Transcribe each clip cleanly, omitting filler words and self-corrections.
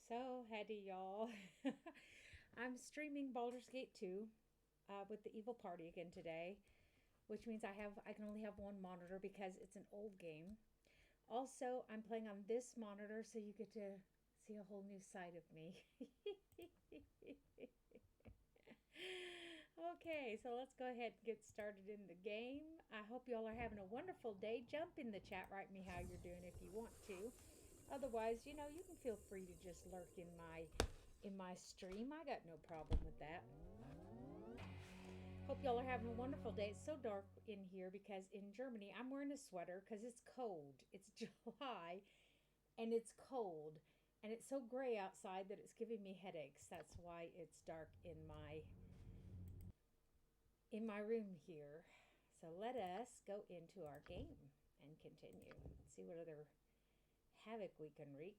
So heady, y'all. I'm streaming Baldur's Gate 2 with the Evil Party again today, which means I can only have one monitor because it's an old game. Also, I'm playing on this monitor so you get to see a whole new side of me. Okay, so let's go ahead and get started in the game. I hope y'all are having a wonderful day. Jump in the chat, write me how you're doing if you want to. Otherwise, you can feel free to just lurk in my stream. I got no problem with that. Hope y'all are having a wonderful day. It's so dark in here because in Germany I'm wearing a sweater because it's cold. It's July and it's cold and it's so gray outside that it's giving me headaches. That's why it's dark in my room here. So let us go into our game and continue. See what other havoc we can wreak.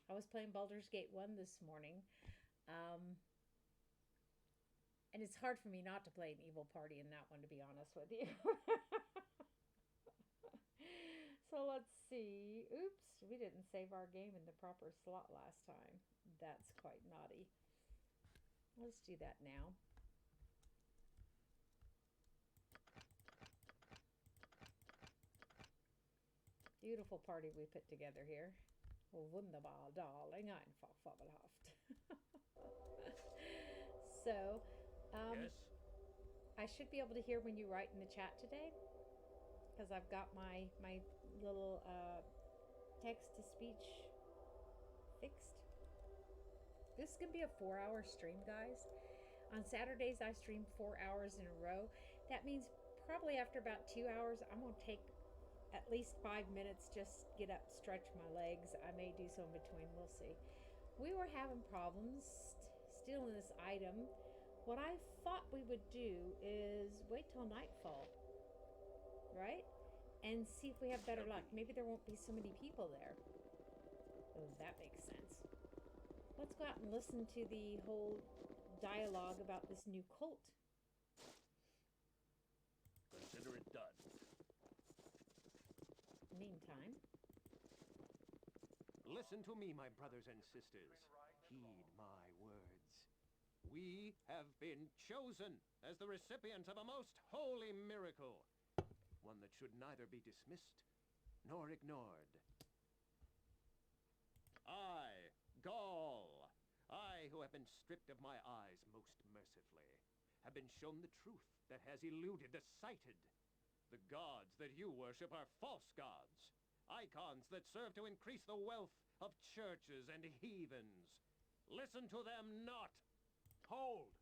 I was playing Baldur's Gate 1 this morning. Um, and it's hard for me not to play an evil party in that one, to be honest with you. So let's see. Oops, we didn't save our game in the proper slot last time. That's quite naughty. Let's do that now. Beautiful party we put together here. Wunderbar, darling, einfach fabelhaft. So, Yes? I should be able to hear when you write in the chat today because I've got my little text to speech fixed. This is gonna be a 4-hour stream, guys. On Saturdays, I stream 4 hours in a row. That means probably after about 2 hours, I'm gonna take at least 5 minutes, just get up, stretch my legs. I may do so in between, we'll see. We were having problems stealing this item. What I thought we would do is wait till nightfall, right? And see if we have better luck. Maybe there won't be so many people there. Oh, that makes sense. Let's go out and listen to the whole dialogue about this new cult. Consider it done. Meantime, Listen to me, my brothers and sisters. Heed my words. We have been chosen as the recipients of a most holy miracle. One that should neither be dismissed nor ignored. I, Gaul, I who have been stripped of my eyes most mercifully, have been shown the truth that has eluded the sighted. The gods that you worship are false gods, icons that serve to increase the wealth of churches and heathens. Listen to them not. Hold!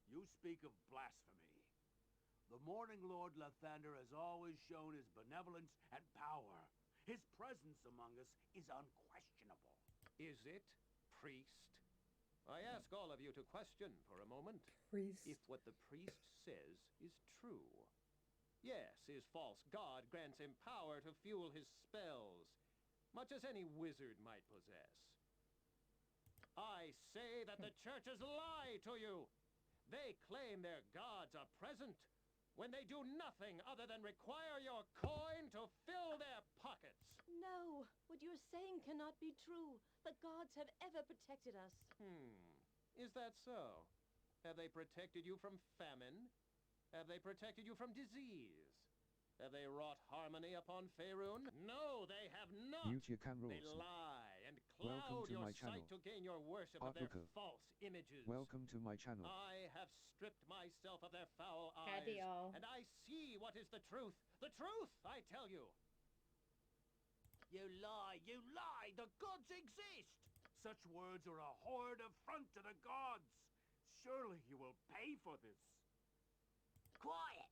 You speak of blasphemy. The Morning Lord Lathander has always shown his benevolence and power. His presence among us is unquestionable. Is it, priest? I ask all of you to question for a moment. priest. If what the priest says is true. Yes, his false god grants him power to fuel his spells, much as any wizard might possess. I say that the churches lie to you. They claim their gods are present when they do nothing other than require your coin to fill their pockets. No, what you're saying cannot be true. The gods have ever protected us. Is that so? Have they protected you from famine? Have they protected you from disease? Have they wrought harmony upon Faerun? No, they have not. Mute your camera, They Orson. lie and Welcome cloud to your my sight channel. to gain your worship of their Artlucker. false images. Welcome to my channel. I have stripped myself of their foul Howdy, eyes, y'all. and I see what is the truth. The truth, I tell you. You lie! You lie! The gods exist! Such words are a horrid affront to the gods! Surely you will pay for this. Quiet!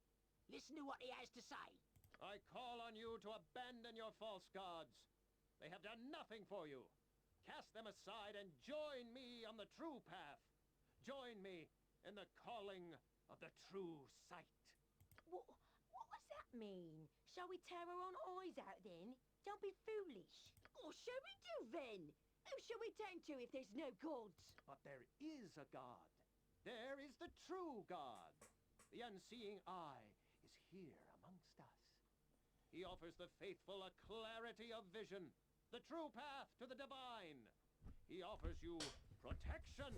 Listen to what he has to say. I call on you to abandon your false gods. They have done nothing for you. Cast them aside and join me on the true path. Join me in the calling of the true sight. What does that mean? Shall we tear our own eyes out then? Don't be foolish. What shall we do then? Who shall we turn to if there's no gods? But there is a God. There is the true God. The unseeing eye is here amongst us. He offers the faithful a clarity of vision, the true path to the divine. He offers you protection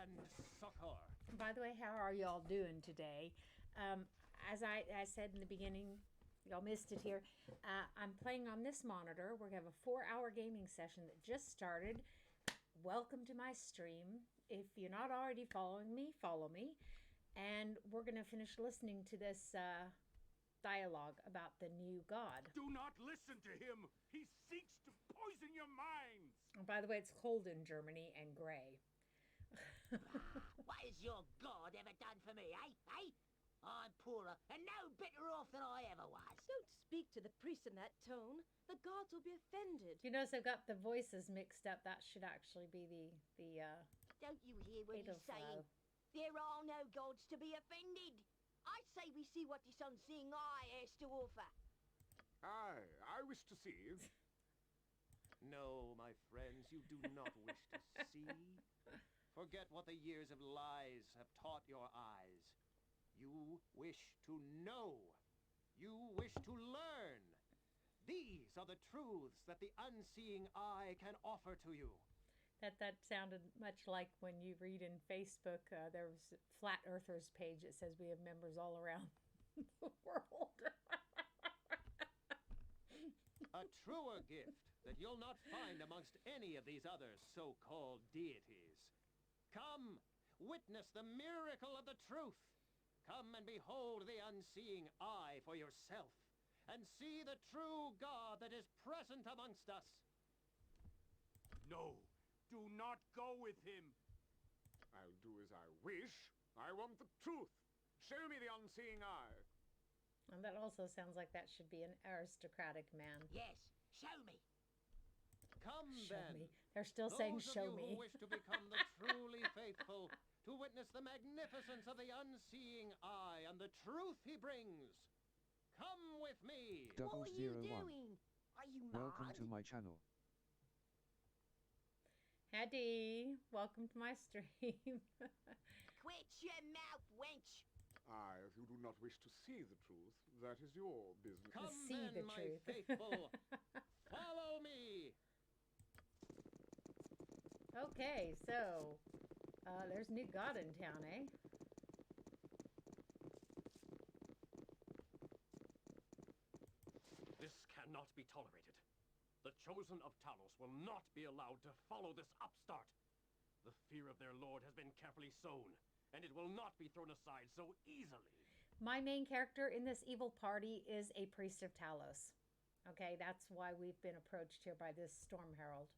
and succor. By the way, how are y'all doing today? As I said in the beginning, y'all missed it here. I'm playing on this monitor. We're going to have a 4-hour gaming session that just started. Welcome to my stream. If you're not already following me, follow me. And we're going to finish listening to this dialogue about the new god. Do not listen to him. He seeks to poison your minds. And by the way, it's cold in Germany and gray. What has your God ever done for me, eh? Eh? I'm poorer and no better off than I ever was. Don't speak to the priest in that tone. The gods will be offended. You notice I've got the voices mixed up. That should actually be the Don't you hear what he's saying? pedophile. There are no gods to be offended. I say we see what this unseeing eye has to offer. Aye, I wish to see. No, my friends, you do not wish to see. Forget what the years of lies have taught your eyes. You wish to know. You wish to learn. These are the truths that the unseeing eye can offer to you. That sounded much like when you read in Facebook, there was a Flat Earthers page that says we have members all around the world. A truer gift that you'll not find amongst any of these other so-called deities. Come, witness the miracle of the truth. Come and behold the unseeing eye for yourself, and see the true God that is present amongst us. No, do not go with him. I'll do as I wish. I want the truth. Show me the unseeing eye. And that also sounds like that should be an aristocratic man. Yes, show me. Come Show then. me. They're still saying Those show of you me. who wish to become the truly faithful, to witness the magnificence of the unseeing eye and the truth he brings. Come with me. What are you 001. doing? Are you mad? Welcome to my channel. Howdy. Welcome to my stream. Quit your mouth, wench. Aye, if you do not wish to see the truth, that is your business. Come See then, the my truth. faithful. Follow me. Okay, so there's a new god in town, eh? This cannot be tolerated. The chosen of Talos will not be allowed to follow this upstart. The fear of their lord has been carefully sown, and it will not be thrown aside so easily. My main character in this evil party is a priest of Talos. Okay, that's why we've been approached here by this storm herald.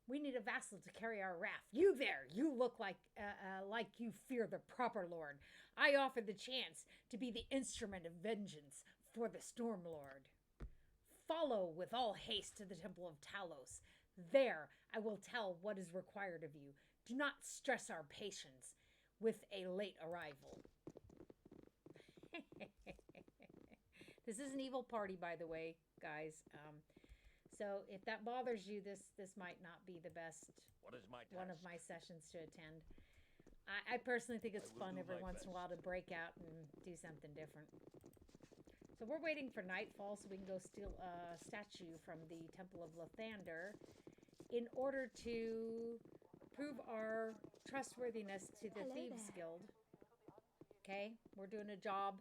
We need a vassal to carry our wrath. You there, you look like you fear the proper lord. I offer the chance to be the instrument of vengeance for the storm lord. Follow with all haste to the temple of Talos. There I will tell what is required of you. Do not stress our patience with a late arrival. This is an evil party, by the way, guys. So if that bothers you, this might not be the best What is my task? one of my sessions to attend. I personally think it's I will fun do every my once in a while to best. break out and do something different. So we're waiting for nightfall so we can go steal a statue from the Temple of Lathander in order to prove our trustworthiness to the Hello Thieves there. Guild. Okay, we're doing a job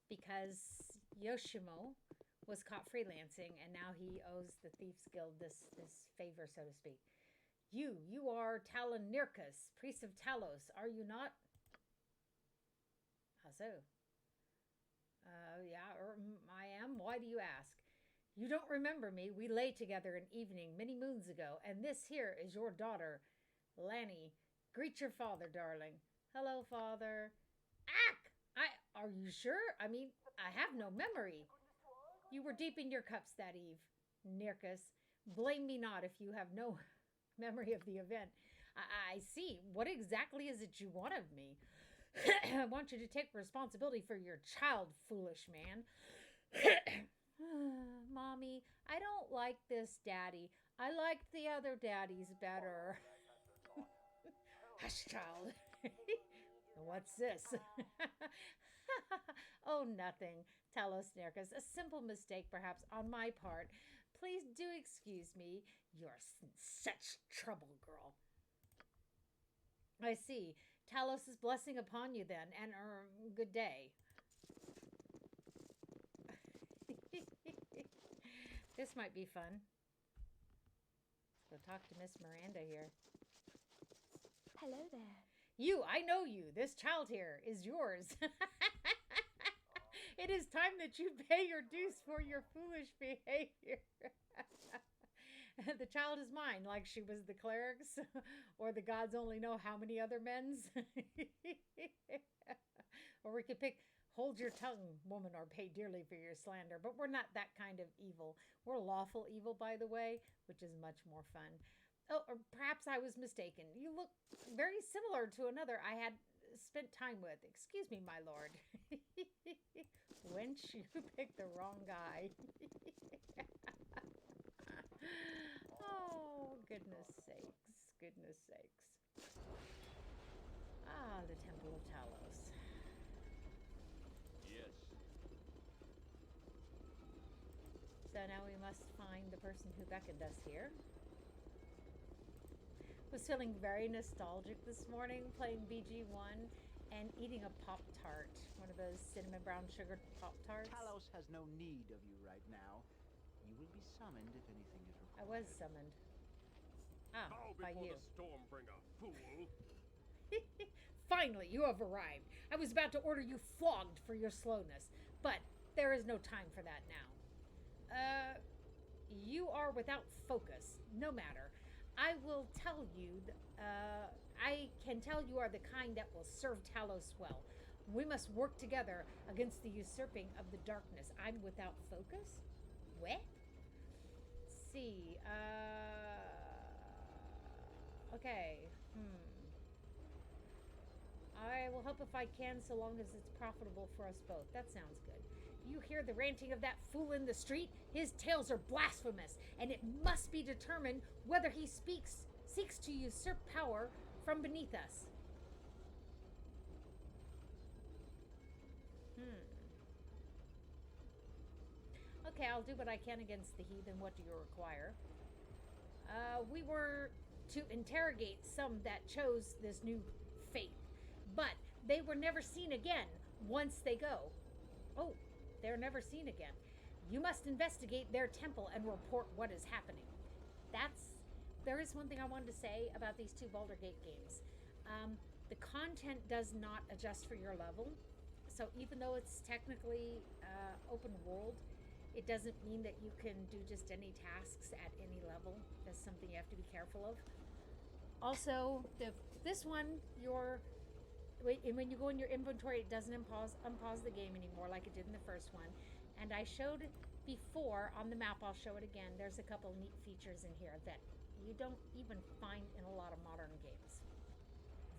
because Yoshimo was caught freelancing, and now he owes the Thieves Guild this favor, so to speak. You are Talon Nirkus, priest of Talos, are you not? How so? Yeah, I am. Why do you ask? You don't remember me. We lay together an evening many moons ago, and this here is your daughter, Lanny. Greet your father, darling. Hello, father. Ack! Are you sure? I mean, I have no memory. You were deep in your cups that eve, Nirkus. Blame me not if you have no memory of the event. I see. What exactly is it you want of me? I want you to take responsibility for your child, foolish man. Mommy, I don't like this daddy. I liked the other daddies better. Hush, child. What's this? Oh, nothing, Talos Nerkis. A simple mistake, perhaps, on my part. Please do excuse me. You're in such trouble, girl. I see. Talos' blessing upon you, then, and good day. This might be fun. Let's go talk to Miss Miranda here. Hello there. You, I know you. This child here is yours. It is time that you pay your dues for your foolish behavior. The child is mine, like she was the clerics, or the gods only know how many other men's. Or we could pick, hold your tongue, woman, or pay dearly for your slander. But we're not that kind of evil. We're lawful evil, by the way, which is much more fun. Oh, or perhaps I was mistaken. You look very similar to another I had spent time with. Excuse me, my lord. Wench, you picked the wrong guy. Oh, goodness sakes. Goodness sakes. Ah, the Temple of Talos. Yes. So now we must find the person who beckoned us here. Was feeling very nostalgic this morning, playing BG1 and eating a Pop-Tart. One of those cinnamon brown sugar Pop-Tarts. Talos has no need of you right now. You will be summoned if anything is I required. was summoned. Ah, Bow by before you. the Stormbringer, fool. Finally, you have arrived. I was about to order you flogged for your slowness, but there is no time for that now. You are without focus. No matter. I will tell you, I can tell you are the kind that will serve Talos well. We must work together against the usurping of the darkness. I'm without focus? What? Let's see. Okay. I will help if I can, so long as it's profitable for us both. That sounds good. You hear the ranting of that fool in the street? His tales are blasphemous, and it must be determined whether he seeks to usurp power from beneath us. Okay, I'll do what I can against the heathen. What do you require? We were to interrogate some that chose this new faith, but they were never seen again once they go. Oh, they're never seen again. You must investigate their temple and report what is happening. There is one thing I wanted to say about these two Baldur Gate games. The content does not adjust for your level. So even though it's technically open world, it doesn't mean that you can do just any tasks at any level. That's something you have to be careful of. Also, this one, when you go in your inventory, it doesn't unpause the game anymore like it did in the first one. And I showed before on the map, I'll show it again. There's a couple neat features in here that you don't even find in a lot of modern games.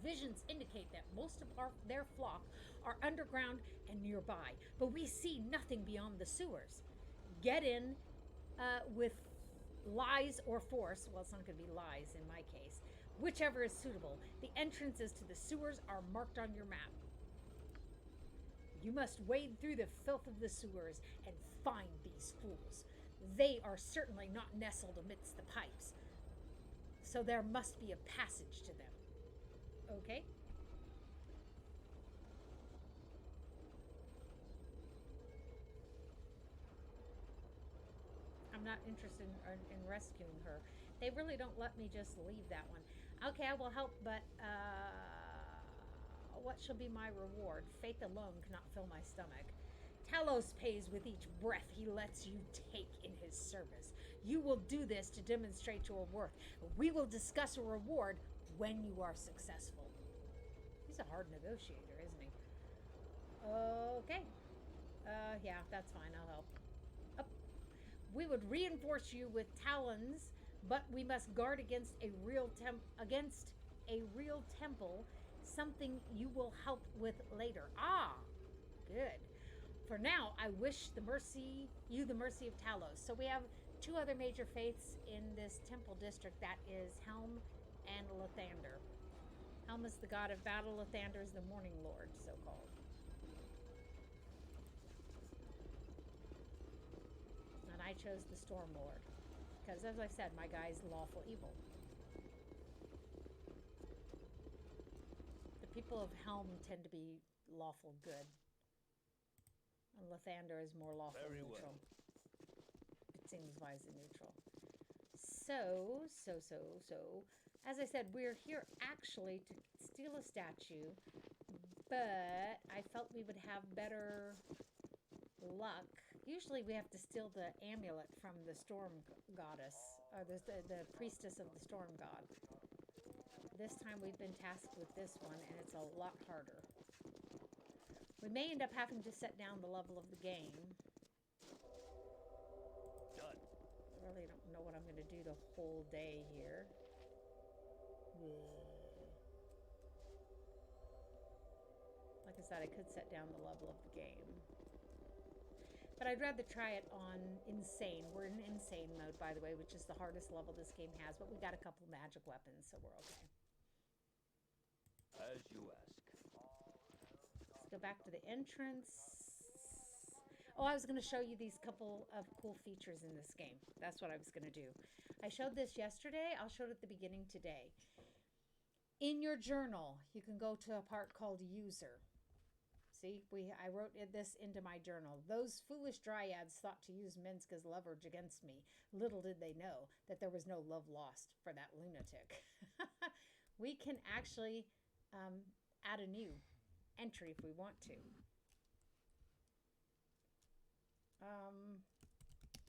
Visions indicate that most of their flock are underground and nearby, but we see nothing beyond the sewers. Get in with lies or force. Well, it's not going to be lies in my case. Whichever is suitable. The entrances to the sewers are marked on your map. You must wade through the filth of the sewers and find these fools. They are certainly not nestled amidst the pipes, so there must be a passage to them. Okay? I'm not interested in rescuing her. They really don't let me just leave that one. Okay, I will help, but what shall be my reward? Faith alone cannot fill my stomach. Talos pays with each breath he lets you take in his service. You will do this to demonstrate your worth. We will discuss a reward when you are successful. He's a hard negotiator, isn't he? Okay. Yeah, that's fine. I'll help. We would reinforce you with talons, but we must guard against a real temple, something you will help with later. Ah, good. For now, I wish the mercy of Talos. So we have two other major faiths in this temple district. That is Helm and Lathander. Helm is the god of battle. Lathander is the morning lord, so called. I chose the Storm Lord. Because, as I said, my guy's lawful evil. The people of Helm tend to be lawful good. And Lathander is more lawful neutral. It seems wisely neutral. So, as I said, we're here actually to steal a statue, but I felt we would have better luck. Usually we have to steal the amulet from the storm goddess, or the priestess of the storm god. This time we've been tasked with this one, and it's a lot harder. We may end up having to set down the level of the game. Done. I really don't know what I'm going to do the whole day here. Like I said, I could set down the level of the game. But I'd rather try it on Insane. We're in Insane mode, by the way, which is the hardest level this game has. But we got a couple magic weapons, so we're okay. As you ask. Let's go back to the entrance. Oh, I was going to show you these couple of cool features in this game. That's what I was going to do. I showed this yesterday. I'll show it at the beginning today. In your journal, you can go to a part called User. See, I wrote this into my journal. Those foolish dryads thought to use Minsk as leverage against me. Little did they know that there was no love lost for that lunatic. We can actually add a new entry if we want to.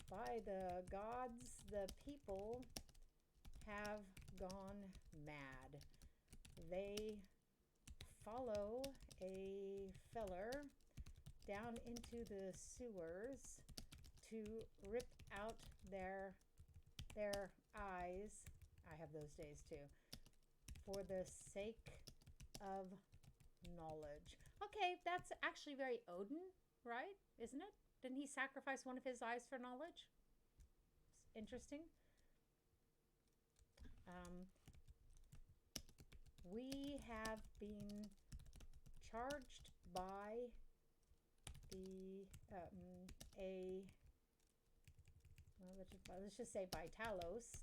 By the gods, the people have gone mad. They follow a feller down into the sewers to rip out their eyes. I have those days too. For the sake of knowledge. Okay, that's actually very Odin, right? Isn't it? Didn't he sacrifice one of his eyes for knowledge? It's interesting. We have been charged by the let's just say by Talos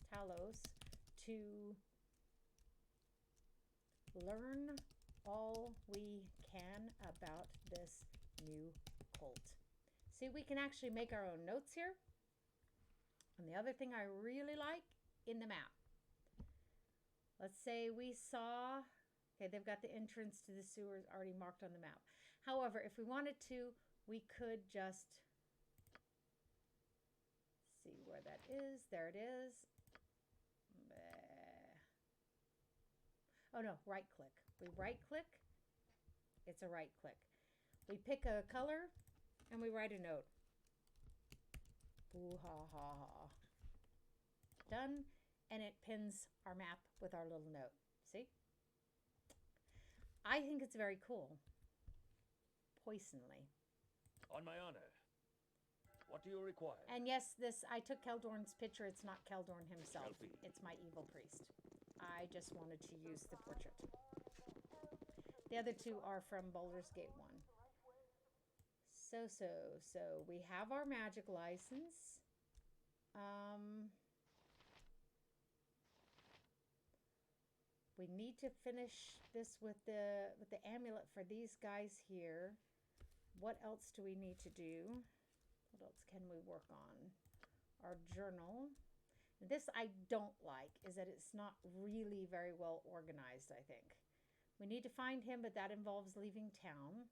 to learn all we can about this new cult. See, we can actually make our own notes here. And the other thing I really like, in the map. Let's say we saw, okay, they've got the entrance to the sewers already marked on the map. However, if we wanted to, we could just see where that is. There it is. Oh no, right click. We right click. It's a right click. We pick a color and we write a note. Boo ha ha ha. Done. And it pins our map with our little note. See? I think it's very cool. Poisonly. On my honor. What do you require? And yes, I took Keldorn's picture. It's not Keldorn himself. It's my evil priest. I just wanted to use the portrait. The other two are from Baldur's Gate 1. So we have our magic license. We need to finish this with the amulet for these guys here. What else do we need to do? What else can we work on? Our journal. This I don't like, is that it's not really very well organized, I think. We need to find him, but that involves leaving town.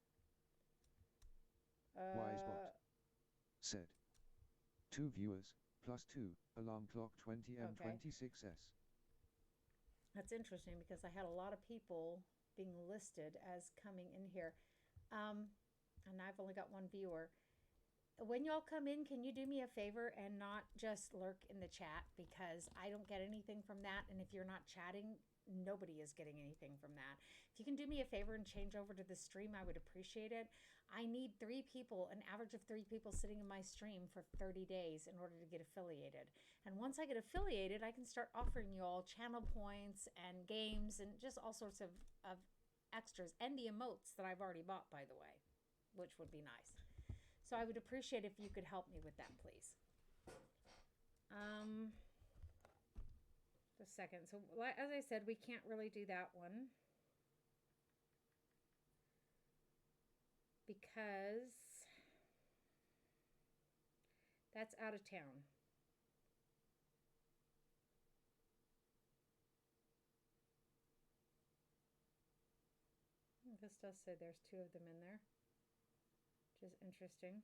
Wisebot said 2 viewers +2 alarm clock 20M26S. That's interesting because I had a lot of people being listed as coming in here. And I've only got one viewer. When y'all come in, can you do me a favor and not just lurk in the chat, because I don't get anything from that. And if you're not chatting, nobody is getting anything from that. If you can do me a favor and change over to the stream, I would appreciate it. I need 3 people, an average of 3 people sitting in my stream for 30 days in order to get affiliated. And once I get affiliated, I can start offering you all channel points and games and just all sorts of extras, and the emotes that I've already bought, by the way, which would be nice. So I would appreciate if you could help me with that, please. a second. So, as I said, we can't really do that one because that's out of town. This does say there's 2 of them in there, which is interesting.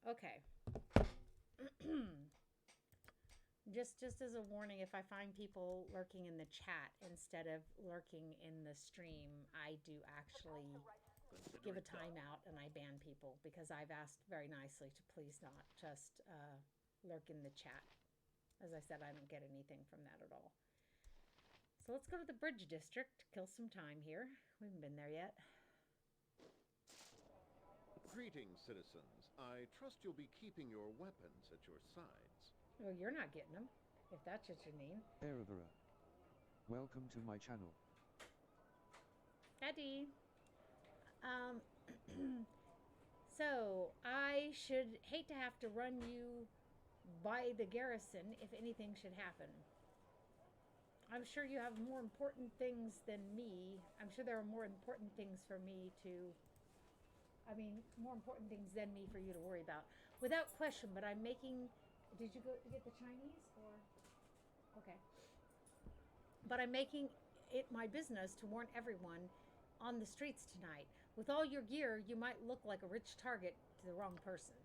Okay. Just as a warning, if I find people lurking in the chat instead of lurking in the stream, I do actually give a timeout and I ban people because I've asked very nicely to please not just lurk in the chat. As I said, I don't get anything from that at all. So let's go to the Bridge District, kill some time here. We haven't been there yet. Greetings, citizens. I trust you'll be keeping your weapons at your sides. Well, you're not getting them, if that's what you mean. Erebora. Welcome to my channel. Daddy. So, I should hate to have to run you by the garrison if anything should happen. I'm sure you have more important things than me. I'm sure there are more important things for me to... more important things than me for you to worry about. Without question, but I'm making... Did you go to get the Chinese, or... Okay. But I'm making it my business to warn everyone on the streets tonight. With all your gear, you might look like a rich target to the wrong person.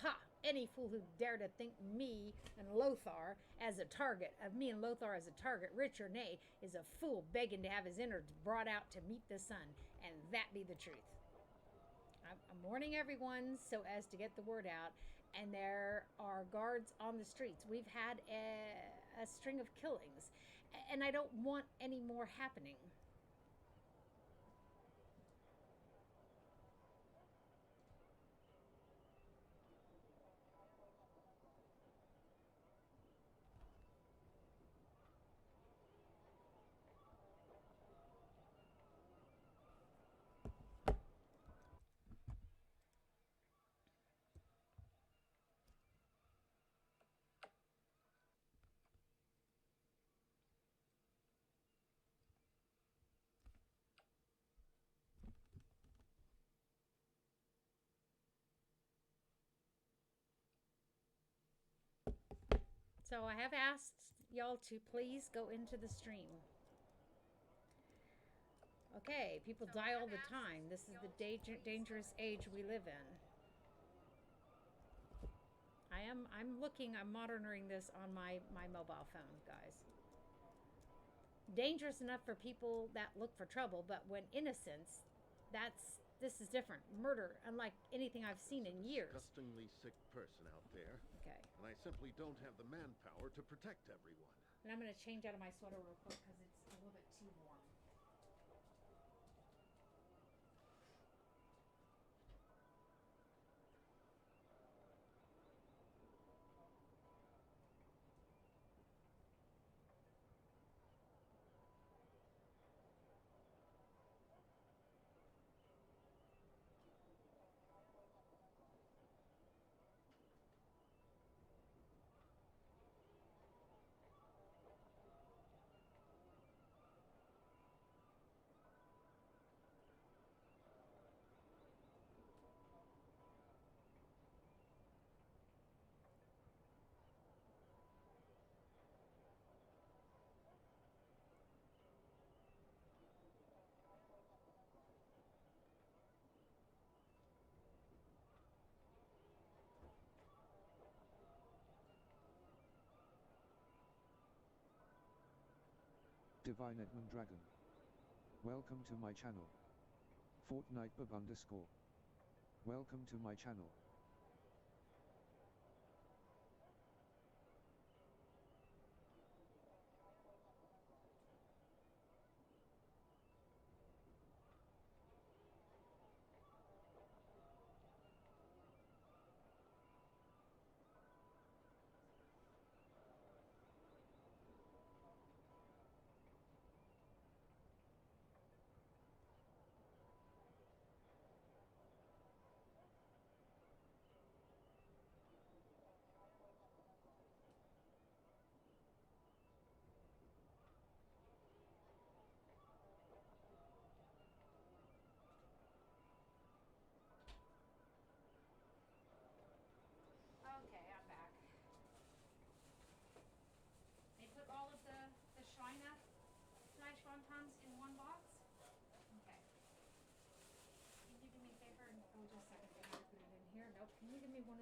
Ha! Any fool who dare to think me and Lothar as a target, rich or nay, is a fool begging to have his innards brought out to meet the sun, and that be the truth. I'm warning everyone so as to get the word out, and there are guards on the streets. We've had a string of killings, and I don't want any more happening. So I have asked y'all to please go into the stream. Okay, people die all the time. This is the dangerous age we live in. I'm monitoring this on my mobile phone, guys. Dangerous enough for people that look for trouble, but when innocence, this is different. Murder, unlike anything I've seen in years. Disgustingly sick person out there. Okay. And I simply don't have the manpower to protect everyone. And I'm going to change out of my sweater real quick because it's a little bit too warm. Divine Edmund Dragon. Welcome to my channel. Fortnite Bub _ Welcome to my channel.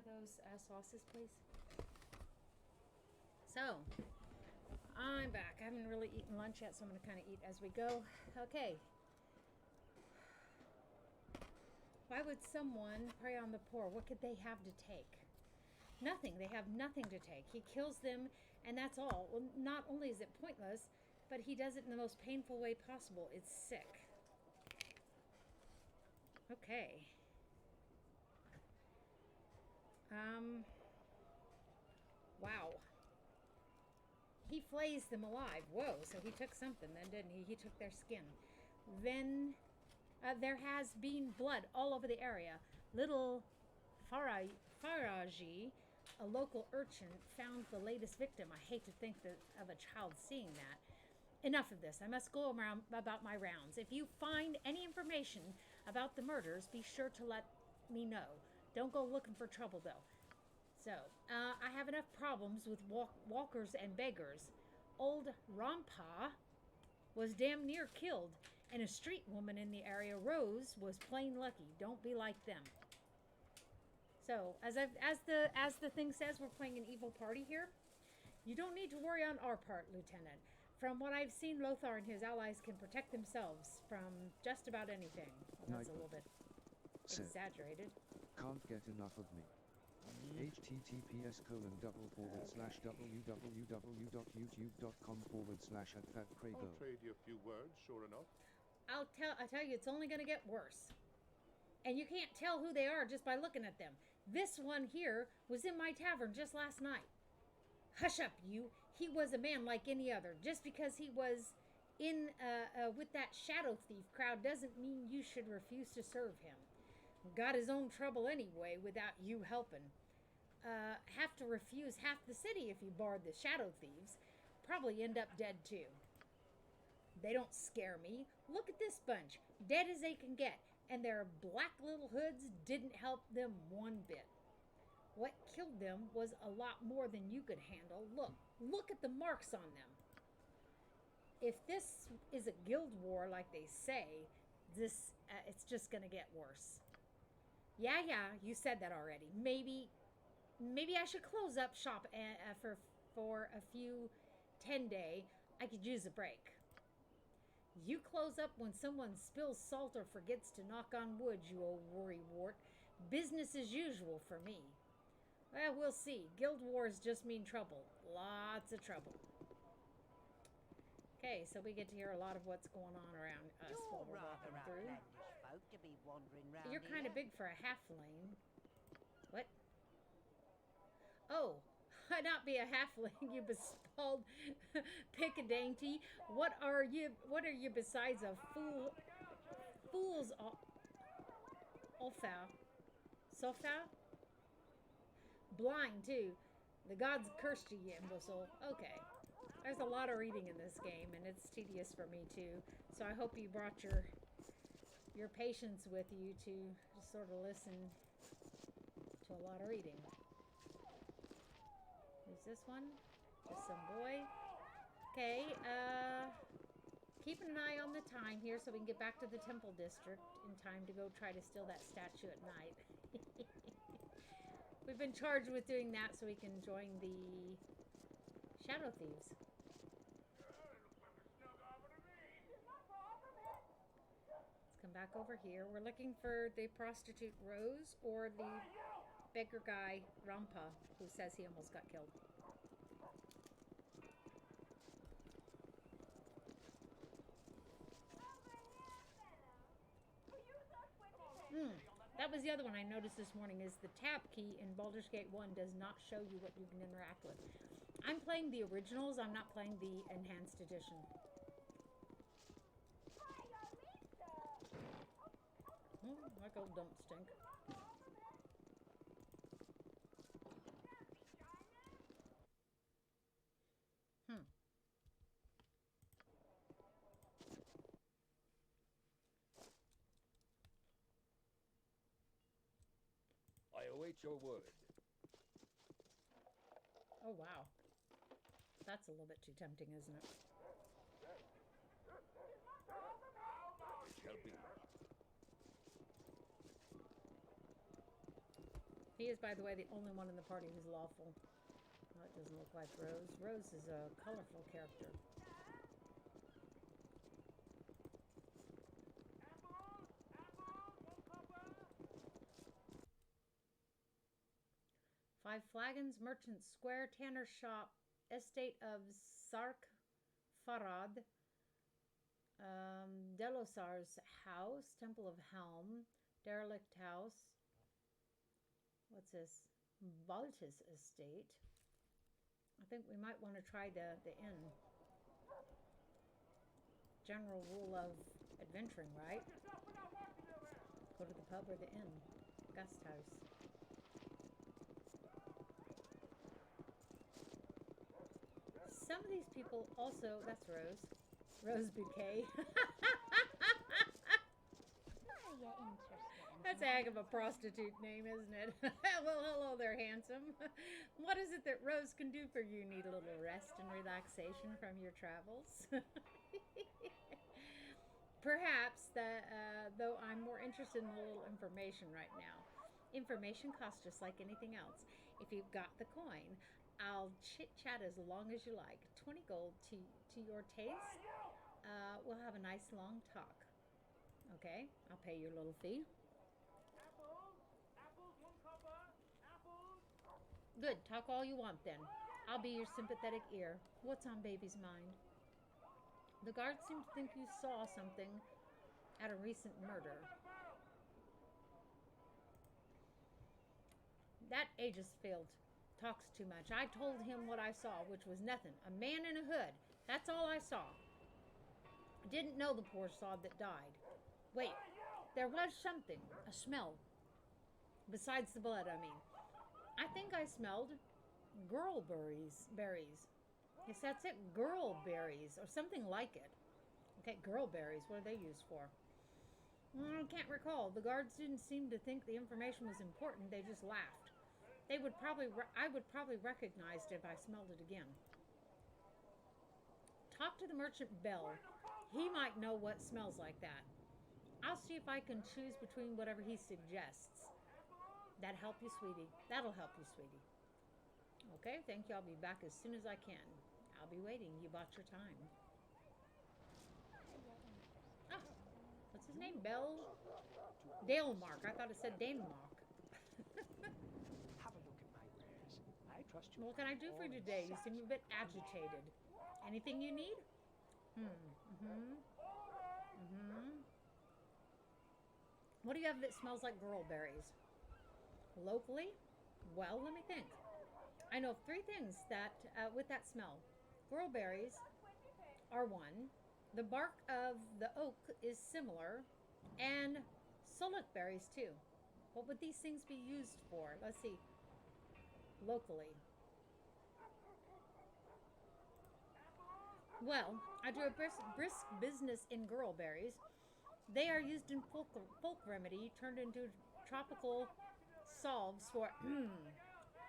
those sauces, please? So, I'm back. I haven't really eaten lunch yet, so I'm going to kind of eat as we go. Okay. Why would someone prey on the poor? What could they have to take? Nothing. They have nothing to take. He kills them, and that's all. Well, not only is it pointless, but he does it in the most painful way possible. It's sick. Okay. Wow. He flays them alive. Whoa, so he took something then, didn't he? He took their skin. Then there has been blood all over the area. Little Faraji, a local urchin, found the latest victim. I hate to think of a child seeing that. Enough of this. I must go around about my rounds. If you find any information about the murders, be sure to let me know. Don't go looking for trouble, though. So, I have enough problems with walkers and beggars. Old Rampa was damn near killed, and a street woman in the area, Rose, was plain lucky. Don't be like them. So, as the thing says, we're playing an evil party here. You don't need to worry on our part, Lieutenant. From what I've seen, Lothar and his allies can protect themselves from just about anything. Well, that's a little bit exaggerated. Can't get enough of me. https://www.youtube.com/@fatcraigo. I'll trade you a few words, sure enough. I tell you, it's only going to get worse. And you can't tell who they are just by looking at them. This one here was in my tavern just last night. Hush up, you. He was a man like any other. Just because he was in with that shadow thief crowd doesn't mean you should refuse to serve him. Got his own trouble anyway without you helping. Have to refuse half the city if you barred the shadow thieves. Probably end up dead too. They don't scare me. Look at this bunch. Dead as they can get. And their black little hoods didn't help them one bit. What killed them was a lot more than you could handle. Look at the marks on them. If this is a guild war like they say, it's just going to get worse. Yeah, you said that already. Maybe I should close up shop for a few 10-day. I could use a break. You close up when someone spills salt or forgets to knock on wood, you old worrywart. Business as usual for me. Well, we'll see. Guild wars just mean trouble. Lots of trouble. Okay, so we get to hear a lot of what's going on around us while we're walking through. Folk to be wandering round You're kind of big for a halfling. What? Oh, not be a halfling, you bespalled pick-a-dainty. What are you besides a fool's Olfa? Sofa? Blind, too. The gods cursed you, you imbecile. Okay. There's a lot of reading in this game, and it's tedious for me, too. So I hope you brought your patience with you to just sort of listen to a lot of reading. Who's this one? Just some boy. Okay, keeping an eye on the time here so we can get back to the temple district in time to go try to steal that statue at night. We've been charged with doing that so we can join the shadow thieves. Let's come back over here. We're looking for the prostitute Rose or the beggar guy Rampa, who says he almost got killed. That was the other one I noticed this morning, is the tab key in Baldur's Gate 1 does not show you what you can interact with. I'm playing the originals, I'm not playing the enhanced edition. Like old dump stink. I await your word. Oh, wow. That's a little bit too tempting, isn't it? It shall be. He is, by the way, the only one in the party who's lawful. Well, it doesn't look like Rose. Rose is a colorful character. Five Flagons, Merchant Square, Tanner Shop, Estate of Sark Farad, Delosar's House, Temple of Helm, Derelict House. What's this? Baltus Estate. I think we might want to try the inn. General rule of adventuring, right? Go to the pub or the inn. Guest house. Some of these people also, that's Rose. Rose Bouquet. That's a heck of a prostitute name, isn't it? Well, hello there, handsome. What is it that Rose can do for you? Need a little rest and relaxation from your travels? Perhaps, though I'm more interested in a little information right now. Information costs just like anything else. If you've got the coin, I'll chit-chat as long as you like. 20 gold to your taste. We'll have a nice long talk. Okay, I'll pay your little fee. Good, talk all you want then. I'll be your sympathetic ear. What's on baby's mind? The guards seem to think you saw something at a recent murder. That ageist failed. Talks too much. I told him what I saw, which was nothing. A man in a hood. That's all I saw. Didn't know the poor sod that died. Wait, there was something. A smell. Besides the blood, I mean. I think I smelled girl berries. Yes, that's it. Girl berries or something like it. Okay, girl berries. What are they used for? I can't recall. The guards didn't seem to think the information was important. They just laughed. I would probably recognize it if I smelled it again. Talk to the merchant Bell. He might know what smells like that. I'll see if I can choose between whatever he suggests. That help you, sweetie? That'll help you, sweetie. Okay, thank you. I'll be back as soon as I can. I'll be waiting. You bought your time. Ah, what's his name? Bell? Dalemark. I thought it said Danemark. Have a look at my wares. I trust you. What can I do for you today? You seem a bit agitated. Anything you need? What do you have that smells like girl berries? Locally? Well, let me think. I know of three things that with that smell. Girl berries are one. The bark of the oak is similar. And solid berries too. What would these things be used for? Let's see. Locally. Well, I do a brisk business in girl berries. They are used in folk remedy, turned into tropical salves for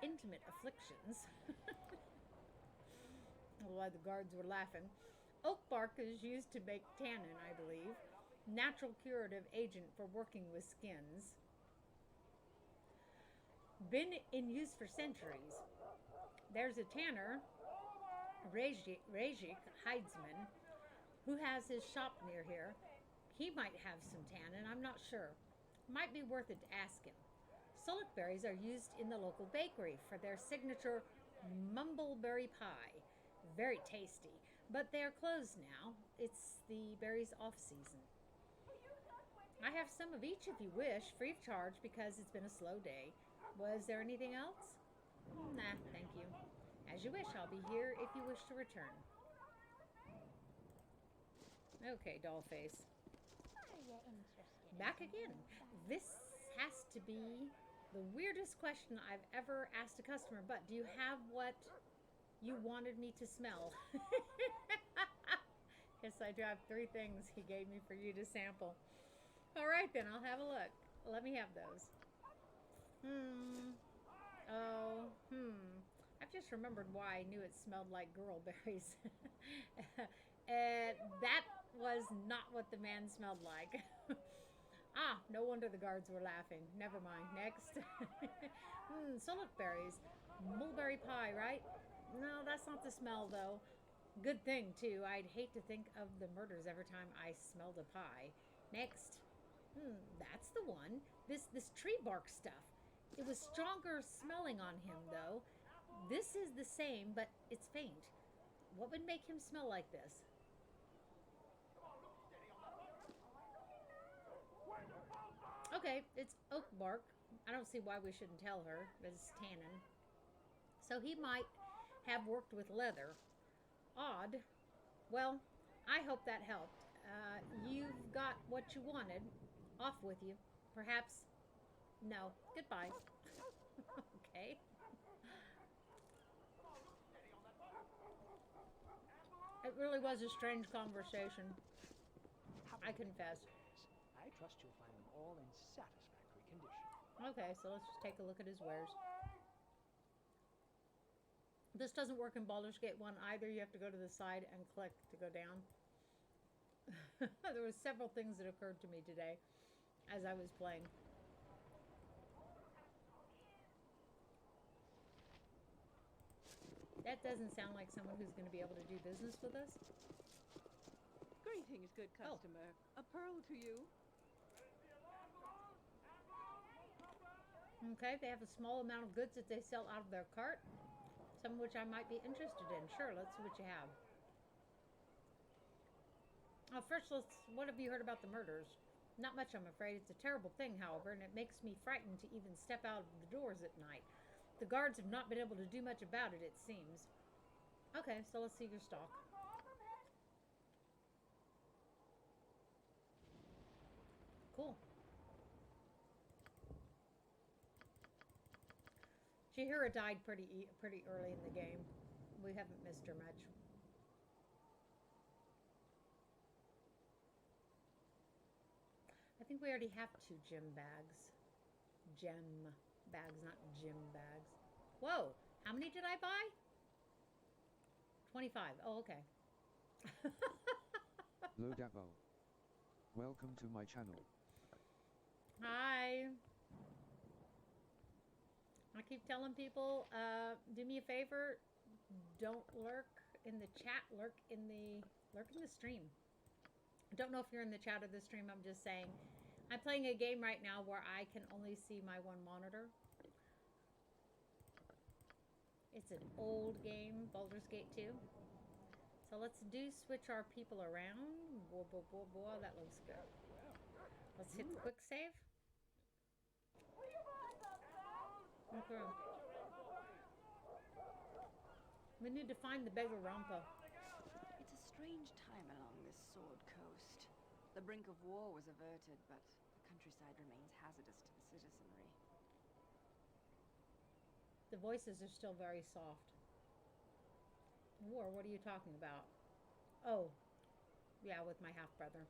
intimate afflictions. Why the guards were laughing. Oak bark is used to make tannin, I believe. Natural curative agent for working with skins. Been in use for centuries. There's a tanner, Rejik Heidsman, who has his shop near here. He might have some tannin, I'm not sure. Might be worth it to ask him. Solic berries are used in the local bakery for their signature mumbleberry pie. Very tasty, but they are closed now. It's the berries off season. I have some of each if you wish, free of charge because it's been a slow day. Was there anything else? Nah, thank you. As you wish, I'll be here if you wish to return. Okay, Dollface. Back again. This has to be the weirdest question I've ever asked a customer, but do you have what you wanted me to smell? Yes, I do have three things he gave me for you to sample. All right, then, I'll have a look. Let me have those. I've just remembered why I knew it smelled like girl berries. That was not what the man smelled like. Ah, no wonder the guards were laughing. Never mind. Next. Sulluk berries. Mulberry pie, right? No, that's not the smell, though. Good thing, too. I'd hate to think of the murders every time I smelled a pie. Next. That's the one. This tree bark stuff. It was stronger smelling on him, though. This is the same, but it's faint. What would make him smell like this? Okay, it's oak bark. I don't see why we shouldn't tell her. It's tannin. So he might have worked with leather. Odd. Well, I hope that helped. You've got what you wanted. Off with you. Perhaps. No. Goodbye. Okay. It really was a strange conversation. I confess. I trust you'll find them all in satisfactory condition. Okay, so let's just take a look at his wares. This doesn't work in Baldur's Gate 1 either. You have to go to the side and click to go down. There were several things that occurred to me today as I was playing. That doesn't sound like someone who's going to be able to do business with us. Greetings, good customer. A pearl to you. Okay, they have a small amount of goods that they sell out of their cart. Some of which I might be interested in. Sure, let's see what you have. First, what have you heard about the murders? Not much, I'm afraid. It's a terrible thing, however, and it makes me frightened to even step out of the doors at night. The guards have not been able to do much about it, it seems. Okay, so let's see your stock. Cool. Chihira died pretty early in the game. We haven't missed her much. I think we already have 2 gem bags. Gem bags, not gym bags. Whoa! How many did I buy? 25. Oh, okay. Lodabo. Welcome to my channel. Hi. I keep telling people, do me a favor, don't lurk in the chat, lurk in the stream. I don't know if you're in the chat or the stream, I'm just saying. I'm playing a game right now where I can only see my one monitor. It's an old game, Baldur's Gate 2. So let's switch our people around. Boy, that looks good. Let's hit the quick save. Okay. We need to find the beggar Rampa. It's a strange time along this Sword Coast. The brink of war was averted, but the countryside remains hazardous to the citizenry. The voices are still very soft. War, what are you talking about? Oh, yeah, with my half-brother.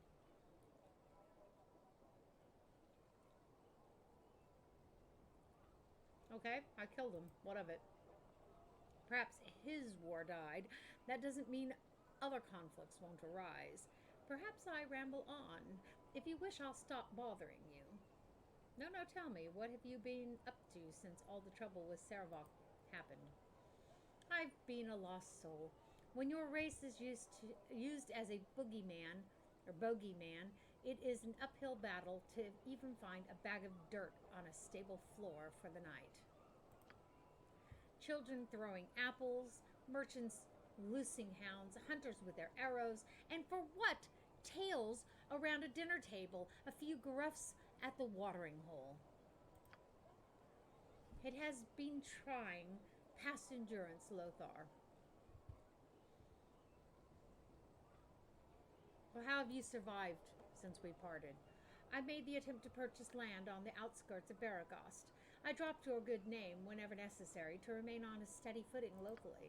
Okay, I killed him. What of it? Perhaps his war died. That doesn't mean other conflicts won't arise. Perhaps I ramble on. If you wish, I'll stop bothering you. No, tell me, what have you been up to since all the trouble with Servok happened? I've been a lost soul. When your race is used as a boogeyman, or bogeyman, it is an uphill battle to even find a bag of dirt on a stable floor for the night. Children throwing apples, merchants loosing hounds, hunters with their arrows, and for what? Tales around a dinner table, a few gruffs at the watering hole. It has been trying past endurance, Lothar. Well, how have you survived since we parted? I made the attempt to purchase land on the outskirts of Baragost. I dropped your good name whenever necessary to remain on a steady footing locally.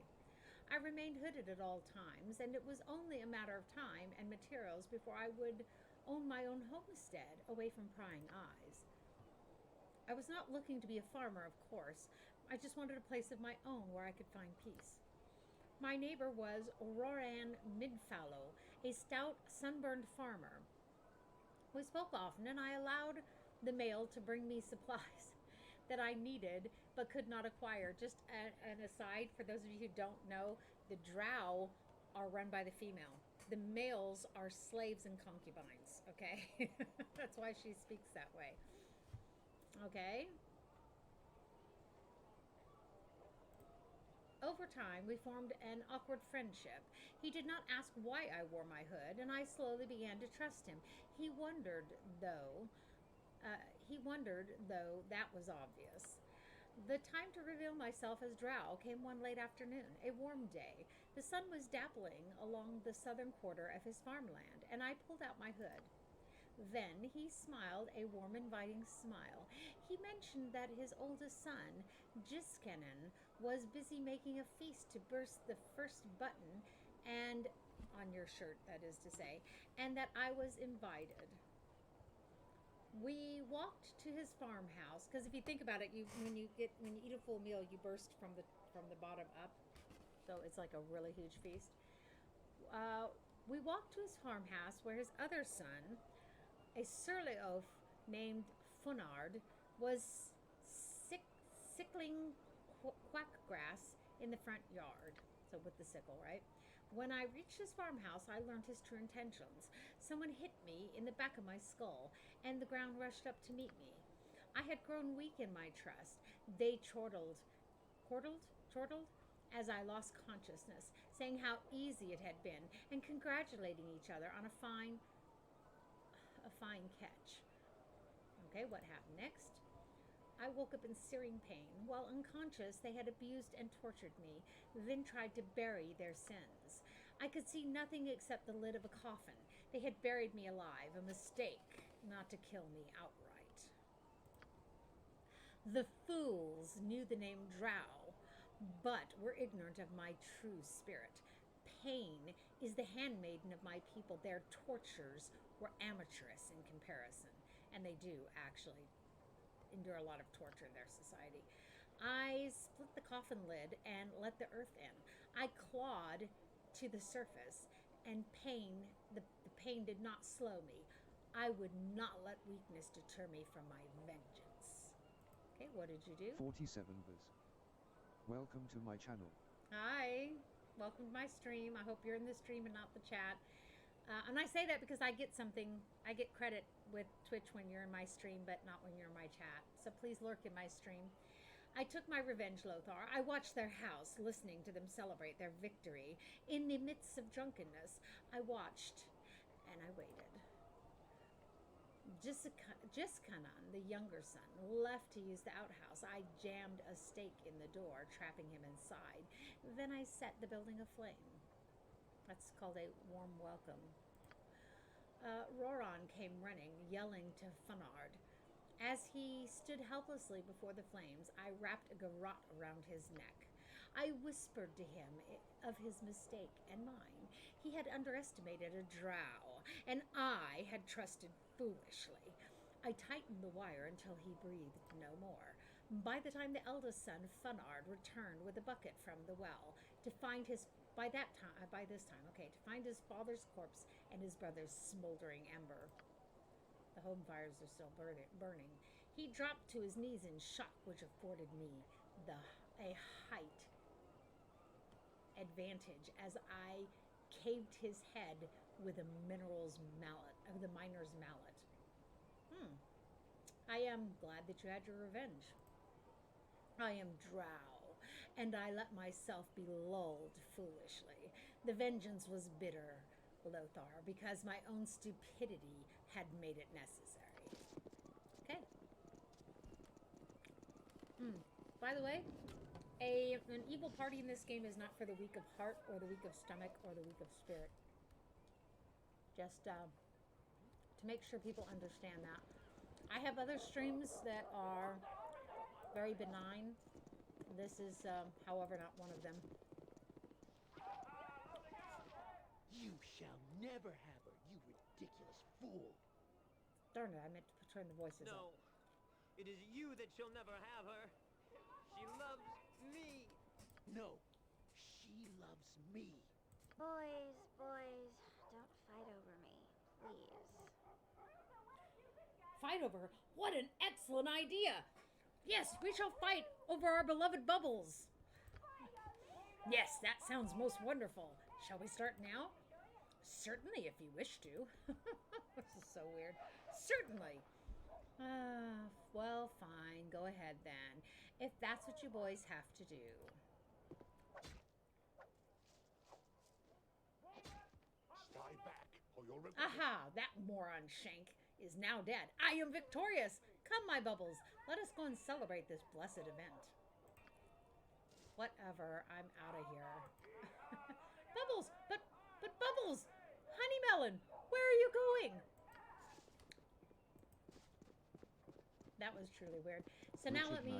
I remained hooded at all times, and it was only a matter of time and materials before I would own my own homestead, away from prying eyes. I was not looking to be a farmer, of course. I just wanted a place of my own where I could find peace. My neighbor was Roran Midfallow, a stout, sunburned farmer. We spoke often, and I allowed the male to bring me supplies that I needed but could not acquire. Just an aside, for those of you who don't know, the drow are run by the female. The males are slaves and concubines, okay? That's why she speaks that way. Okay? Over time, we formed an awkward friendship. He did not ask why I wore my hood, and I slowly began to trust him. He wondered, though, that was obvious. The time to reveal myself as Drow came one late afternoon, a warm day. The sun was dappling along the southern quarter of his farmland, and I pulled out my hood. Then he smiled a warm, inviting smile. He mentioned that his oldest son, Jiskanen, was busy making a feast to burst the first button, and on your shirt, that is to say, and that I was invited. We walked to his farmhouse because if you think about it, when you eat a full meal, you burst from the bottom up, so it's like a really huge feast. We walked to his farmhouse where his other son, a surly oaf named Funard, was sickling quackgrass in the front yard. So with the sickle, right? When I reached his farmhouse, I learned his true intentions. Someone hit me in the back of my skull, and the ground rushed up to meet me. I had grown weak in my trust. They chortled, as I lost consciousness, saying how easy it had been, and congratulating each other on a fine catch. Okay, what happened next? I woke up in searing pain. While unconscious, they had abused and tortured me, then tried to bury their sins. I could see nothing except the lid of a coffin. They had buried me alive, a mistake not to kill me outright. The fools knew the name Drow, but were ignorant of my true spirit. Pain is the handmaiden of my people. Their tortures were amateurish in comparison, and they do actually endure a lot of torture in their society. I split the coffin lid and let the earth in. I clawed to the surface, and the pain did not slow me. I would not let weakness deter me from my vengeance. Okay, what did you do? 47 Viz. Welcome to my channel. Hi, welcome to my stream. I hope you're in the stream and not the chat. And I say that because I get credit with Twitch when you're in my stream, but not when you're in my chat. So please lurk in my stream. I took my revenge, Lothar. I watched their house, listening to them celebrate their victory. In the midst of drunkenness, I watched and I waited. Jiskanan, the younger son, left to use the outhouse. I jammed a stake in the door, trapping him inside. Then I set the building aflame. That's called a warm welcome. Roran came running, yelling to Funard. As he stood helplessly before the flames, I wrapped a garrote around his neck. I whispered to him of his mistake and mine. He had underestimated a drow, and I had trusted foolishly. I tightened the wire until he breathed no more. By the time the eldest son, Funard, returned with a bucket from the well, to find his father's corpse and his brother's smoldering ember. The home fires are still burning. He dropped to his knees in shock, which afforded me a height advantage as I caved his head with the miner's mallet. I am glad that you had your revenge. I am Drow, and I let myself be lulled foolishly. The vengeance was bitter, Lothar, because my own stupidity had made it necessary. Okay. By the way, an evil party in this game is not for the weak of heart or the weak of stomach or the weak of spirit. Just to make sure people understand that. I have other streams that are very benign. This is, however, not one of them. You shall never have her, you ridiculous fool. Darn it, I meant to turn the voices up. No, it is you that shall never have her. She loves me. No, she loves me. Boys, don't fight over me, please. Fight over her. What an excellent idea! Yes, we shall fight over our beloved bubbles. Yes, that sounds most wonderful. Shall we start now? Certainly, if you wish to. This is so weird. Certainly. Well, fine. Go ahead then. If that's what you boys have to do. Stay back, or you'll regret it. Aha! That moron Shank is now dead. I am victorious. Come, my bubbles. Let us go and celebrate this blessed event. Whatever. I'm out of here. Bubbles! But Bubbles! Honeymelon! Where are you going? That was truly weird. So now let me...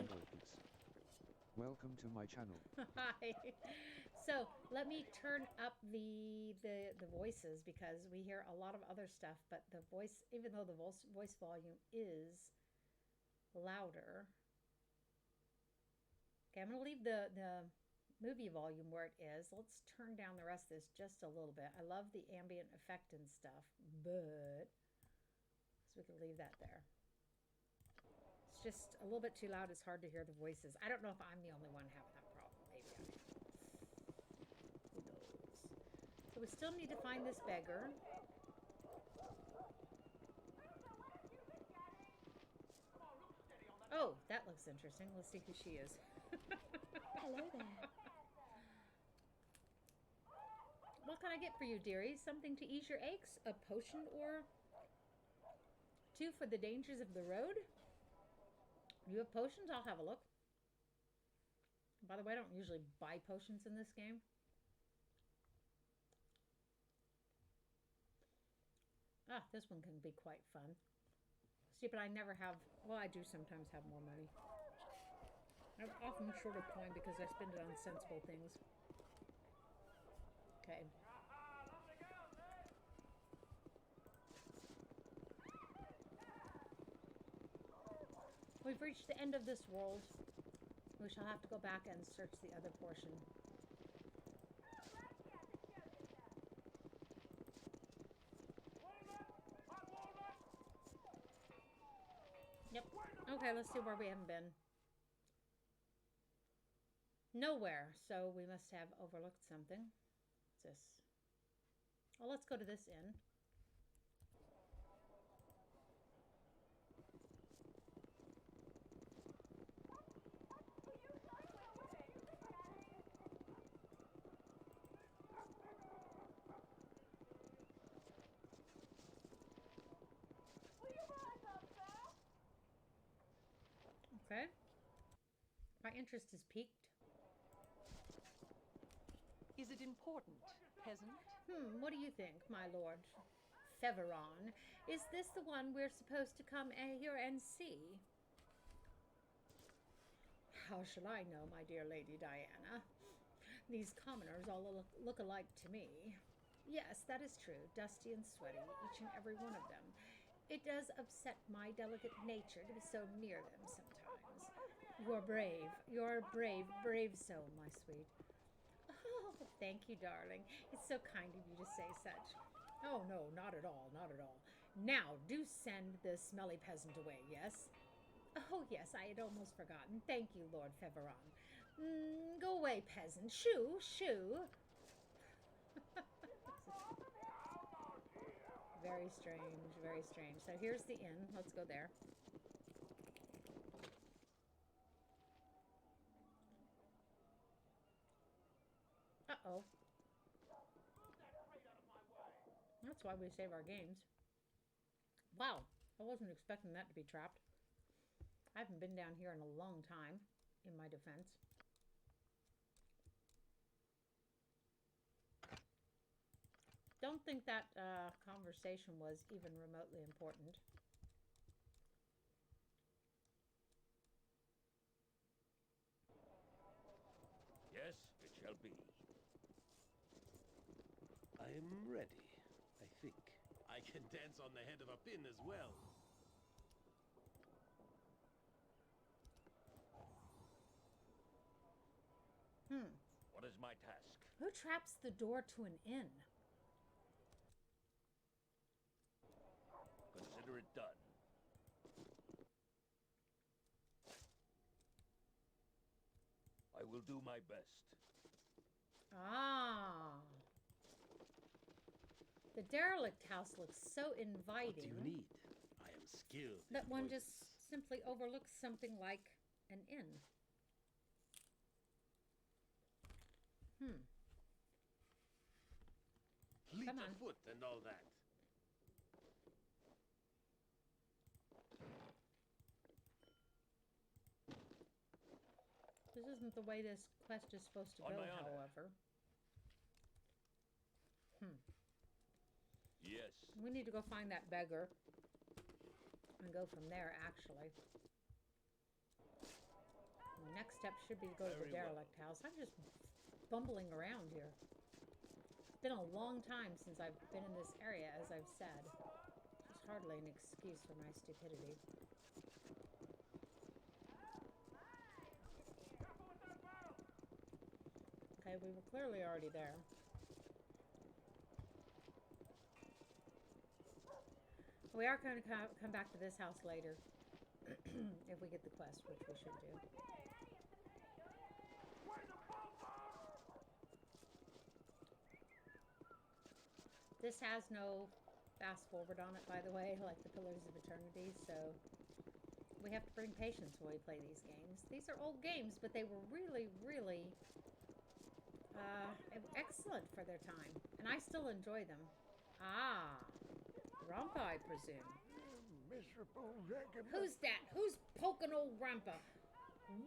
Welcome to my channel. Hi. So let me turn up the voices because we hear a lot of other stuff, but the voice, even though the voice volume is louder. Okay, I'm gonna leave the movie volume where it is. Let's turn down the rest of this just a little bit. I love the ambient effect and stuff, but so we can leave that there. It's just a little bit too loud. It's hard to hear the voices. I don't know if I'm the only one having that problem. Maybe I am. Who knows? So we still need to find this beggar. Oh, that looks interesting. Let's see who she is. Hello there. What can I get for you, dearie? Something to ease your aches? A potion or two for the dangers of the road? You have potions? I'll have a look. By the way, I don't usually buy potions in this game. Ah, this one can be quite fun. See, but I never have... Well, I do sometimes have more money. I'm often short of coin because I spend it on sensible things. Okay. We've reached the end of this world. We shall have to go back and search the other portion. Yep. Okay, let's see where we haven't been. Nowhere. So we must have overlooked something. What's this? Well, let's go to this inn. Okay. My interest is piqued. Is it important, peasant? What do you think, my lord? Feveron, is this the one we're supposed to come here and see? How shall I know, my dear Lady Diana? These commoners all look alike to me. Yes, that is true, dusty and sweaty, each and every one of them. It does upset my delicate nature to be so near them sometimes. You're brave. You're a brave soul, my sweet. Oh, thank you, darling. It's so kind of you to say such. Oh, no, not at all, not at all. Now, do send the smelly peasant away, yes? Oh, yes, I had almost forgotten. Thank you, Lord Feveron. Go away, peasant. Shoo, shoo. Very strange, very strange. So here's the inn. Let's go there. Uh-oh. That's why we save our games. Wow, I wasn't expecting that to be trapped. I haven't been down here in a long time, in my defense. Don't think that conversation was even remotely important. Yes, it shall be. I am ready, I think. I can dance on the head of a pin as well. What is my task? Who traps the door to an inn? Consider it done. will do my best. Ah. The derelict house looks so inviting. What do you need? I am skilled. That one just simply overlooks something like an inn. Fleet Come of on. foot and all that. This isn't the way this quest is supposed to On go, my honor. however. Yes. We need to go find that beggar and go from there, actually. The next step should be to go to the Very well. derelict house. I'm just bumbling around here. It's been a long time since I've been in this area, as I've said. It's hardly an excuse for my stupidity. Okay, we were clearly already there. We are going to come back to this house later. If we get the quest, which we should do. This has no fast forward on it, by the way, like the Pillars of Eternity, so we have to bring patience when we play these games. These are old games, but they were really, really excellent for their time, and I still enjoy them. Ah, Rampa, I presume. Who's that? Who's poking old Rampa?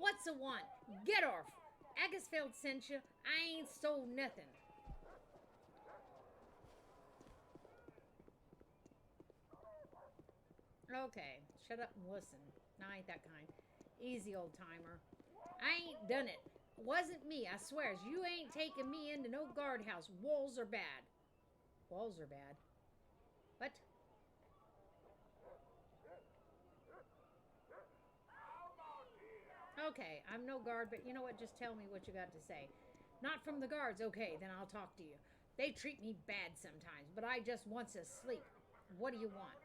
What's a want? Get off! Agasfeld sent you. I ain't stole nothing. Okay, shut up and listen. No, I ain't that kind. Easy, old timer. I ain't done it. Wasn't me, I swears. You ain't taking me into no guardhouse. Walls are bad. Walls are bad. What? Okay, I'm no guard, but you know what? Just tell me what you got to say. Not from the guards. Okay, then I'll talk to you. They treat me bad sometimes, but I just wants to sleep. What do you want?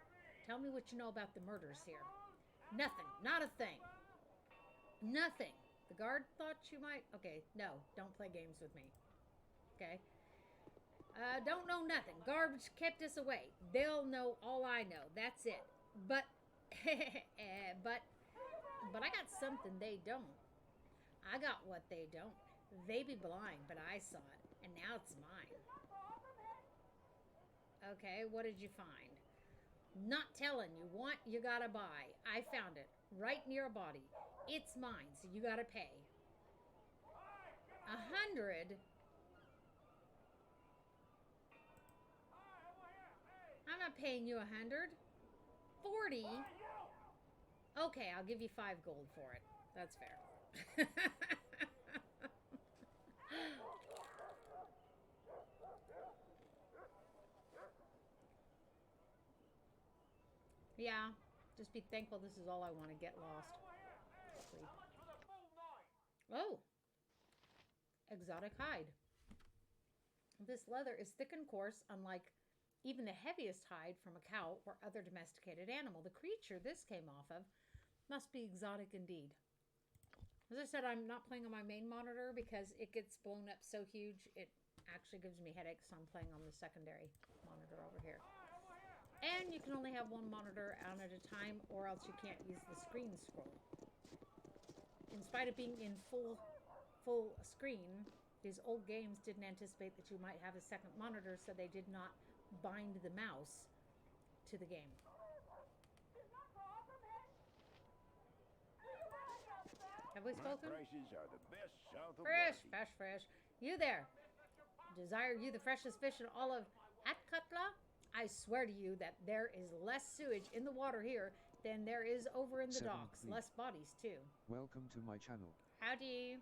Tell me what you know about the murders here. Nothing. Not a thing. Nothing. The guard thought you might... Okay, no. Don't play games with me. Okay? Don't know nothing. Guards kept us away. They'll know all I know. That's it. But... But I got something they don't. I got what they don't. They be blind, but I saw it. And now it's mine. Okay, what did you find? Not telling you. Want, you gotta buy. I found it. Right near a body. It's mine, so you gotta pay. 100? I'm not paying you 100. 40? Okay, I'll give you 5 gold for it. That's fair. Yeah, just be thankful this is all I want to get lost. Sleep. Oh! Exotic hide. This leather is thick and coarse, unlike even the heaviest hide from a cow or other domesticated animal. The creature this came off of must be exotic indeed. As I said, I'm not playing on my main monitor because it gets blown up so huge, it actually gives me headaches, so I'm playing on the secondary monitor over here. And you can only have one monitor on at a time, or else you can't use the screen scroll. In spite of being in full screen, these old games didn't anticipate that you might have a second monitor, so they did not bind the mouse to the game. Have we spoken? My prices are the best south of Fresh, Waukee. fresh, fresh. You there. Desire you the freshest fish in all of Atkatla? I swear to you that there is less sewage in the water here than there is over in the 7 docks. fleet. Less bodies, too. Welcome to my channel. Howdy.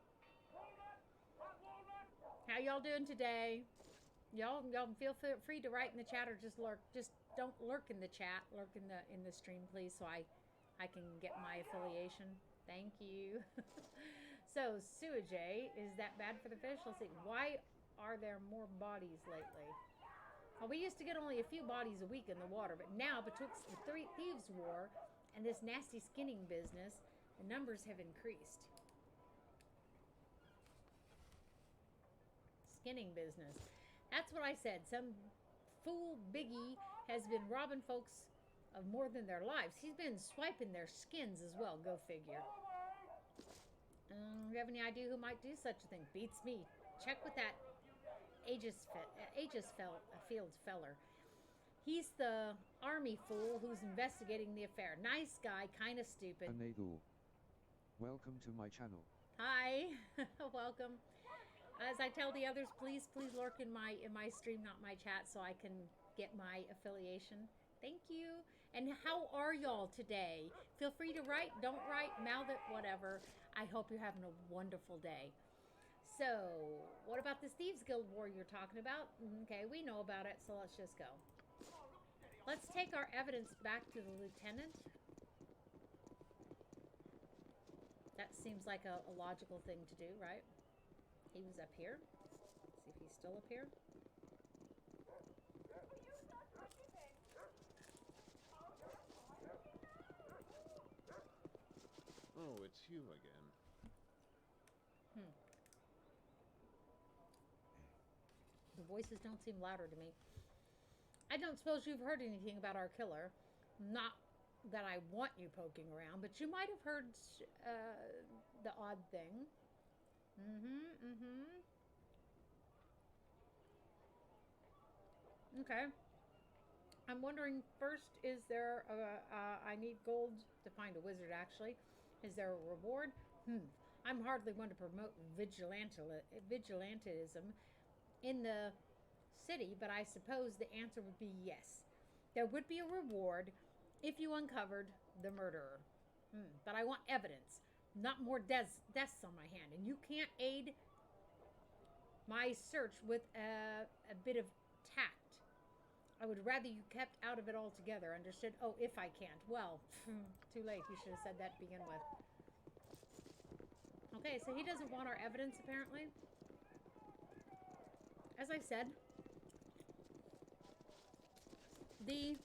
How y'all doing today? Y'all feel free to write in the chat or just lurk. Just don't lurk in the chat. Lurk in the stream, please, so I can get my affiliation. Thank you. So, sewage, is that bad for the fish? Let's see. Why are there more bodies lately? Well, we used to get only a few bodies a week in the water, but now, betwixt the Thieves' War and this nasty skinning business, the numbers have increased. skinning business. That's what I said. Some fool Biggie has been robbing folks of more than their lives. He's been swiping their skins as well. Go figure. You have any idea who might do such a thing? Beats me. Check with that Fields feller. He's the army fool who's investigating the affair. Nice guy, kind of stupid. Anadul. Welcome to my channel. Hi. Welcome. As I tell the others, please lurk in my stream, not my chat, so I can get my affiliation. Thank you. And how are y'all today? Feel free to write, don't write, mouth it, whatever. I hope you're having a wonderful day. So, what about this Thieves Guild war you're talking about? Okay, we know about it, so let's just go. Let's take our evidence back to the lieutenant. That seems like a logical thing to do, right? He was up here. Let's see if he's still up here. Oh, it's you again. The voices don't seem louder to me. I don't suppose you've heard anything about our killer. Not that I want you poking around, but you might have heard the odd thing. Okay. I'm wondering first, is there I need gold to find a wizard, actually. Is there a reward? I'm hardly one to promote vigilantism in the city, but I suppose the answer would be yes. There would be a reward if you uncovered the murderer. But I want evidence, not more deaths on my hand. And you can't aid my search with a bit of tact. I would rather you kept out of it altogether, understood? Oh, if I can't. Well, too late. You should have said that to begin with. Okay, so he doesn't want our evidence, apparently. As I said, the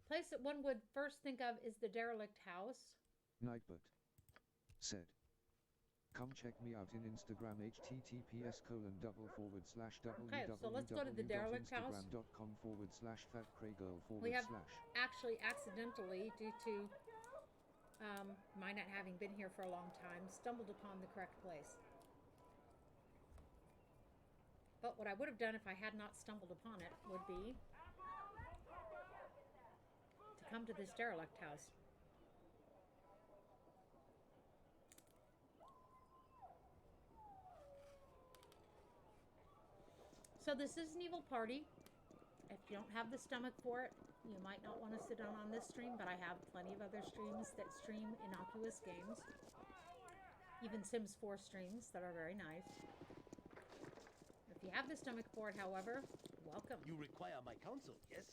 place that one would first think of is the derelict house. Nightbot said, come check me out in Instagram https://www.instagram.com/. Okay, so let's go to the derelict house. /fatcraygirl// We have actually accidentally, due to my not having been here for a long time, stumbled upon the correct place. But what I would have done if I had not stumbled upon it would be to come to this derelict house. So this is an evil party. If you don't have the stomach for it, you might not want to sit down on this stream, but I have plenty of other streams that stream innocuous games. Even Sims 4 streams that are very nice. If you have the stomach for it, however, welcome. You require my counsel, yes?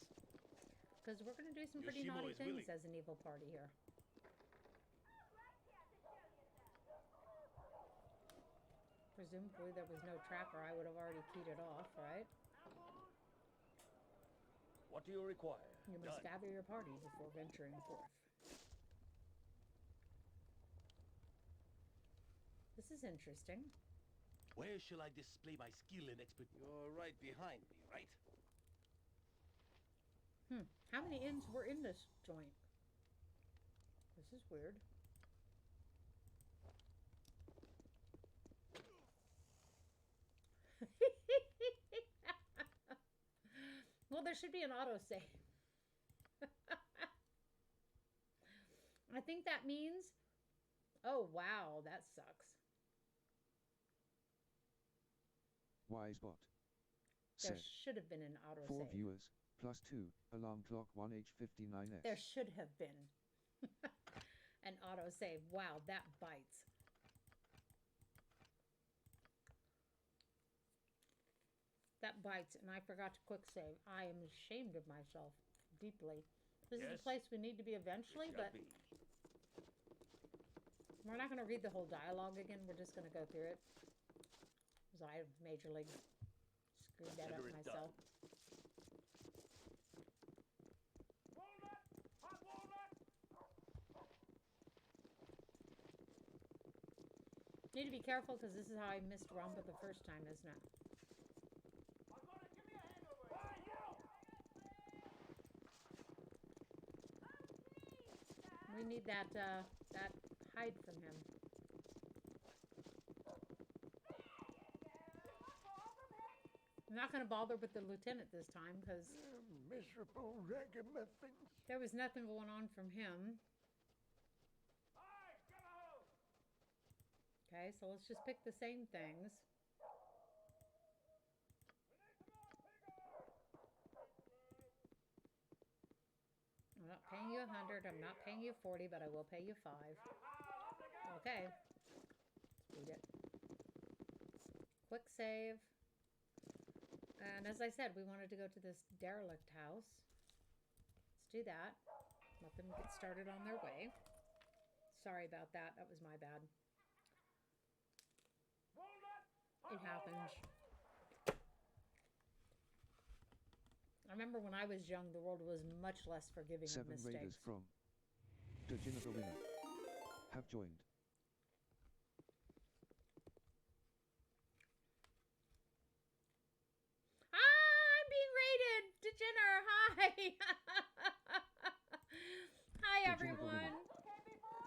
Because we're going to do some pretty Yoshimo naughty is things willing. as an evil party here. Presumably there was no tracker. I would have already keyed it off, right? What do you require? You must gather your party before venturing forth. This is interesting. Where shall I display my skill and expertise? You're right behind me, right? How many inns were in this joint? This is weird. Well, there should be an autosave. I think that means... Oh, wow, that sucks. Wisebot There said, should have been an autosave. 4 viewers, +2, alarm clock 1H59S. There should have been an autosave. Wow, that bites. That bites, and I forgot to quick save. I am ashamed of myself deeply. This is a place we need to be eventually, but we're not going to read the whole dialogue again. We're just going to go through it. Because I majorly screwed that up myself. Need to be careful because this is how I missed Rumba the first time, isn't it? We need that hide from him. I'm not going to bother with the lieutenant this time because Miserable ragamuffins. there was nothing going on from him. Okay, so let's just pick the same things. I'm not paying you 100. I'm not paying you 40, but I will pay you 5. Okay. Let's beat it. Quick save. And as I said, we wanted to go to this derelict house. Let's do that. Let them get started on their way. Sorry about that. That was my bad. It happens. I remember when I was young, the world was much less forgiving of 7 mistakes. raiders from the Jennifer winner have joined. I'm being raided! Degener, hi! Hi, everyone.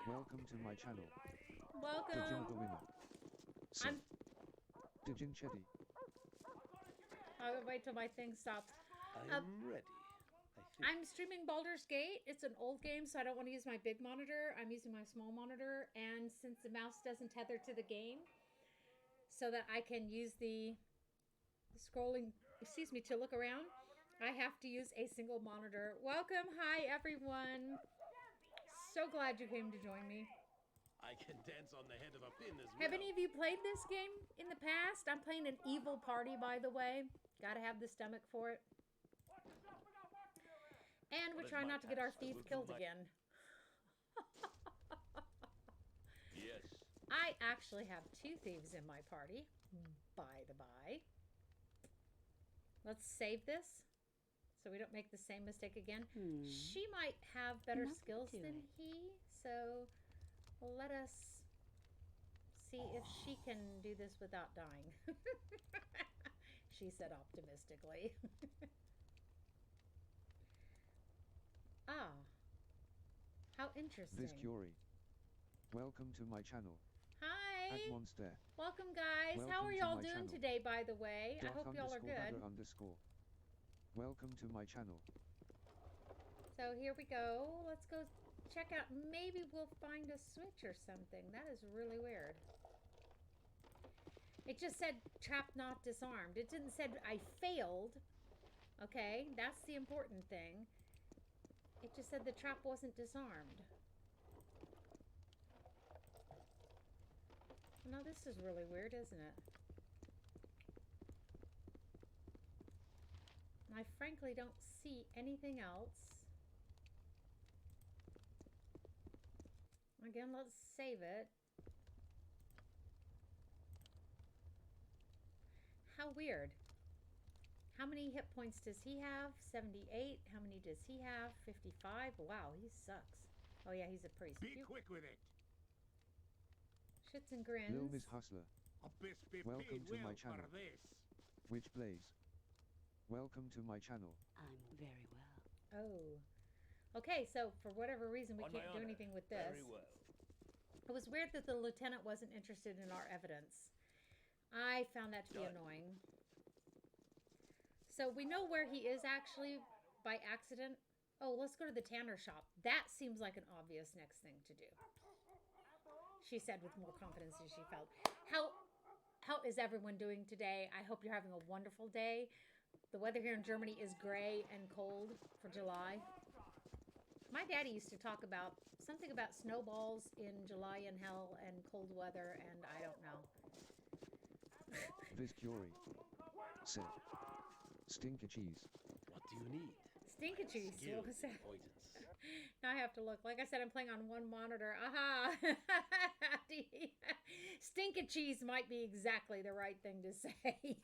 Welcome to my channel. Welcome. The Jennifer winner. I'm... Dejin Chetty. I'll wait till my thing stops. I'm ready. I'm streaming Baldur's Gate. It's an old game, so I don't want to use my big monitor. I'm using my small monitor, and since the mouse doesn't tether to the game, so that I can use the scrolling, to look around, I have to use a single monitor. Welcome, hi everyone. So glad you came to join me. I can dance on the head of a pin as well. Have any of you played this game in the past? I'm playing an evil party, by the way. Gotta have the stomach for it. And we're trying not to get our thief killed again. Yes. I actually have 2 thieves in my party, by the by. Let's save this so we don't make the same mistake again. She might have better skills than he, so let us see if she can do this without dying. She said optimistically. Ah, how interesting. This Curie. Welcome to my channel. Hi. At Monster. Welcome, guys. Welcome How are to y'all my doing channel. today, by the way? I Dot hope y'all are good. __. Welcome to my channel. So here we go. Let's go check out. Maybe we'll find a switch or something. That is really weird. It just said trap not disarmed. It didn't said I failed. Okay, that's the important thing. It just said the trap wasn't disarmed. Now this is really weird, isn't it? I frankly don't see anything else. Again, let's save it. How weird. How many hit points does he have? 78. How many does he have? 55. Wow, he sucks. Oh yeah, he's a priest. Be quick with it. Shits and grins. Lil Miss Hustler. Welcome to my channel. Which plays. Welcome to my channel. I'm very well. Oh. Okay, so for whatever reason, we On my can't do honor. anything with this. Very well. It was weird that the lieutenant wasn't interested in our evidence. I found that to be Done. annoying. So we know where he is actually by accident. Oh, let's go to the tanner shop. That seems like an obvious next thing to do. She said with more confidence than she felt. How is everyone doing today? I hope you're having a wonderful day. The weather here in Germany is gray and cold for July. My daddy used to talk about something about snowballs in July in hell and cold weather, and I don't know. This Curie. Said. Stinker cheese. What do you need? Stinker cheese. Skill, What was that? avoidance. Now I have to look. Like I said, I'm playing on one monitor. Aha! Stinker cheese might be exactly the right thing to say.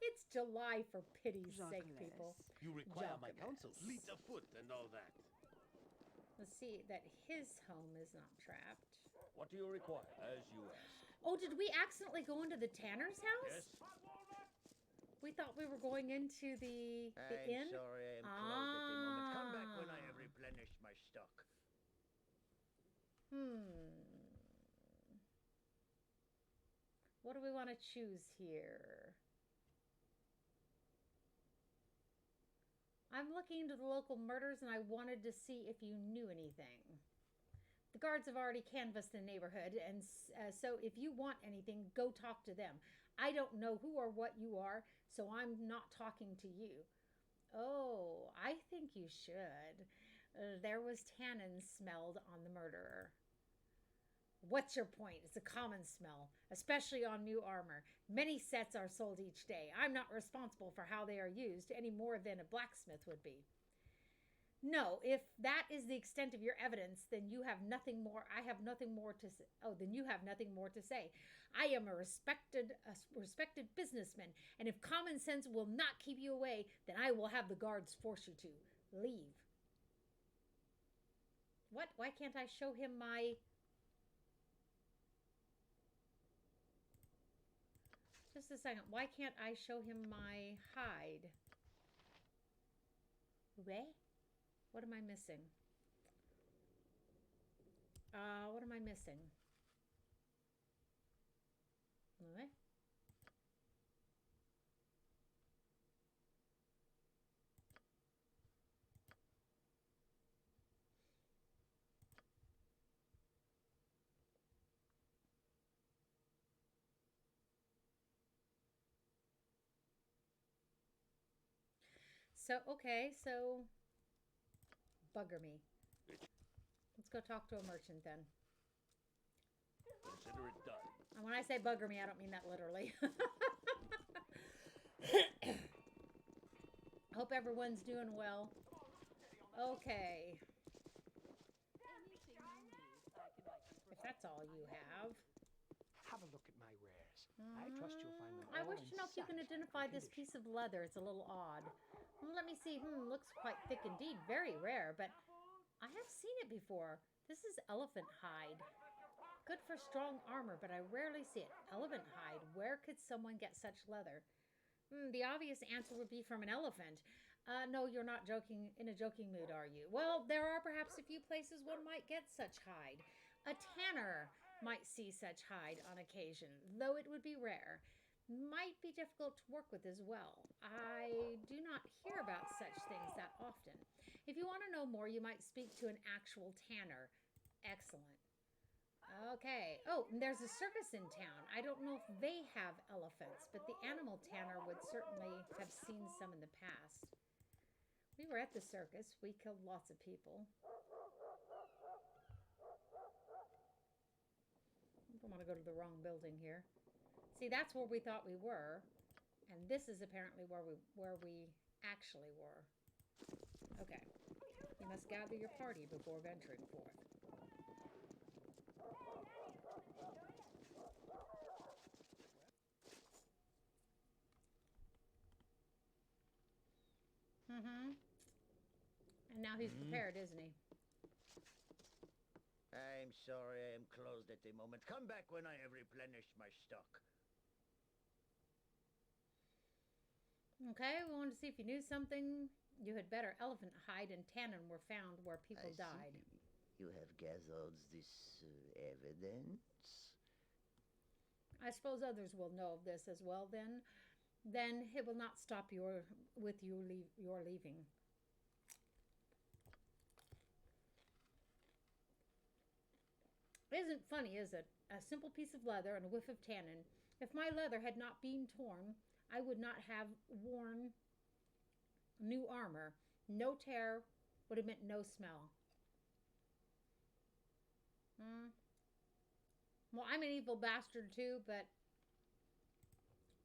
It's July, for pity's sake, people. You require my Jacobus. counsel. Fleet of foot and all that. Let's see that his home is not trapped. What do you require? As you ask. Oh, did we accidentally go into the Tanner's house? Yes. We thought we were going into the inn. Sorry, I am closed at the moment. Come back when I Ah. have replenished my stock. What do we want to choose here? I'm looking into the local murders and I wanted to see if you knew anything. The guards have already canvassed the neighborhood, and so if you want anything, go talk to them. I don't know who or what you are, so I'm not talking to you. Oh, I think you should. There was tannin smelled on the murderer. What's your point? It's a common smell, especially on new armor. Many sets are sold each day. I'm not responsible for how they are used any more than a blacksmith would be. No, if that is the extent of your evidence, then you have nothing more. I have nothing more to say. Oh, then you have nothing more to say. I am a respected businessman, and if common sense will not keep you away, then I will have the guards force you to leave. What? Why can't I show him my... Just a second. Why can't I show him my hide? Wait. What am I missing? What am I missing? Okay. So bugger me. Let's go talk to a merchant then. Consider it done. And when I say bugger me, I don't mean that literally. Hope everyone's doing well. Okay. If that's all you have. Have a look at my wares. I trust you'll find them I all wish in to know if you can identify satisfactory this piece of leather. It's a little odd. Let me see. Looks quite thick indeed. Very rare, but I have seen it before. This is elephant hide. Good for strong armor, but I rarely see it. Elephant hide. Where could someone get such leather? The obvious answer would be from an elephant. No, you're not joking in a joking mood, are you? Well, there are perhaps a few places one might get such hide. A tanner might see such hide on occasion, though it would be rare. Might be difficult to work with as well. I do not hear about such things that often. If you want to know more, you might speak to an actual tanner. Excellent. Okay. Oh, and there's a circus in town. I don't know if they have elephants, but the animal tanner would certainly have seen some in the past. We were at the circus. We killed lots of people. I don't want to go to the wrong building here. See, that's where we thought we were, and this is apparently where we actually were. Okay. You must gather your party before venturing forth. And now he's prepared, isn't he? I'm sorry I am closed at the moment. Come back when I have replenished my stock. Okay, we wanted to see if you knew something. You had better. Elephant hide and tannin were found where people died. You have gathered this evidence? I suppose others will know of this as well then. Then it will not stop your leaving. Isn't funny, is it? A simple piece of leather and a whiff of tannin. If my leather had not been torn, I would not have worn new armor. No tear would have meant no smell. Well, I'm an evil bastard too, but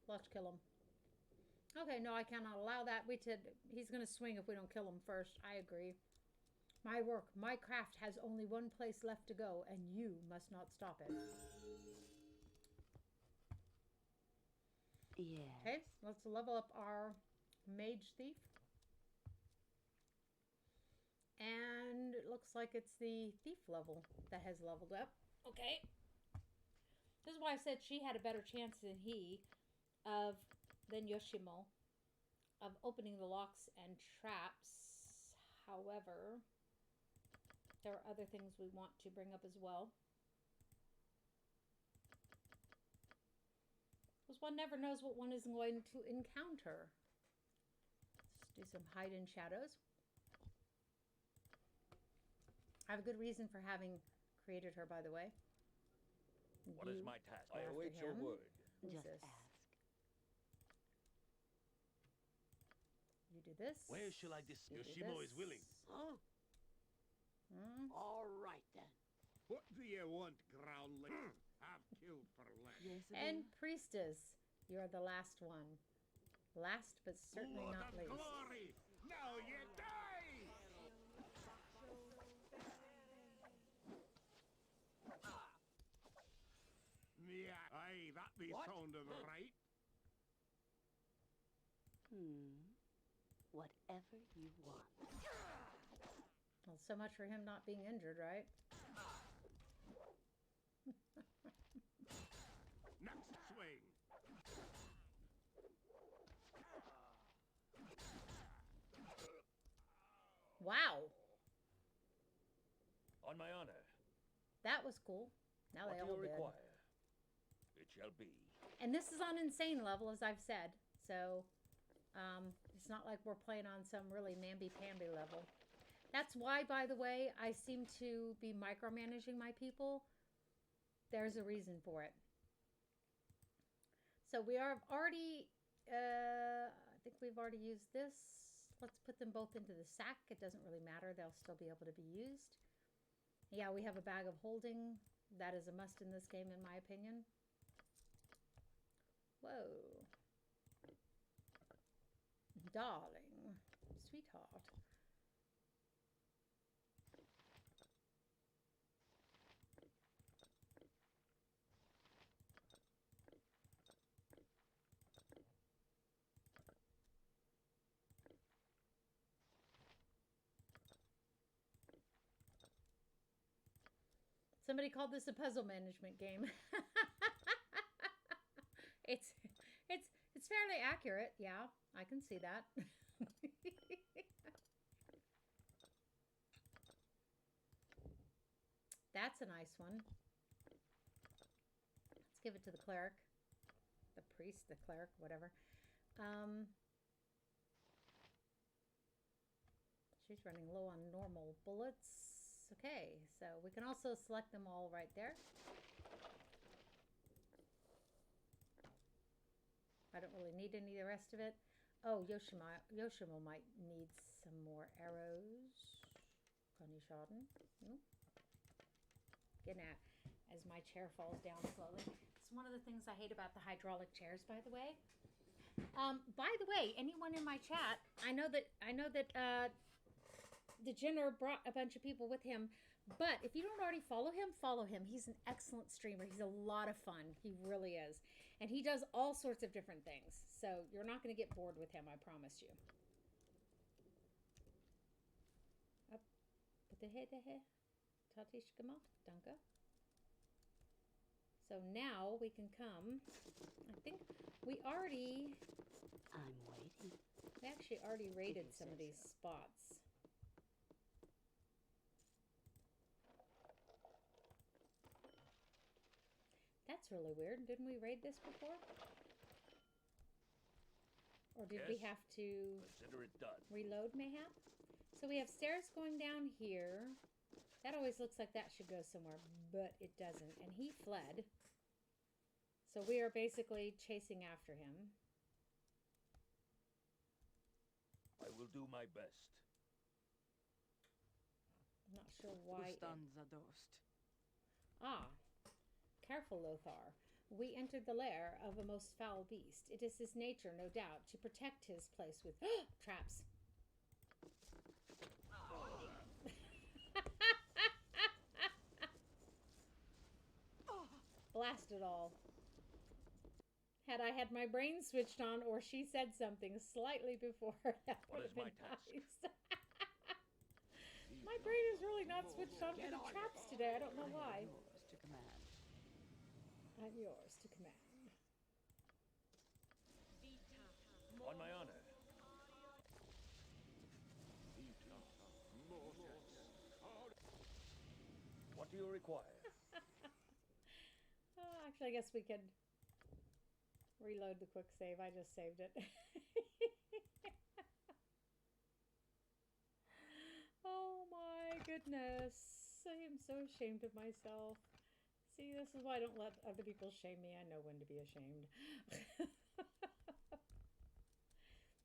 let's kill him. Okay, no, I cannot allow that. He's going to swing if we don't kill him first. I agree. My work, my craft has only one place left to go, and you must not stop it. Yes. Okay, let's level up our mage thief. And it looks like it's the thief level that has leveled up. Okay. This is why I said she had a better chance than Yoshimo of opening the locks and traps. However, there are other things we want to bring up as well. Because one never knows what one is going to encounter. Let's do some hide in shadows. I have a good reason for having created her, by the way. What is my task? I await your word. Just ask. You do this. Where shall I Yoshimo is willing. Huh? All right, then. What do you want, groundling? I've killed for less. Yes, And priestess, you're the last one. Last but certainly Lord not of least. glory! Now you die! Yeah, aye, that be sounding right. Whatever you want. Well, so much for him not being injured, right? Next swing. Wow. On my honor. That was cool. Now What they do all you did. require? It shall be. And this is on insane level, as I've said. So, it's not like we're playing on some really namby-pamby level. That's why, by the way, I seem to be micromanaging my people. There's a reason for it. So we are already, I think we've already used this. Let's put them both into the sack. It doesn't really matter. They'll still be able to be used. Yeah, we have a bag of holding. That is a must in this game, in my opinion. Whoa. Darling. Sweetheart. Somebody called this a puzzle management game. It's fairly accurate. Yeah, I can see that. That's a nice one. Let's give it to the cleric. The priest, the cleric, whatever. She's running low on normal bullets. Okay, so we can also select them all right there. I don't really need any of the rest of it. Oh, Yoshimo might need some more arrows. Kan you schaden? No? Getting at as my chair falls down slowly. It's one of the things I hate about the hydraulic chairs, by the way. By the way, anyone in my chat, I know that DeGener brought a bunch of people with him, but if you don't already follow him, follow him. He's an excellent streamer. He's a lot of fun. He really is. And he does all sorts of different things. So you're not going to get bored with him, I promise you. Up. Tatish gemacht. Danke. So now we can come. I think we already... I'm waiting. We actually already raided some of these spots. That's really weird. Didn't we raid this before? Or did we have to Consider it done. reload mayhap? So we have stairs going down here. That always looks like that should go somewhere, but it doesn't. And he fled. So we are basically chasing after him. I will do my best. I'm not sure why. Ah. Careful, Lothar. We entered the lair of a most foul beast. It is his nature, no doubt, to protect his place with traps. Blast it all. Had I had my brain switched on, or she said something slightly before, that would have been nice. My brain is really not switched on for the traps today. I don't know why. I'm yours to command. On my honor. you require. Actually, I guess we could reload the quick save. I just saved it. Oh my goodness. I am so ashamed of myself. See, this is why I don't let other people shame me. I know when to be ashamed.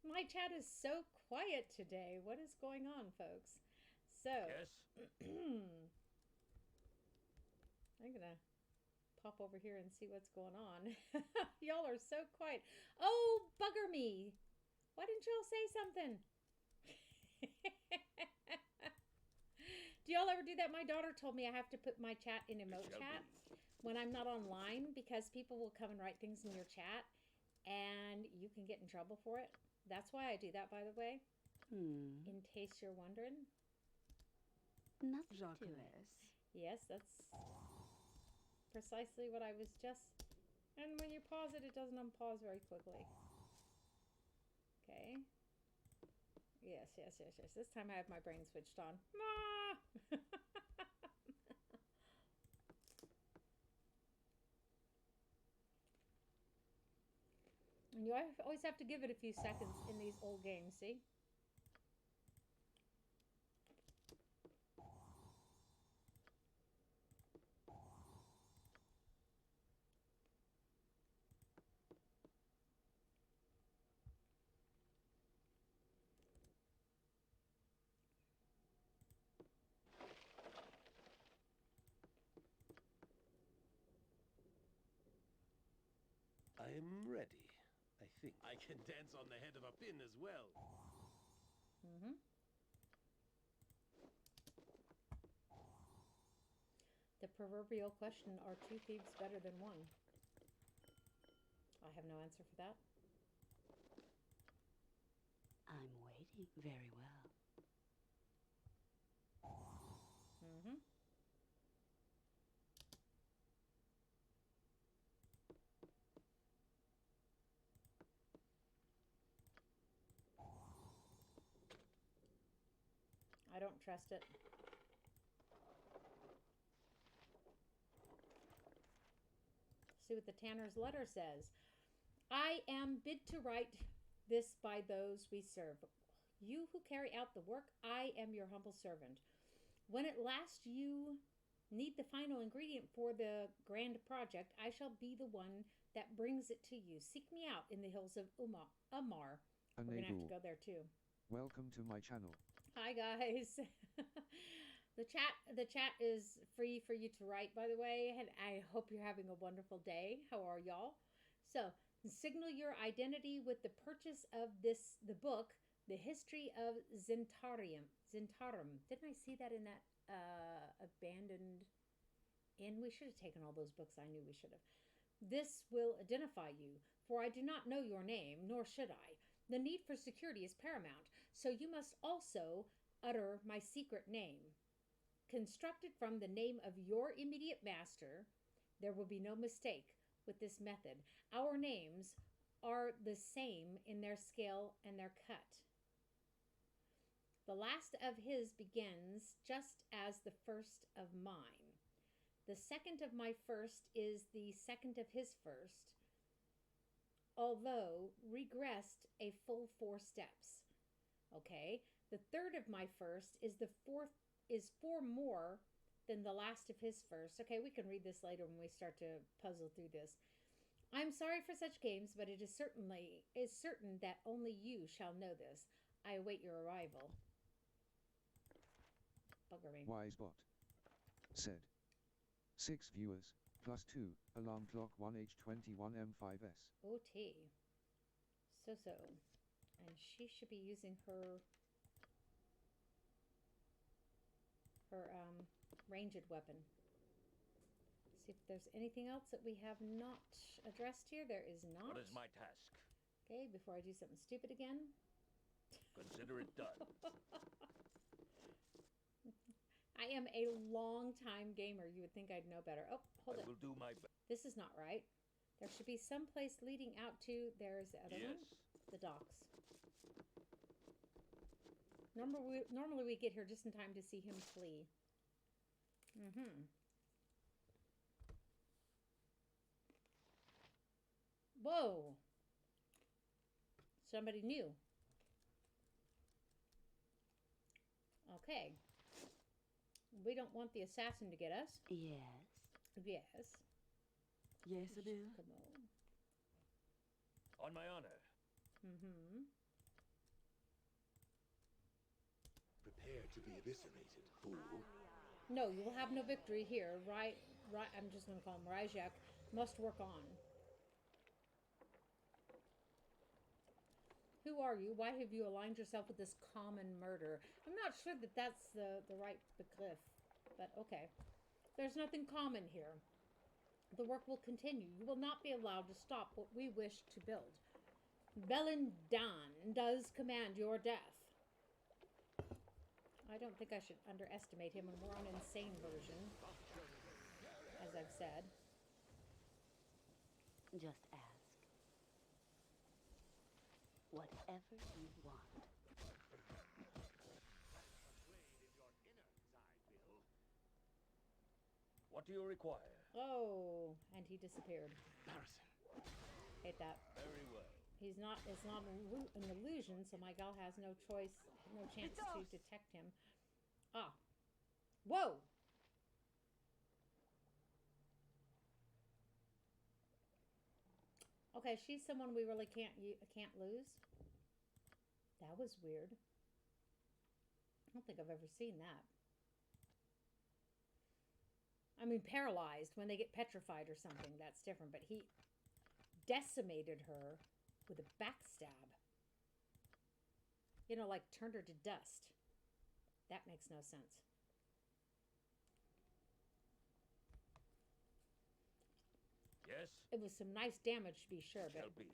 My chat is so quiet today. What is going on, folks? So, Yes? I'm gonna pop over here and see what's going on. Y'all are so quiet. Oh, bugger me. Why didn't y'all say something? Do y'all ever do that? My daughter told me I have to put my chat in emote chat when I'm not online because people will come and write things in your chat and you can get in trouble for it. That's why I do that, by the way. In case you're wondering. Nothing to us. Yes, that's precisely what I was just... And when you pause it, it doesn't unpause very quickly. Okay. Yes. This time I have my brain switched on. And you always have to give it a few seconds in these old games, see? I'm ready, I think. I can dance on the head of a pin as well. The proverbial question, are two thieves better than one? I have no answer for that. I'm waiting very well. I don't trust it. See what the Tanner's letter says. I am bid to write this by those we serve. You who carry out the work, I am your humble servant. When at last you need the final ingredient for the grand project, I shall be the one that brings it to you. Seek me out in the hills of Umar. We're going to have to go there too. Welcome to my channel. Hi guys. The chat is free for you to write, by the way, and I hope you're having a wonderful day. How are y'all? So, signal your identity with the purchase of the book, The History of Zentarum. Didn't I see that in that abandoned inn? We should have taken all those books. I knew we should have. This will identify you, for I do not know your name, nor should I. The need for security is paramount, so you must also utter my secret name. Constructed from the name of your immediate master, there will be no mistake with this method. Our names are the same in their scale and their cut. The last of his begins just as the first of mine. The second of my first is the second of his first, although regressed a full 4 steps. Okay, the third of my first is four more than the last of his first. Okay, we can read this later when we start to puzzle through this. I'm sorry for such games, but it is certain that only you shall know this. I await your arrival. Bugger me. Wisebot said 6 viewers plus 2 alarm clock 1H21M5S. OT. So. And she should be using her ranged weapon. See if there's anything else that we have not addressed here. There is not. What is my task? Okay, before I do something stupid again. Consider it done. I am a long-time gamer. You would think I'd know better. Oh, hold it. I will do my best. This is not right. There should be some place leading out to... There's the other one. The docks. Normally we get here just in time to see him flee. Whoa. Somebody new. Okay. We don't want the assassin to get us. Yes. Yes. Yes, I do. Come on. On my honor. Mm-hmm. Prepare to be eviscerated, fool. No, you will have no victory here. Right, I'm just going to call him Ryjak. Must work on. Who are you? Why have you aligned yourself with this common murder? I'm not sure that that's the right begriff, but okay. There's nothing common here. The work will continue. You will not be allowed to stop what we wish to build. Belindan does command your death. I don't think I should underestimate him when we're on insane version, as I've said. Just ask. Whatever you want. What do you require? Oh, and he disappeared. Embarrassing. Hate that. Very well. It's not an illusion, so my gal has no choice, no chance to detect him. Ah. Whoa! Okay, she's someone we really can't lose. That was weird. I don't think I've ever seen that. I mean, paralyzed when they get petrified or something, that's different. But he decimated her with a backstab. You know, like turned her to dust. That makes no sense. Yes? It was some nice damage to be sure, but Shall be.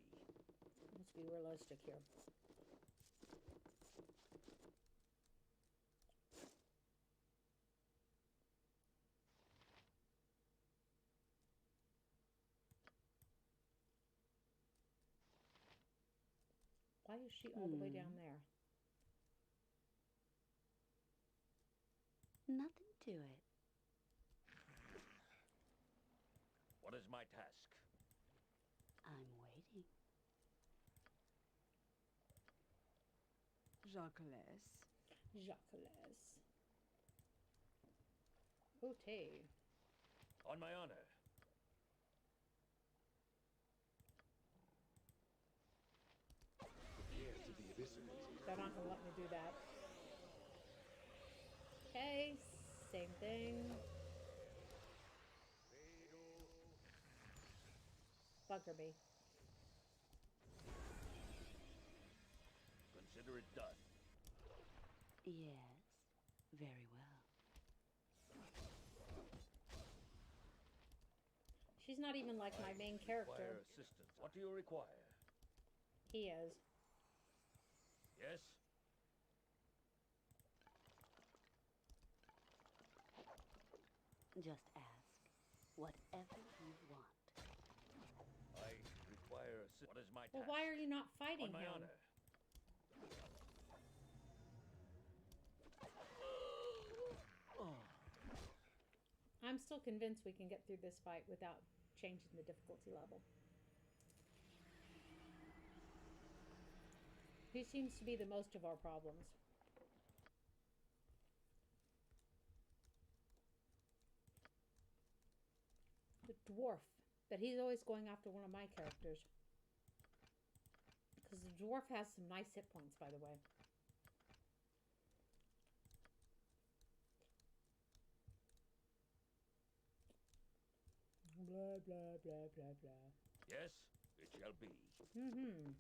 let's be realistic here. Why is she all the way down there? Nothing to it. What is my task? I'm waiting. Jacques. Okay. On my honor. Prepare to be eviscerated. They're not gonna let me do that. Okay, same thing. Bugger me. Consider it done. Yes, very well. She's not even like my main character. Require assistance. What do you require? He is. Yes? Just ask. Whatever you want. I require assistance. What is my Well, task? why are you not fighting On my him? honor. I'm still convinced we can get through this fight without changing the difficulty level. He seems to be the most of our problems. The dwarf. But he's always going after one of my characters. Because the dwarf has some nice hit points, by the way. Blah, blah, blah, blah, blah. Yes, it shall be. Mm-hmm.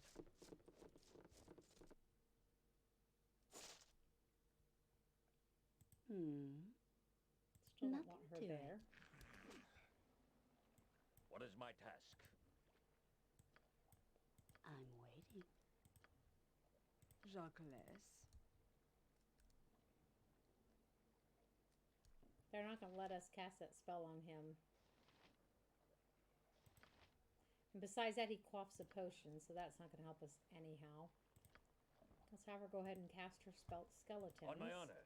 Still don't want her there. What is my task? I'm waiting. Jacques. They're not going to let us cast that spell on him. And besides that, he quaffs a potion, so that's not going to help us anyhow. Let's have her go ahead and cast her skeletons. On my honor.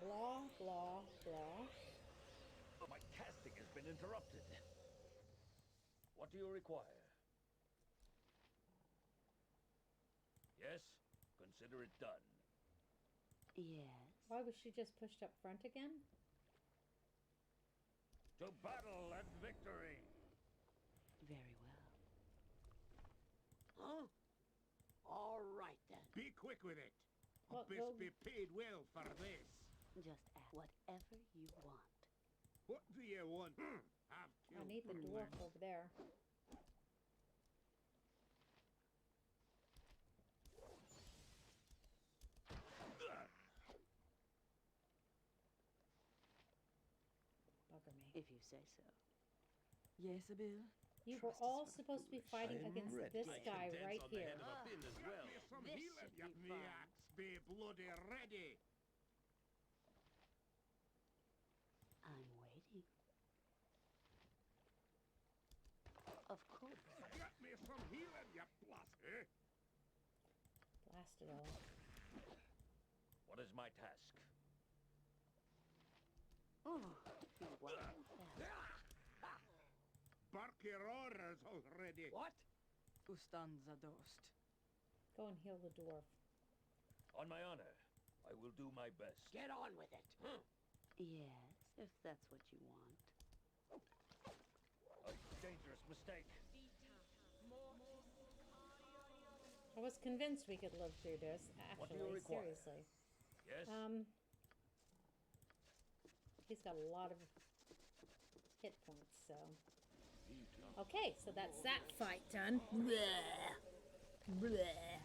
Blah, blah, blah. My casting has been interrupted. What do you require? Yes, consider it done. Yes. Why was she just pushed up front again? To battle and victory. Very well. Huh? All right then. Be quick with it. Well, Best be paid well for this. Just ask whatever you want. What do you want? I've I killed need the dwarf over there. Bugger me. If you say so. Yes, Abil? You were all supposed to be fighting against this guy right here. Get me some This healing, should you be fun. axe be bloody ready. I'm waiting. Of course. Get me some healing, you blasty. Blast it all. What is my task? Oh, you want that. Bark your orders already. What? Ustanza dost. Go and heal the dwarf. On my honor, I will do my best. Get on with it. Yes, if that's what you want. A dangerous mistake. I was convinced we could live through this, What do actually, you require? seriously. Yes? He's got a lot of hit points, so. Okay, so that's that fight done. Bleh. Bleh.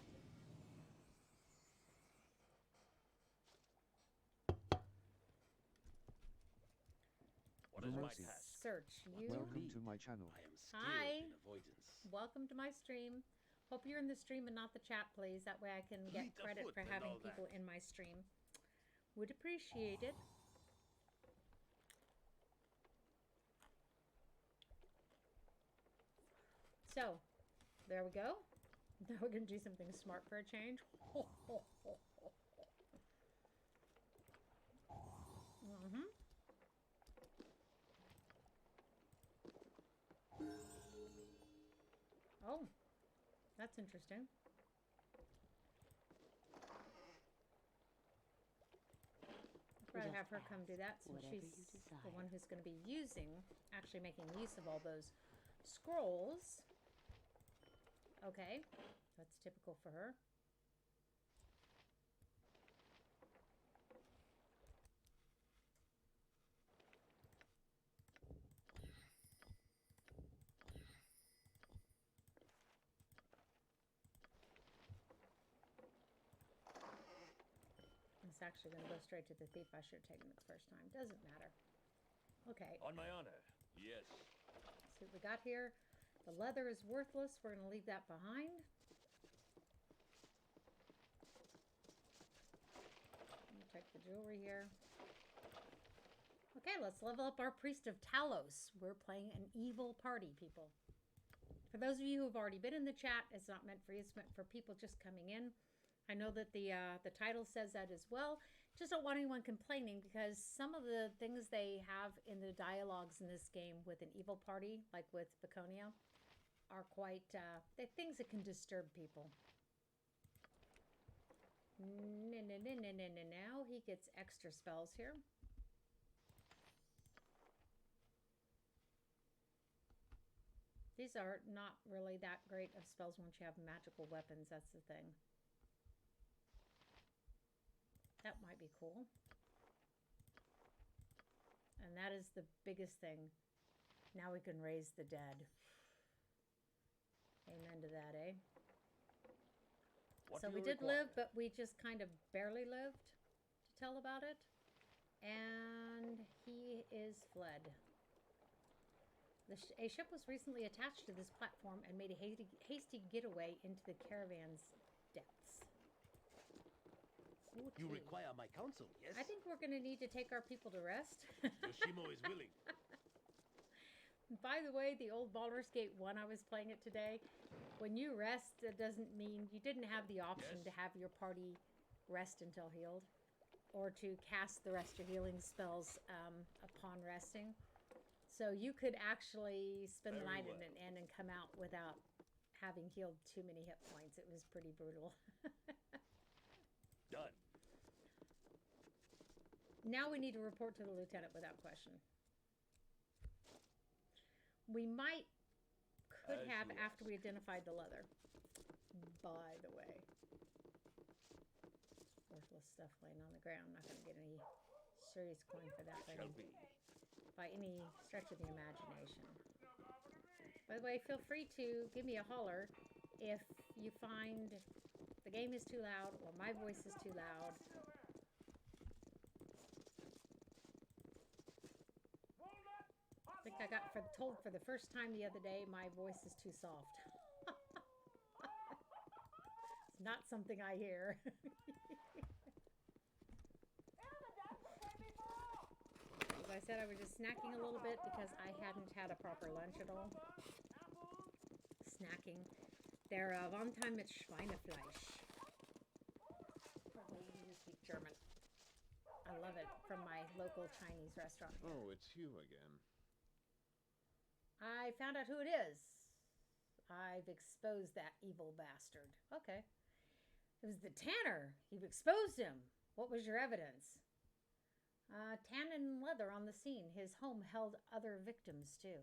What is my Rosie. task? Search you. Welcome to my channel. I am skilled Hi. in avoidance. Welcome to my stream. Hope you're in the stream and not the chat, please. That way I can get Fleet of credit foot for and having all that. people in my stream. Would appreciate it. So, there we go. Now we're going to do something smart for a change. Oh, that's interesting. I'd rather have her come do that since Whatever she's you desire. the one who's going to be actually making use of all those scrolls. Okay, that's typical for her. It's actually going to go straight to the thief. I should have taken it the first time. Doesn't matter. Okay. On my honor. Yes. See what we got here. The leather is worthless. We're going to leave that behind. Check the jewelry here. Okay, let's level up our Priest of Talos. We're playing an evil party, people. For those of you who have already been in the chat, it's not meant for you. It's meant for people just coming in. I know that the title says that as well. Just don't want anyone complaining because some of the things they have in the dialogues in this game with an evil party, like with Baconia, are quite they're things that can disturb people. Now he gets extra spells here. These are not really that great of spells once you have magical weapons. That's the thing. That might be cool. And that is the biggest thing. Now we can raise the dead. Amen to that, eh? What So do we you did require? live, but we just kind of barely lived to tell about it. And he is fled. A ship was recently attached to this platform and made a hasty getaway into the caravan's depths. You Okay. require my counsel, yes? I think we're going to need to take our people to rest. Yoshimo is willing. By the way, the old Baldur's Gate 1, I was playing it today. When you rest, it doesn't mean you didn't have the option Yes. to have your party rest until healed. or to cast the rest of your healing spells upon resting. So you could actually spend the night in an inn and come out without having healed too many hit points. It was pretty brutal. Done. Now we need to report to the lieutenant without question. We could have after we identified the leather. By the way. Worthless stuff laying on the ground. Not going to get any serious coin for that by any stretch of the imagination. By the way, feel free to give me a holler if you find the game is too loud or my voice is too loud. I think I got told for the first time the other day my voice is too soft. It's not something I hear. As I said, I was just snacking a little bit because I hadn't had a proper lunch at all. Snacking. Der one time mit Schweinefleisch. For those of you who speak German. I love it from my local Chinese restaurant. Oh, it's you again. I found out who it is. I've exposed that evil bastard. Okay. It was the tanner. You've exposed him. What was your evidence? Tannin leather on the scene. His home held other victims, too.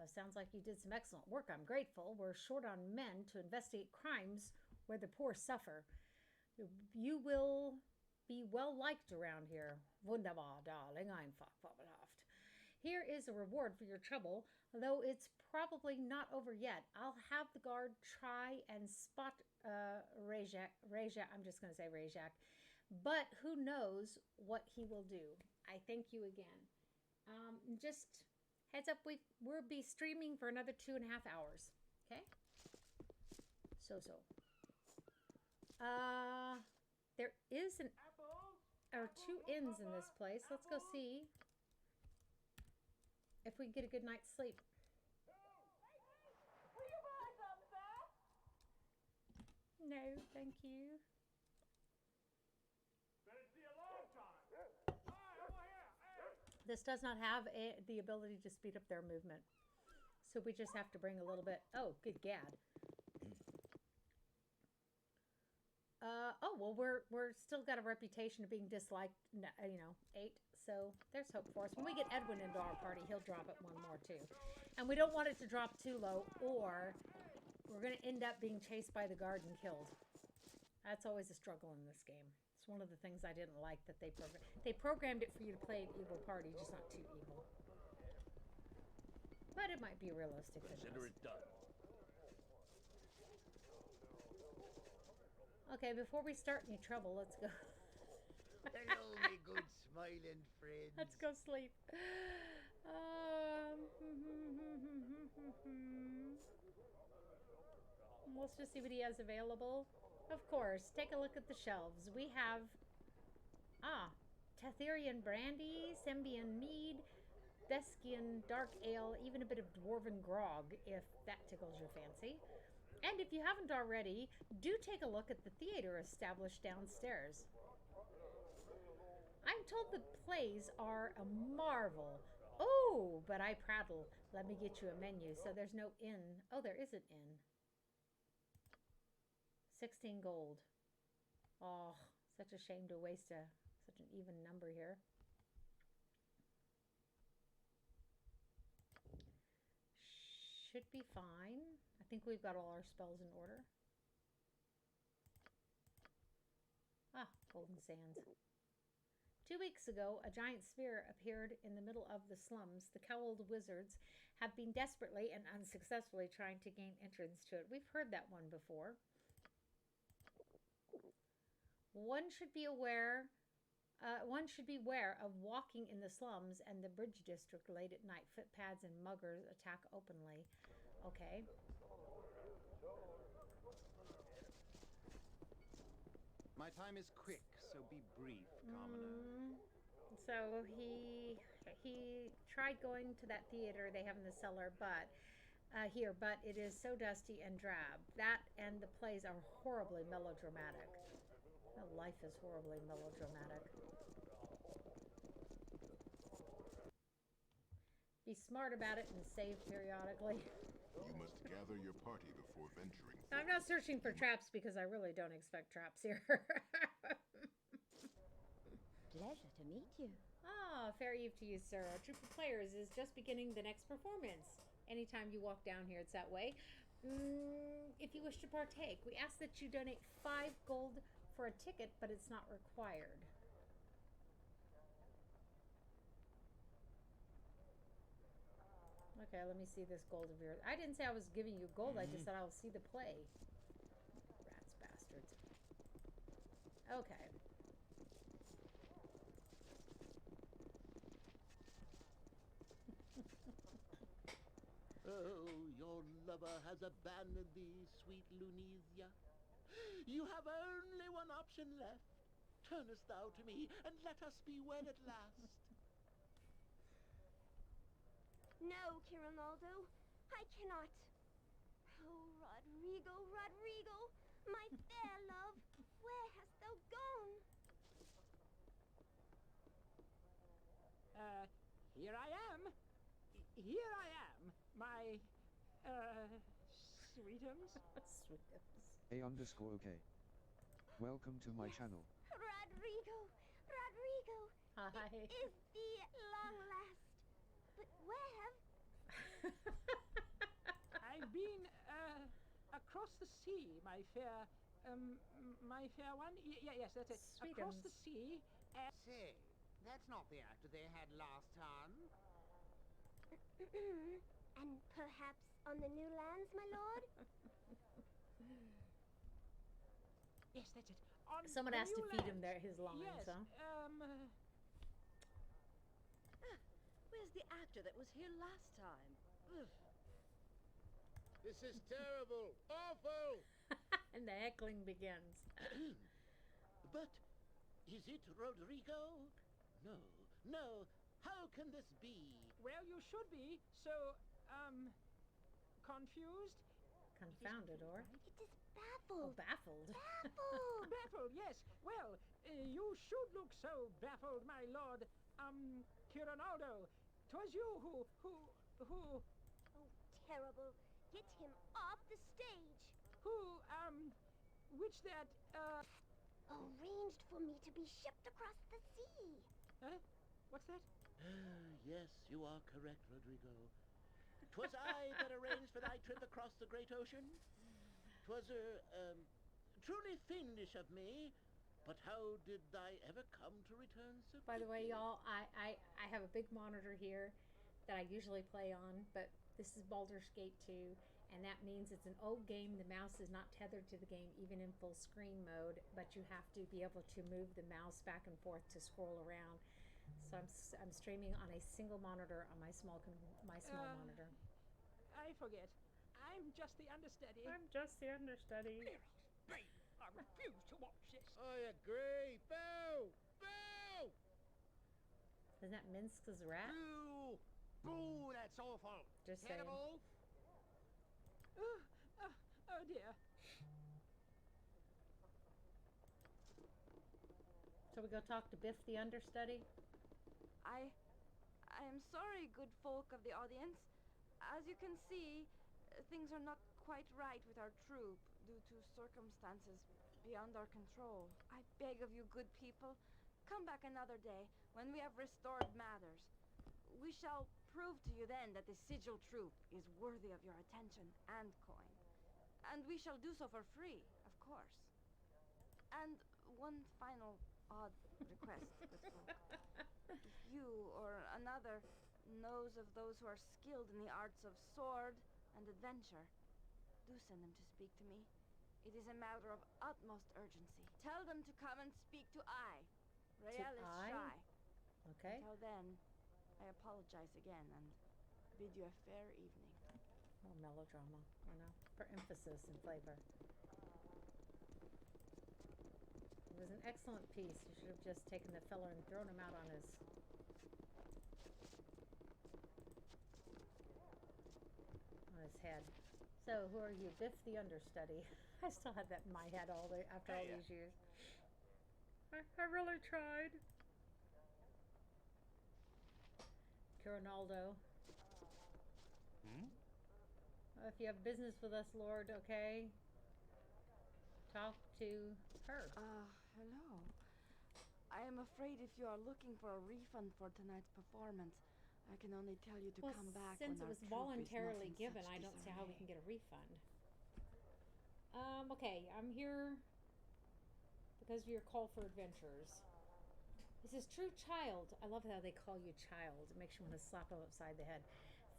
Sounds like you did some excellent work. I'm grateful. We're short on men to investigate crimes where the poor suffer. You will be well liked around here. Wunderbar, darling. I'm fabelhaft. Here is a reward for your trouble, though it's probably not over yet. I'll have the guard try and spot Rejak. I'm just going to say Rejak. But who knows what he will do. I thank you again. Just heads up, we'll be streaming for another 2.5 hours. Okay? So. There is or 2 inns in this place. Let's go see if we can get a good night's sleep. No, thank you. This does not have the ability to speed up their movement. So we just have to bring a little bit. Oh, good gad. Well, we're still got a reputation of being disliked, 8. So there's hope for us. When we get Edwin into our party, he'll drop it 1 more too. And we don't want it to drop too low, or we're going to end up being chased by the guard and killed. That's always a struggle in this game. It's one of the things I didn't like that they programmed it for you to play an evil party, just not too evil. But it might be realistic. Consider it done. Okay, before we start any trouble, let's go. Hello, my good smiling friends. Let's go sleep. Let's just see what he has available. Of course, take a look at the shelves. We have Tetherian brandy, Sembian mead, Theskian dark ale, even a bit of dwarven grog, if that tickles your fancy. And if you haven't already, do take a look at the theater established downstairs. I'm told the plays are a marvel. Oh, but I prattle. Let me get you a menu. So there's no inn. Oh, there is an inn. 16 gold. Oh, such a shame to waste such an even number here. Should be fine. I think we've got all our spells in order. Golden Sands. 2 weeks ago, a giant sphere appeared in the middle of the slums. The cowled wizards have been desperately and unsuccessfully trying to gain entrance to it. We've heard that one before. One should be aware of walking in the slums and the bridge district late at night. Footpads and muggers attack openly. Okay. My time is quick, so be brief, commoner. So he tried going to that theater they have in the cellar, but it is so dusty and drab. That and the plays are horribly melodramatic. My life is horribly melodramatic. Be smart about it and save periodically. You must gather your party before venturing. I'm not searching for traps because I really don't expect traps here. Pleasure to meet you. Ah, fair eve to you, sir. A troop of players is just beginning the next performance. Anytime you walk down here, it's that way. If you wish to partake, we ask that you donate 5 gold for a ticket, but it's not required. Okay, let me see this gold of yours. I didn't say I was giving you gold. I just said I'll see the play. Rats, bastards. Okay. Oh, your lover has abandoned thee, sweet Lunisia. You have only one option left. Turnest thou to me, and let us be wed at last. No, Kirinaldo, I cannot. Oh, Rodrigo, Rodrigo, my fair love, where hast thou gone? Here I am. Here I am, my, sweetums. Sweetums. A_OK. Welcome to my channel. Rodrigo, Rodrigo, Hi. it is thee at long last. But where have... I've been, across the sea, my fair one. Yes, that's it. Across the sea. Say, that's not the actor they had last time. And perhaps on the new lands, my lord? Yes, that's it. Someone has to feed him his lines, yes, huh? Where's the actor that was here last time? Ugh. This is terrible, awful. And the heckling begins. But is it Rodrigo? No, no. How can this be? Well, you should be. So, confused? Confounded, or? It is baffled. Oh, baffled. Baffled. Baffled, yes. Well, you should look so baffled, my lord. Kirinaldo. 'Twas you who... Oh, terrible. Get him off the stage. Who, which that, Arranged for me to be shipped across the sea. Huh? What's that? Yes, you are correct, Rodrigo. 'Twas I that arranged for thy trip across the great ocean. 'Twas, truly fiendish of me, but how did thy ever come to return so quickly? By the way, y'all, I have a big monitor here that I usually play on, but this is Baldur's Gate 2, and that means it's an old game. The mouse is not tethered to the game, even in full screen mode, but you have to be able to move the mouse back and forth to scroll around. So I'm streaming on a single monitor on my small monitor. I forget. I'm just the understudy. I'm just the understudy. I refuse to watch this. I agree. Boo! Boo! Isn't that Minsk's rat? Boo! Boo! That's awful. Just saying. Terrible. Oh dear. So we go talk to Biff the understudy? I am sorry, good folk of the audience. As you can see, things are not quite right with our troop due to circumstances beyond our control. I beg of you, good people, come back another day when we have restored matters. We shall prove to you then that the Sigil troop is worthy of your attention and coin. And we shall do so for free, of course. And one final odd request, good folk. If you or another knows of those who are skilled in the arts of sword and adventure, do send them to speak to me. It is a matter of utmost urgency. Tell them to come and speak to I, Realis Shy. Okay. Until then, I apologize again and bid you a fair evening. More melodrama, for emphasis and flavor. It was an excellent piece. You should have just taken the fella and thrown him out on his head. So, who are you? Biff the understudy. I still have that in my head after all these years. I really tried. Ronaldo. Hmm? If you have business with us, Lord, okay? Talk to her. Hello. I am afraid if you are looking for a refund for tonight's performance, I can only tell you to come back when since it our was troupe is not voluntarily in given, such I don't see how we disarray. can get a refund. Okay, I'm here because of your call for adventures. It says, true child. I love how they call you child. It makes you want to slap them upside the head.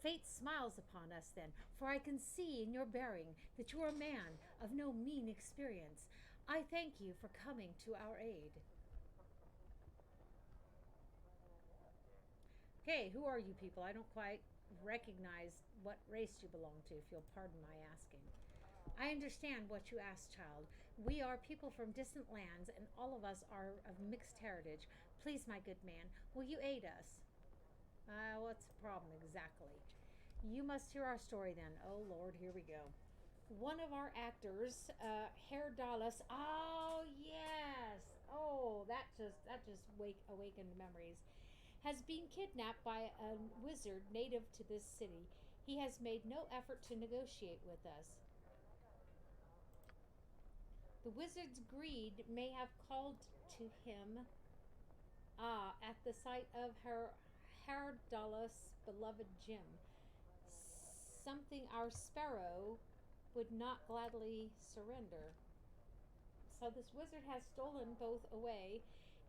Fate smiles upon us then, for I can see in your bearing that you are a man of no mean experience. I thank you for coming to our aid. Okay, who are you people? I don't quite recognize what race you belong to, if you'll pardon my asking. I understand what you ask, child. We are people from distant lands, and all of us are of mixed heritage. Please, my good man, will you aid us? What's the problem exactly? You must hear our story then. Oh, Lord, here we go. One of our actors, Herr Dallas. Oh, yes. Oh, that just awakened memories. Has been kidnapped by a wizard native to this city. He has made no effort to negotiate with us. The wizard's greed may have called to him at the sight of Herr Dallas' beloved Jim. Something our sparrow would not gladly surrender. So this wizard has stolen both away,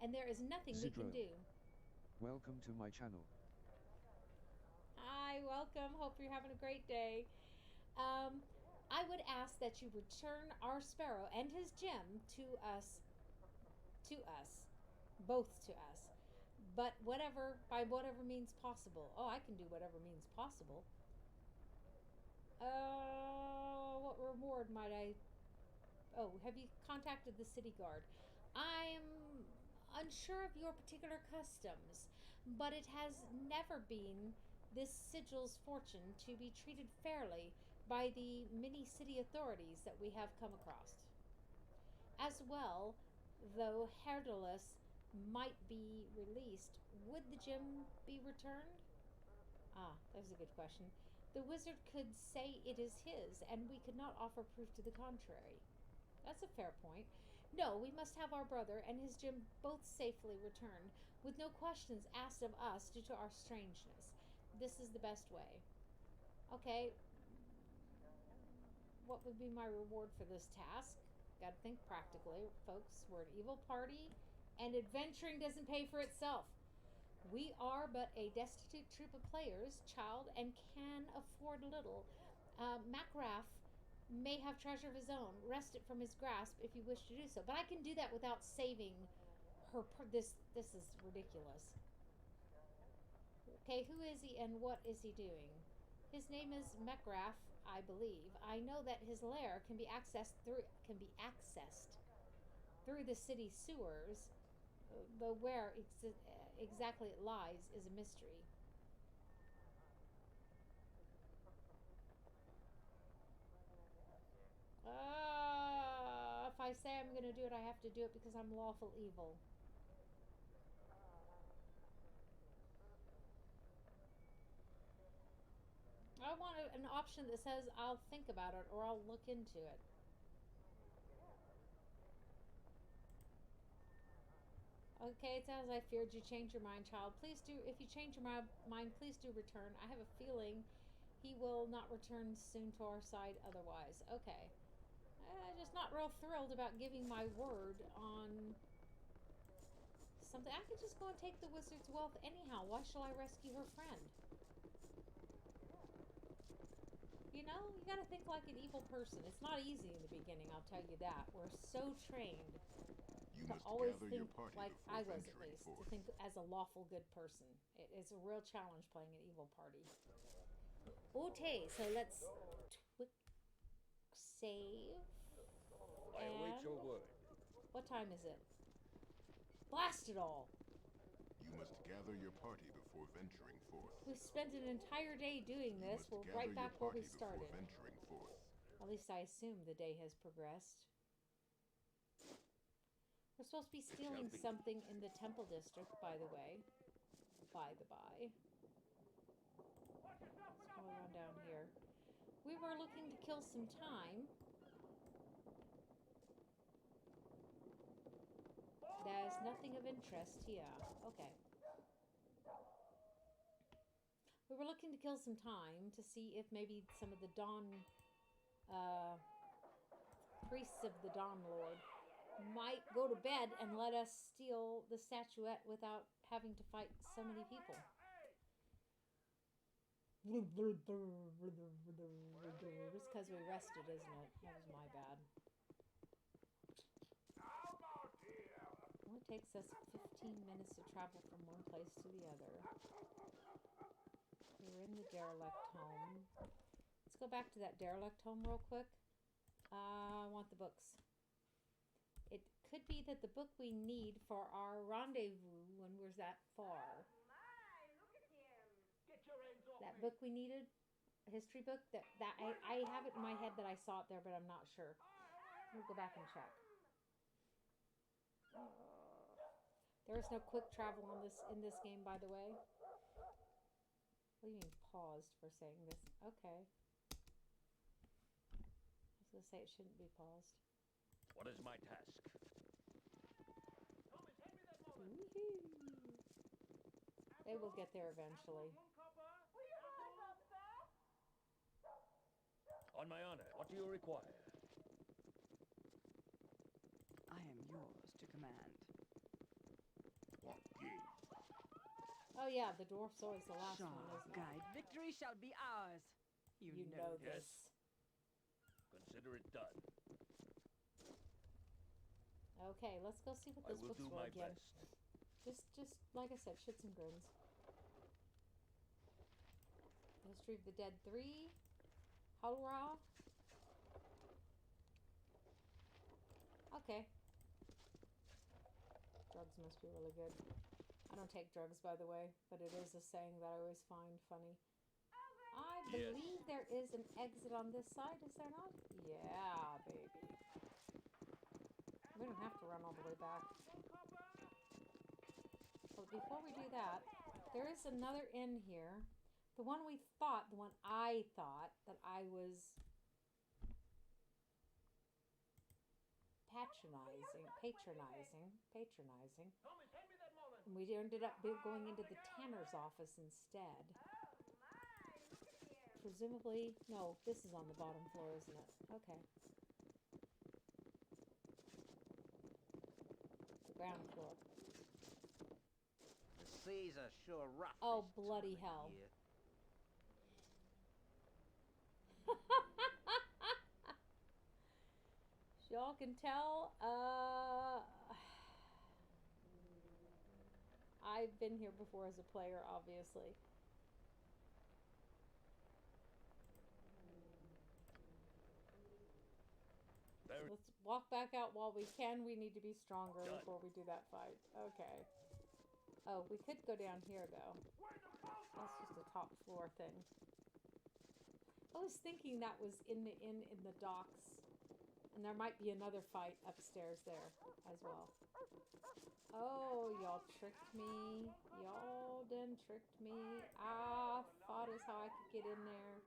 and there is nothing we can do. Welcome to my channel. Hi, welcome. Hope you're having a great day. I would ask that you return our sparrow and his gem to us. Both to us. But by whatever means possible. Oh, I can do whatever means possible. What reward might I... Oh, have you contacted the city guard? I'm unsure of your particular customs, but it has never been this sigil's fortune to be treated fairly by the many city authorities that we have come across. As well, though Herdolus might be released, would the gem be returned? There's a good question. The wizard could say it is his, and we could not offer proof to the contrary. That's a fair point. No, we must have our brother and his gem both safely returned, with no questions asked of us due to our strangeness. This is the best way. Okay, what would be my reward for this task? Gotta think practically, folks. We're an evil party, and adventuring doesn't pay for itself. We are but a destitute troop of players, child, and can afford little. Macraff may have treasure of his own. Wrest it from his grasp if you wish to do so. But I can do that without saving her. This is ridiculous. Okay, who is he and what is he doing? His name is Macraff, I believe. I know that his lair can be accessed through the city sewers, though where exactly it lies is a mystery. If I say I'm going to do it, I have to do it because I'm lawful evil. I want an option that says I'll think about it or I'll look into it. Okay, it's as I feared. You change your mind, child. Please do. If you change your mind, please do return. I have a feeling he will not return soon to our side otherwise. Okay. Just not real thrilled about giving my word on something. I could just go and take the wizard's wealth anyhow. Why shall I rescue her friend? You know, you gotta think like an evil person. It's not easy in the beginning, I'll tell you that. We're so trained to always think like I was, at least, to think as a lawful good person. It is a real challenge playing an evil party. Okay, so let's save. I await your word. What time is it? Blast it all! You must gather your party before venturing forth. We've spent an entire day doing this. We're right back where we started. Venturing forth. At least I assume the day has progressed. We're supposed to be stealing something in the temple district, by the way. By the by. Let's go around down here. We were looking to kill some time. There's nothing of interest here. Okay. We were looking to kill some time to see if maybe some of the Dawn priests of the Dawn Lord might go to bed and let us steal the statuette without having to fight so many people. It's because we rested, isn't it? That was my bad. Only takes us 15 minutes to travel from one place to the other. We're in the derelict home. Let's go back to that derelict home real quick. I want the books. It could be that the book we need for our rendezvous when we're that far. That book we needed, a history book, I have it in my head that I saw it there, but I'm not sure. We'll go back and check. There is no quick travel in this game, by the way. What do you mean paused for saying this? Okay. I was going to say it shouldn't be paused. What is my task? They will get there eventually. On my honor, what do you require? I am yours to command. Oh yeah, the dwarf's always the last one, isn't it? Guide, victory shall be ours. You know Yes. this. Consider it done. Okay, let's go see what I those will books do were my again. best. Just like I said, shits and grins. History of the Dead 3. Hurrah. Okay. Drugs must be really good. I don't take drugs, by the way, but it is a saying that I always find funny. I believe there is an exit on this side, is there not? Yeah, baby. We don't have to run all the way back. But before we do that, there is another inn here. The one I thought that I was patronizing. And we ended up going into the tanner's office instead. Presumably, no, this is on the bottom floor, isn't it? Okay. The ground floor. The seas are sure rough. Oh, this bloody time of hell. year. Y'all can tell, I've been here before as a player, obviously. Let's walk back out while we can. We need to be stronger before we do that fight. Okay. Oh, we could go down here, though. That's just a top floor thing. I was thinking that was in the docks. And there might be another fight upstairs there as well. Oh, y'all tricked me. Y'all done tricked me. I thought is how I could get in there.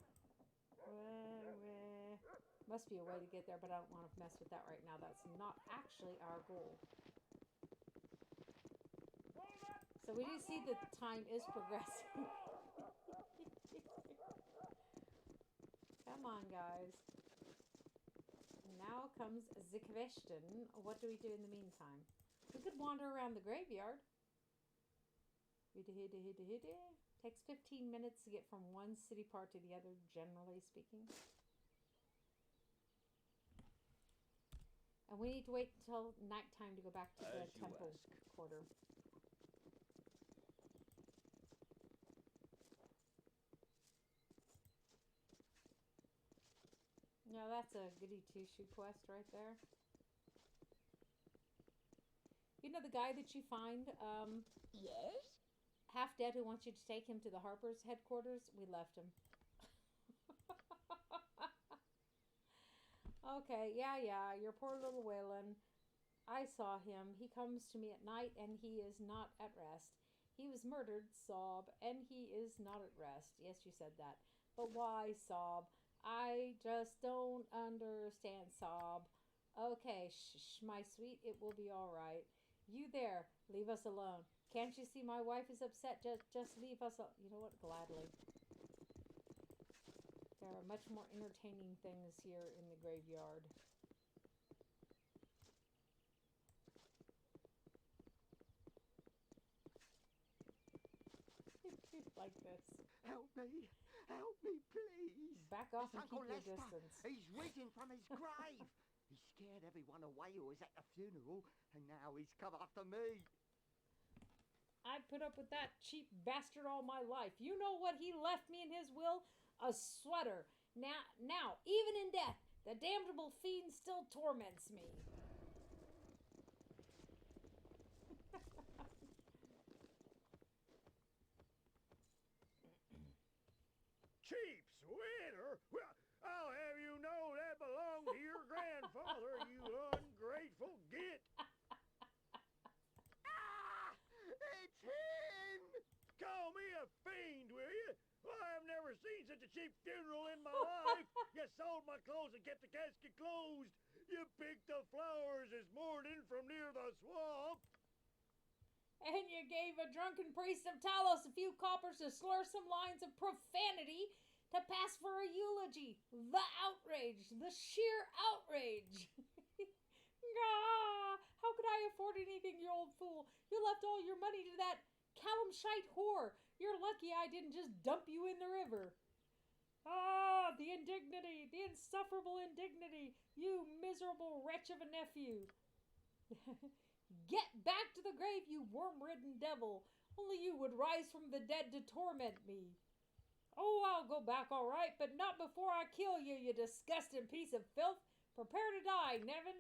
Must be a way to get there, but I don't want to mess with that right now. That's not actually our goal. So we do see that time is progressing. Come on, guys. Now comes the question. What do we do in the meantime? We could wander around the graveyard. Takes 15 minutes to get from one city part to the other, generally speaking. And we need to wait until nighttime to go back to the temple quarter. No, that's a goody two-shoe quest right there. You know the guy that you find, Yes? half dead, who wants you to take him to the Harper's headquarters? We left him. Okay, yeah, your poor little Waylon. I saw him. He comes to me at night, and he is not at rest. He was murdered, Sob, and he is not at rest. Yes, you said that. But why, Sob? I just don't understand, Sob. Okay, shh, my sweet, it will be all right. You there, leave us alone. Can't you see my wife is upset? Just leave us alone. You know what? Gladly. There are much more entertaining things here in the graveyard. Like this. Help me, please. Back off It's and keep Uncle your Lester. distance. He's risen from his grave. He scared everyone away who was at the funeral, and now he's come after me. I'd put up with that cheap bastard all my life. You know what he left me in his will? A sweater. Now, even in death, the damnable fiend still torments me. Cheap sweater? Well, I'll have you know that belonged to your grandfather, you ungrateful git. It's him! Call me a fiend, will you? Well, I've never seen such a cheap funeral in my life. You sold my clothes and kept the casket closed. You picked the flowers this morning from near the swamp. And you gave a drunken priest of Talos a few coppers to slur some lines of profanity to pass for a eulogy. The outrage, the sheer outrage. Ah, how could I afford anything, you old fool? You left all your money to that Calamshite whore. You're lucky I didn't just dump you in the river. Ah, the indignity, the insufferable indignity, you miserable wretch of a nephew. Get back to the grave, you worm-ridden devil. Only you would rise from the dead to torment me. Oh, I'll go back all right, but not before I kill you, you disgusting piece of filth. Prepare to die, Nevin.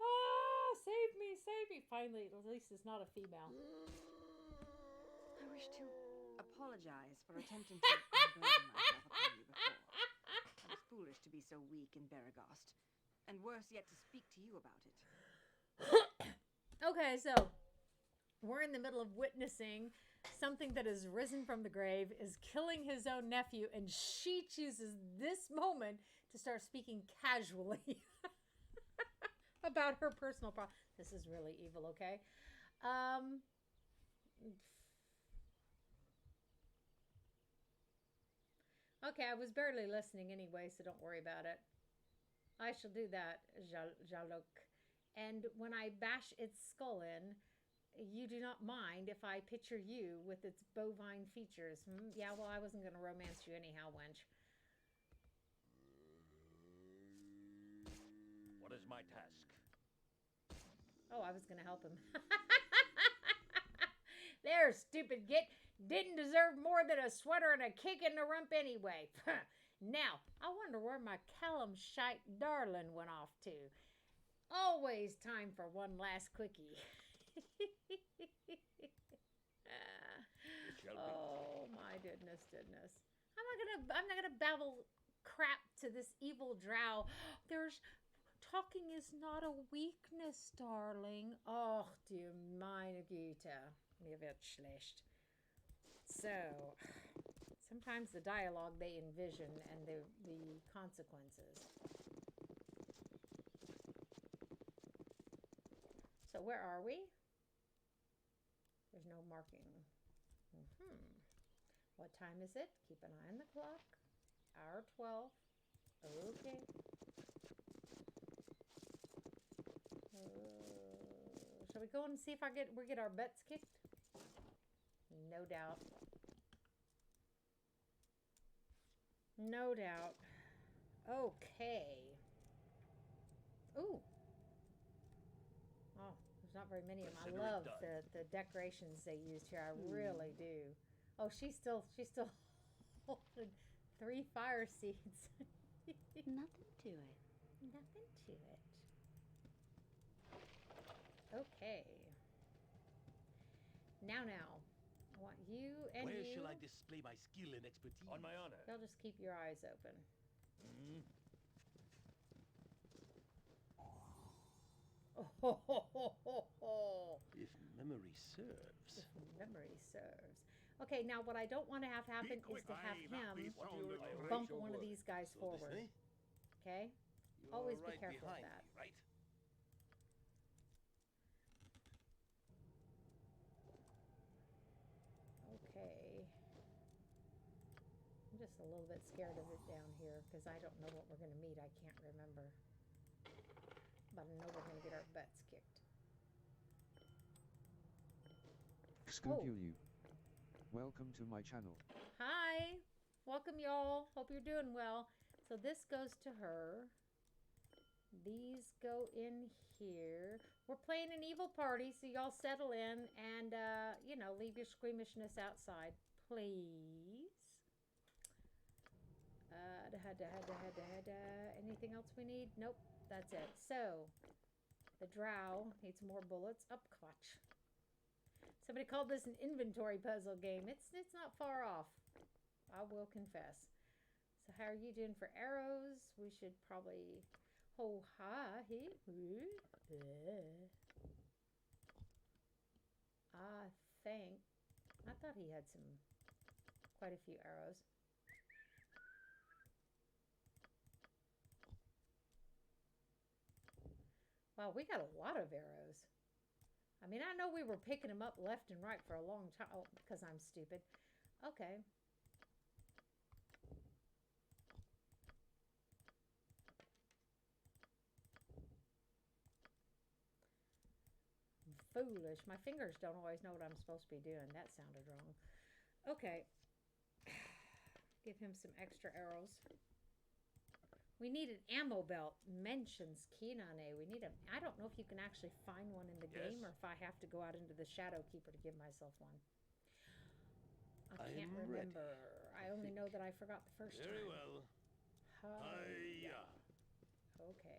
Ah, save me, save me. Finally, at least it's not a female. I wish to apologize for attempting to unburden myself upon you before. I was foolish to be so weak in Beregost, and worse yet, to speak to you about it. Okay, so we're in the middle of witnessing something that has risen from the grave, is killing his own nephew, and she chooses this moment to start speaking casually about her personal problem. This is really evil, okay? Okay, I was barely listening anyway, so don't worry about it. I shall do that, Jalok. And when I bash its skull in, you do not mind if I picture you with its bovine features. Yeah, well, I wasn't going to romance you anyhow, wench. What is my task? Oh, I was going to help him. There, stupid git. Didn't deserve more than a sweater and a kick in the rump anyway. Now, I wonder where my Calamshite darling went off to. Always time for one last quickie. Oh my goodness. I'm not gonna babble crap to this evil drow. Talking is not a weakness, darling. Oh, du meine Güte. Mir wird schlecht. So, sometimes the dialogue they envision and the consequences. So where are we? There's no marking. What time is it? Keep an eye on the clock. Hour 12. Okay. Shall we go and see if we get our butts kicked? No doubt. No doubt. Okay. Ooh. Oh, there's not very many of them. I love the decorations they used here. I really do. Oh, she's still holding 3 fire seeds. Nothing to it. Nothing to it. Okay. Now. I want you and Where you. shall I display my skill and expertise? On my honor. You'll just keep your eyes open. Oh, ho, ho, ho, ho. If memory serves. If memory serves. Okay, now what I don't want to have happen is to have him bump one of these guys forward. Okay? Always be careful of that. Right? Okay. I'm just a little bit scared of it down here because I don't know what we're going to meet. I can't remember. But I know we're going to get our butts kicked. Scoop you. Welcome to my channel. Hi. Welcome, y'all. Hope you're doing well. So this goes to her. These go in here. We're playing an evil party, so y'all settle in and, you know, leave your squeamishness outside, please. Anything else we need? Nope, that's it. So, the drow needs more bullets. Up, clutch. Somebody called this an inventory puzzle game. It's not far off, I will confess. So how are you doing for arrows? We should probably... Oh, hi. I thought he had quite a few arrows. Wow, we got a lot of arrows. I mean, I know we were picking them up left and right for a long time. Oh, because I'm stupid. Okay. Foolish. My fingers don't always know what I'm supposed to be doing. That sounded wrong. Okay. Give him some extra arrows. We need an ammo belt. Mentions Kinane. We need a... I don't know if you can actually find one in the game or if I have to go out into the Shadow Keeper to give myself one. I can't remember. I only know that I forgot the first time. Very well. Hiya. Okay.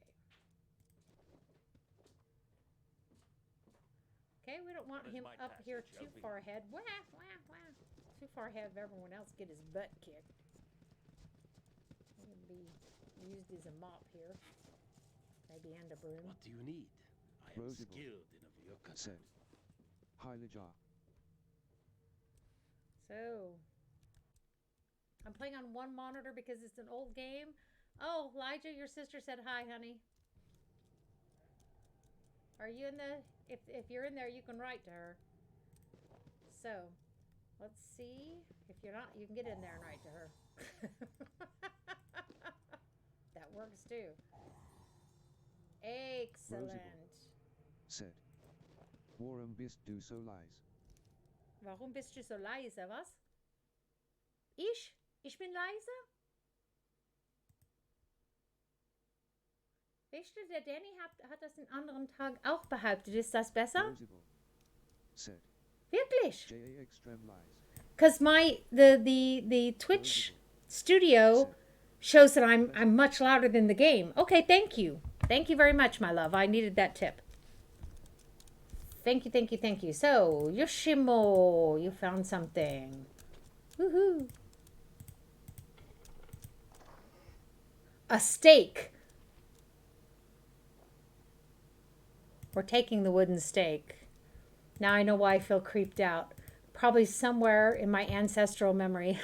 Okay, we don't want him up here too far ahead. Wah, wah, wah. Too far ahead of everyone else, get his butt kicked. He's going to be used as a mop here. Maybe and a broom. What do you need? I am skilled in a vehicle. Said. Hi, Lijar. So, I'm playing on one monitor because it's an old game. Oh, Elijah, your sister said hi, honey. Are you in the... If you're in there, you can write to her. So, let's see. If you're not, you can get in there and write to her. That works too. Excellent. Said. Warum bist du so leise? Warum bist du so leise, was? Ich? Ich bin leise? Weißt du, der Danny hat das einen anderen Tag auch behauptet. Ist das besser? Said. Wirklich? Because the Twitch studio shows that I'm much louder than the game. Okay, thank you. Thank you very much, my love. I needed that tip. Thank you, thank you, thank you. So, Yoshimo, you found something. Woohoo. A steak. We're taking the wooden stake. Now I know why I feel creeped out. Probably somewhere in my ancestral memory.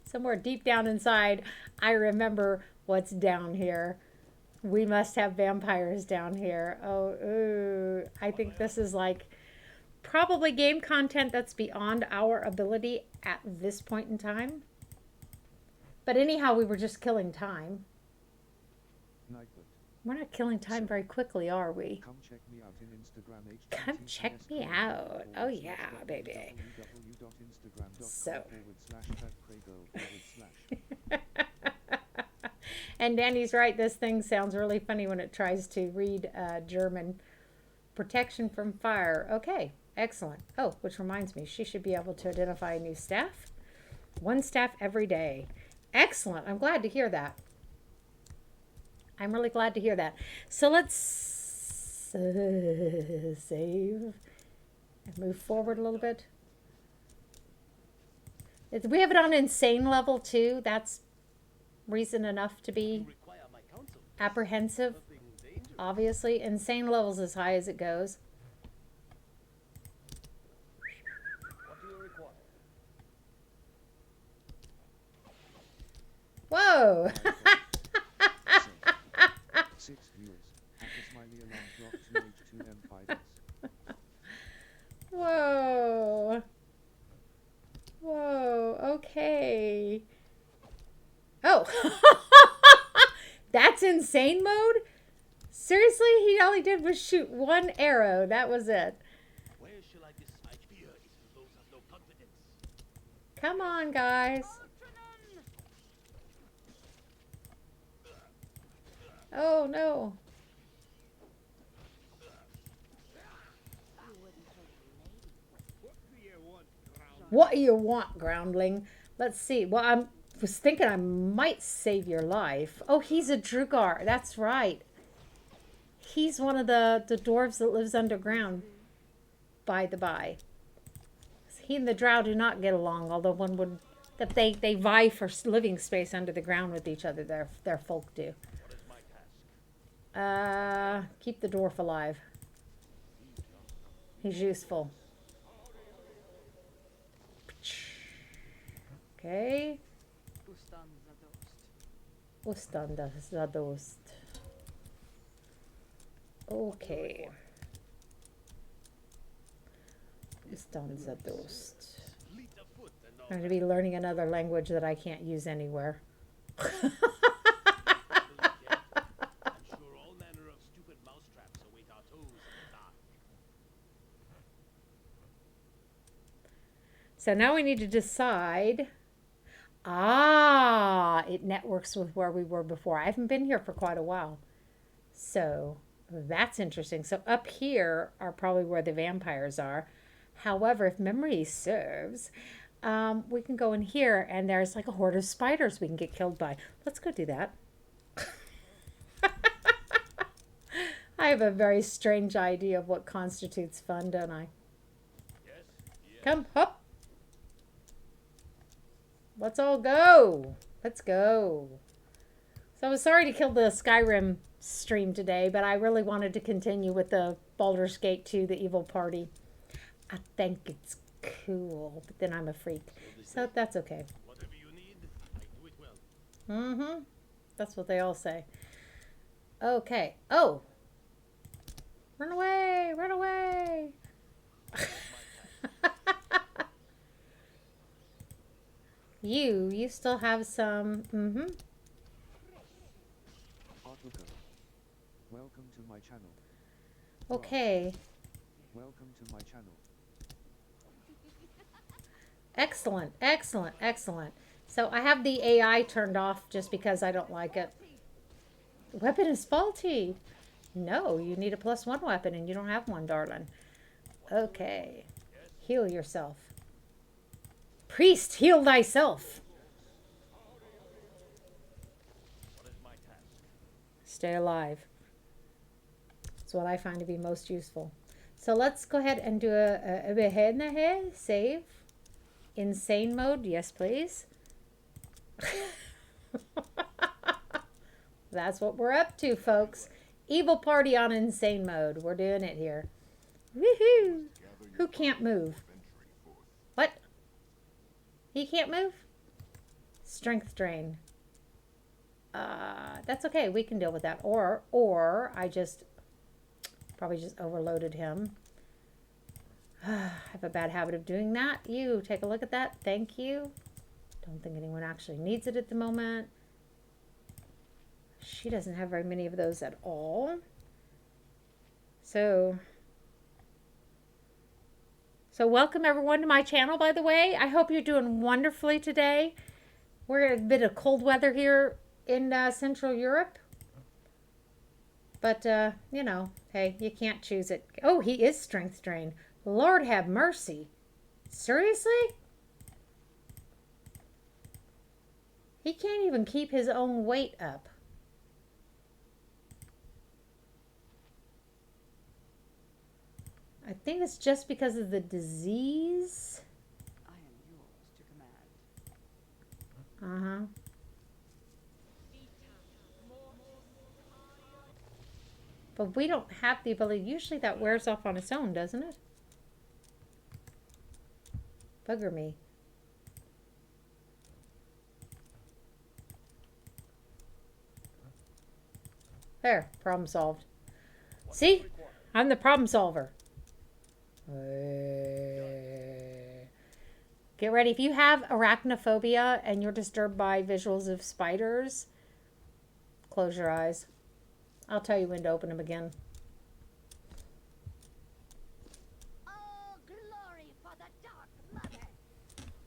Somewhere deep down inside, I remember what's down here. We must have vampires down here. Oh, ooh. I think this is like probably game content that's beyond our ability at this point in time. But anyhow, we were just killing time. We're not killing time very quickly, are we? Come check me out in Instagram. Come check me out. Oh yeah, baby. So. And Danny's right. This thing sounds really funny when it tries to read German. Protection from fire. Okay, excellent. Oh, which reminds me, she should be able to identify a new staff. One staff every day. Excellent. I'm glad to hear that. I'm really glad to hear that. So let's save and move forward a little bit. We have it on insane level too. That's reason enough to be apprehensive. Obviously, insane levels as high as it goes. Whoa! 6 viewers. Happy smiley alarm clock 2H2M5S. Whoa. Whoa, okay. Oh. That's insane mode? Seriously? He all he did was shoot one arrow. That was it. Where shall I decide? Fear is for those of no confidence. Come on, guys. Oh, no. What do you want, groundling? Let's see. Well, I was thinking I might save your life. Oh, he's a Drugar. That's right. He's one of the dwarves that lives underground, by the by. He and the drow do not get along, although one would... that they vie for living space under the ground with each other. Their folk do. Keep the dwarf alive. He's useful. Okay. Ustanda zadost. Okay. Ustanda zadost. I'm going to be learning another language that I can't use anywhere. So now we need to decide. Ah, it networks with where we were before. I haven't been here for quite a while. So that's interesting. So up here are probably where the vampires are. However, if memory serves, we can go in here and there's like a horde of spiders we can get killed by. Let's go do that. I have a very strange idea of what constitutes fun, don't I? Come, hop. Let's all go. Let's go. So I was sorry to kill the Skyrim stream today, but I really wanted to continue with the Baldur's Gate 2, the evil party. I think it's cool, but then I'm a freak. So that's okay. Mm-hmm. That's what they all say. Okay. Oh. Run away. Run away. You still have some. Mm-hmm. Welcome to my channel. Okay. Welcome to my channel. Excellent, excellent, excellent. So I have the AI turned off just because I don't like it. Weapon is faulty. No, you need a +1 weapon and you don't have one, darling. Okay. Heal yourself. Priest, heal thyself. Stay alive. That's what I find to be most useful. So let's go ahead and do a save. Insane mode, yes please. That's what we're up to, folks. Evil party on insane mode. We're doing it here. Woohoo! Who can't move? What? He can't move? Strength drain. That's okay. We can deal with that. Or I probably just overloaded him. I have a bad habit of doing that. You take a look at that. Thank you. Don't think anyone actually needs it at the moment. She doesn't have very many of those at all. So welcome everyone to my channel, by the way. I hope you're doing wonderfully today. We're in a bit of cold weather here in Central Europe. But, you know, hey, you can't choose it. Oh, he is strength drain. Lord have mercy. Seriously? He can't even keep his own weight up. I think it's just because of the disease. I am yours to command. Uh-huh. But we don't have the ability. Usually that wears off on its own, doesn't it? Bugger me. There, problem solved. See? I'm the problem solver. Get ready. If you have arachnophobia and you're disturbed by visuals of spiders, close your eyes. I'll tell you when to open them again.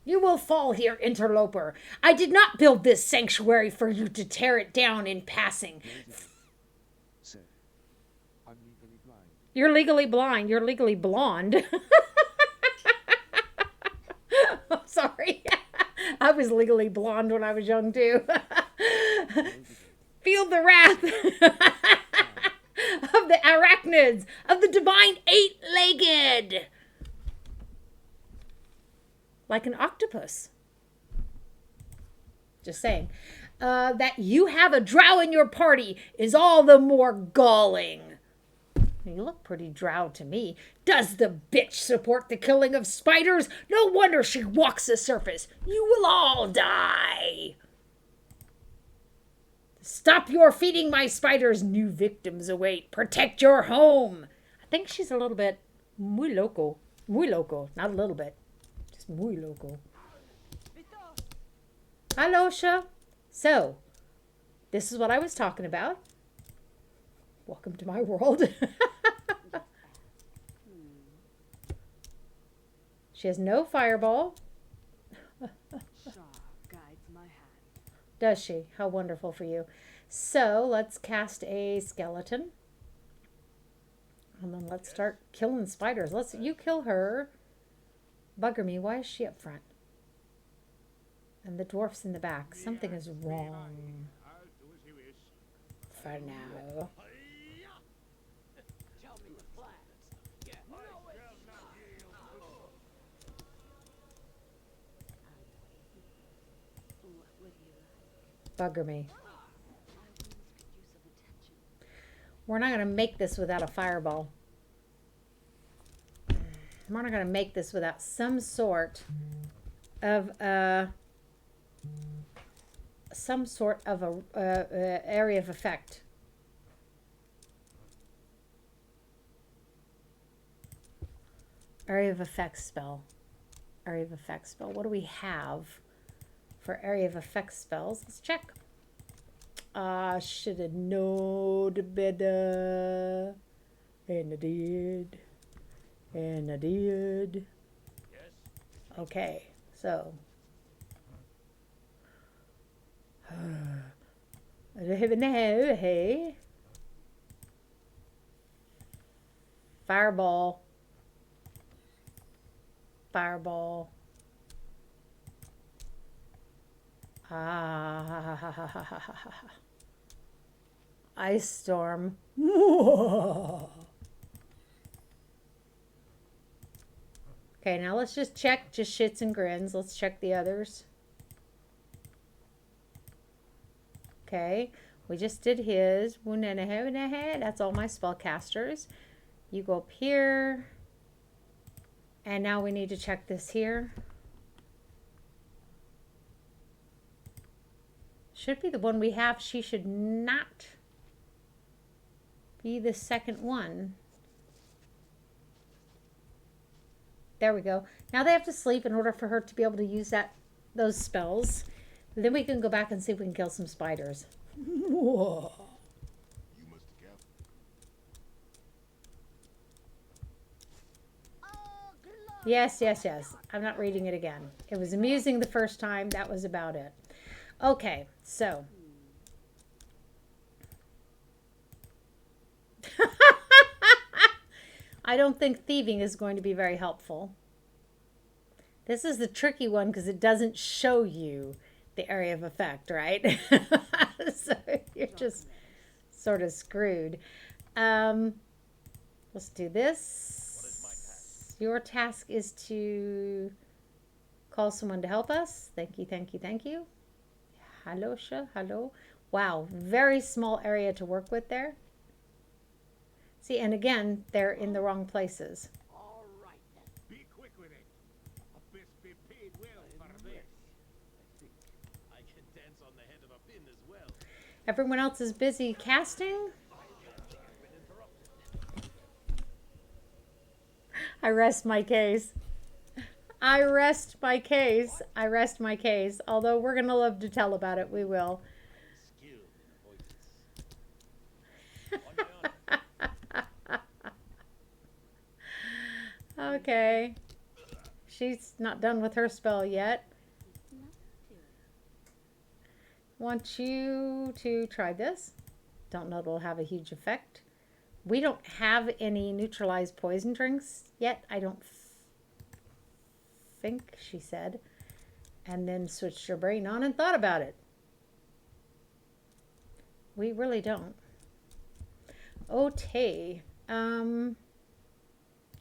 You will fall here, interloper. I did not build this sanctuary for you to tear it down in passing. Sir, I'm legally blind. You're legally blind. You're legally blonde. I'm sorry. I was legally blonde when I was young, too. Feel the wrath of the arachnids, of the divine eight-legged. Like an octopus. Just saying. That you have a drow in your party is all the more galling. You look pretty drow to me. Does the bitch support the killing of spiders? No wonder she walks the surface. You will all die. Stop your feeding my spiders. New victims await. Protect your home. I think she's a little bit muy loco. Muy loco. Not a little bit. Just muy loco. Hello, Sha. So, this is what I was talking about. Welcome to my world. She has no fireball. Does she? How wonderful for you. So, let's cast a skeleton. And then let's start killing spiders. You kill her. Bugger me. Why is she up front? And the dwarf's in the back. Something is wrong. For now. Bugger me. We're not going to make this without a fireball. We're not going to make this without some sort of area of effect. Area of effect spell. Area of effect spell. What do we have for area of effect spells? Let's check. Should have known better. And I did. And I did. Okay, so. Hey. Fireball. Fireball. Ice storm. Okay, now let's just check, just shits and grins. Let's check the others. Okay, we just did his. That's all my spellcasters. You go up here. And now we need to check this here. Should be the one we have. She should not be the second one. There we go. Now they have to sleep in order for her to be able to use those spells. Then we can go back and see if we can kill some spiders. Whoa. Yes. I'm not reading it again. It was amusing the first time. That was about it. Okay, so. I don't think thieving is going to be very helpful. This is the tricky one because it doesn't show you the area of effect, right? So you're just sort of screwed. Let's do this. Your task is to call someone to help us. Thank you. Hello, Sha. Hello. Wow, very small area to work with there. See, and again, they're in the wrong places. All right, then. Be quick with it. A best be paid well for this. I can dance on the head of a pin as well. Everyone else is busy casting. I rest my case. I rest my case. I rest my case. Although we're going to love to tell about it, we will. Okay. She's not done with her spell yet. Want you to try this. Don't know it'll have a huge effect. We don't have any neutralized poison drinks yet, I don't think, she said. And then switched her brain on and thought about it. We really don't. Okay. Which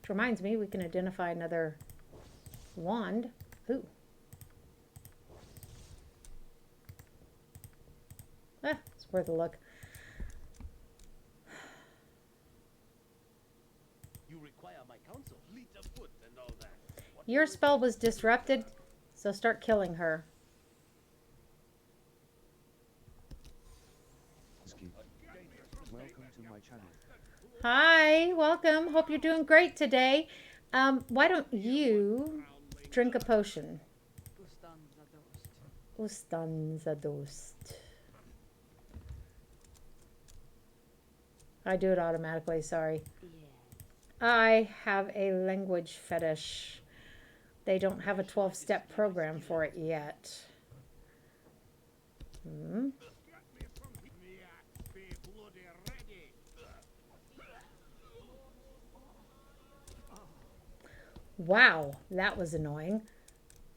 reminds me, we can identify another wand. Ooh. It's worth a look. You require my counsel, fleet of foot and all that. Your spell was disrupted, so start killing her. Welcome to my channel. Hi, welcome. Hope you're doing great today. Why don't you drink a potion? Ustanza dost. I do it automatically, sorry. I have a language fetish. They don't have a 12-step program for it yet. Wow, that was annoying.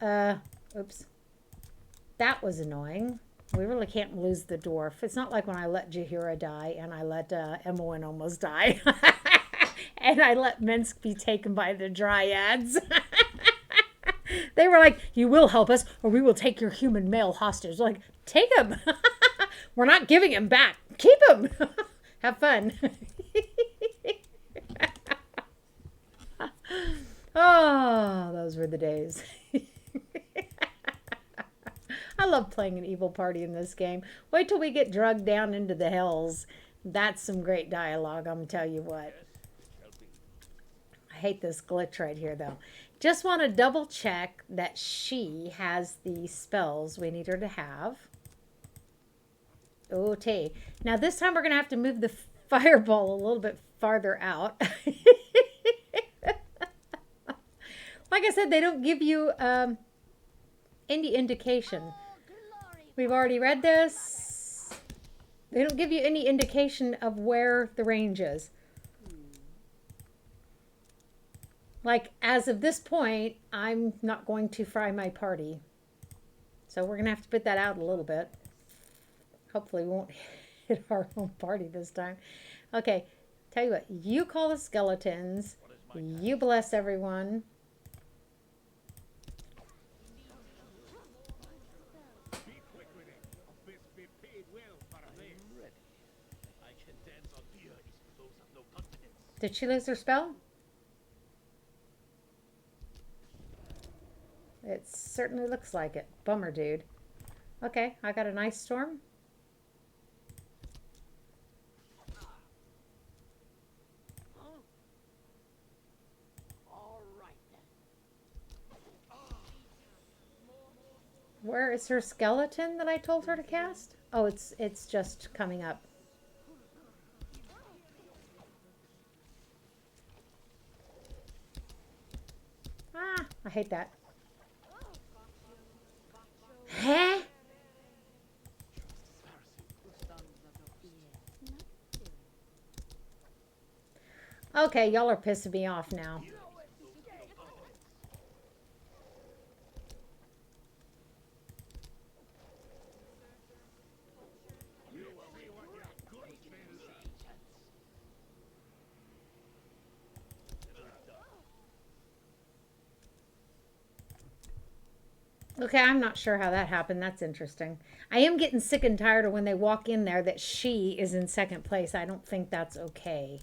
Oops. That was annoying. We really can't lose the dwarf. It's not like when I let Jahira die and I let Emmeline almost die. And I let Minsk be taken by the dryads. They were like, you will help us or we will take your human male hostage. Like, take him. We're not giving him back. Keep him. Have fun. Oh, those were the days. I love playing an evil party in this game. Wait till we get drugged down into the hells. That's some great dialogue, I'm gonna tell you what. I hate this glitch right here, though. Just want to double check that she has the spells we need her to have. Okay. Now this time we're gonna have to move the fireball a little bit farther out. Like I said, they don't give you any indication. We've already read this. They don't give you any indication of where the range is. Like, as of this point, I'm not going to fry my party. So we're going to have to put that out a little bit. Hopefully we won't hit our own party this time. Okay, tell you what. You call the skeletons. You bless everyone. Did she lose her spell? It certainly looks like it. Bummer, dude. Okay, I got a nice storm. Where is her skeleton that I told her to cast? Oh, it's just coming up. Ah, I hate that. Huh? Okay, y'all are pissing me off now. Okay, I'm not sure how that happened. That's interesting. I am getting sick and tired of when they walk in there that she is in second place. I don't think that's okay.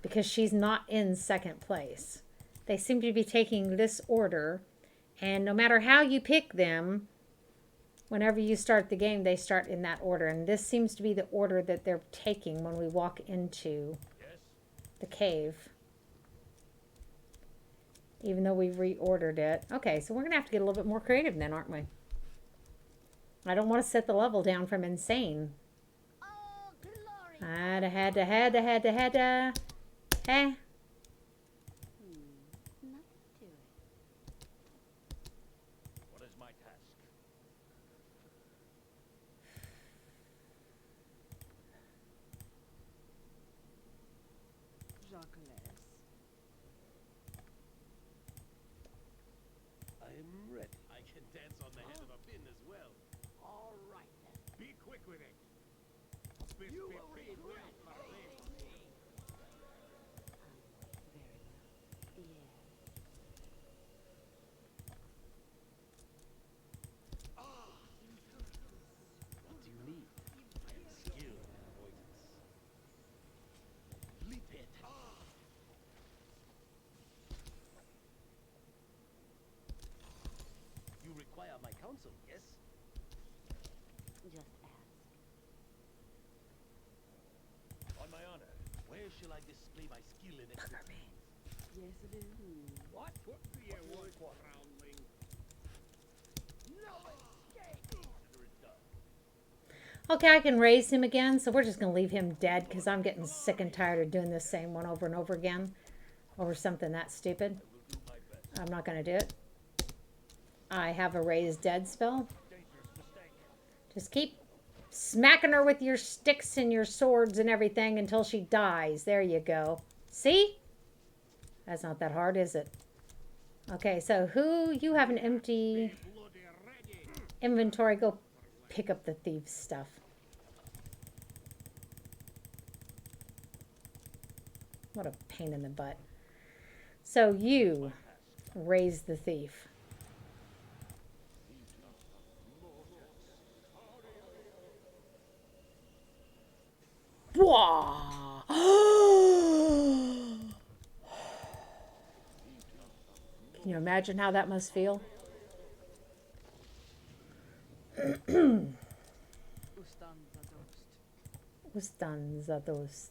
because she's not in second place. They seem to be taking this order, and no matter how you pick them, whenever you start the game, they start in that order. And this seems to be the order that they're taking when we walk into the cave. Even though we've reordered it. Okay, so we're going to have to get a little bit more creative then, aren't we? I don't want to set the level down from insane. Had to. Hey. What is my task? I am ready. I can dance on the head of a pin as well. All right then. Be quick with it. You will regret What do you need? Skill and avoidance. Leap it. You require my counsel, yes? Just ask. On my honor. Where shall I display my skill and expertise? Yes, it is. What? What do you want, groundling? No escape! Consider it done. Okay, I can raise him again, so we're just going to leave him dead because I'm getting sick and tired of doing the same one over and over again over something that stupid. I'm not going to do it. I have a raised dead spell. Just keep smacking her with your sticks and your swords and everything until she dies. There you go. See? That's not that hard, is it? Okay, so you have an empty inventory. Go pick up the thief's stuff. What a pain in the butt. So you raise the thief. Wah! Can you imagine how that must feel? Ustan zadost.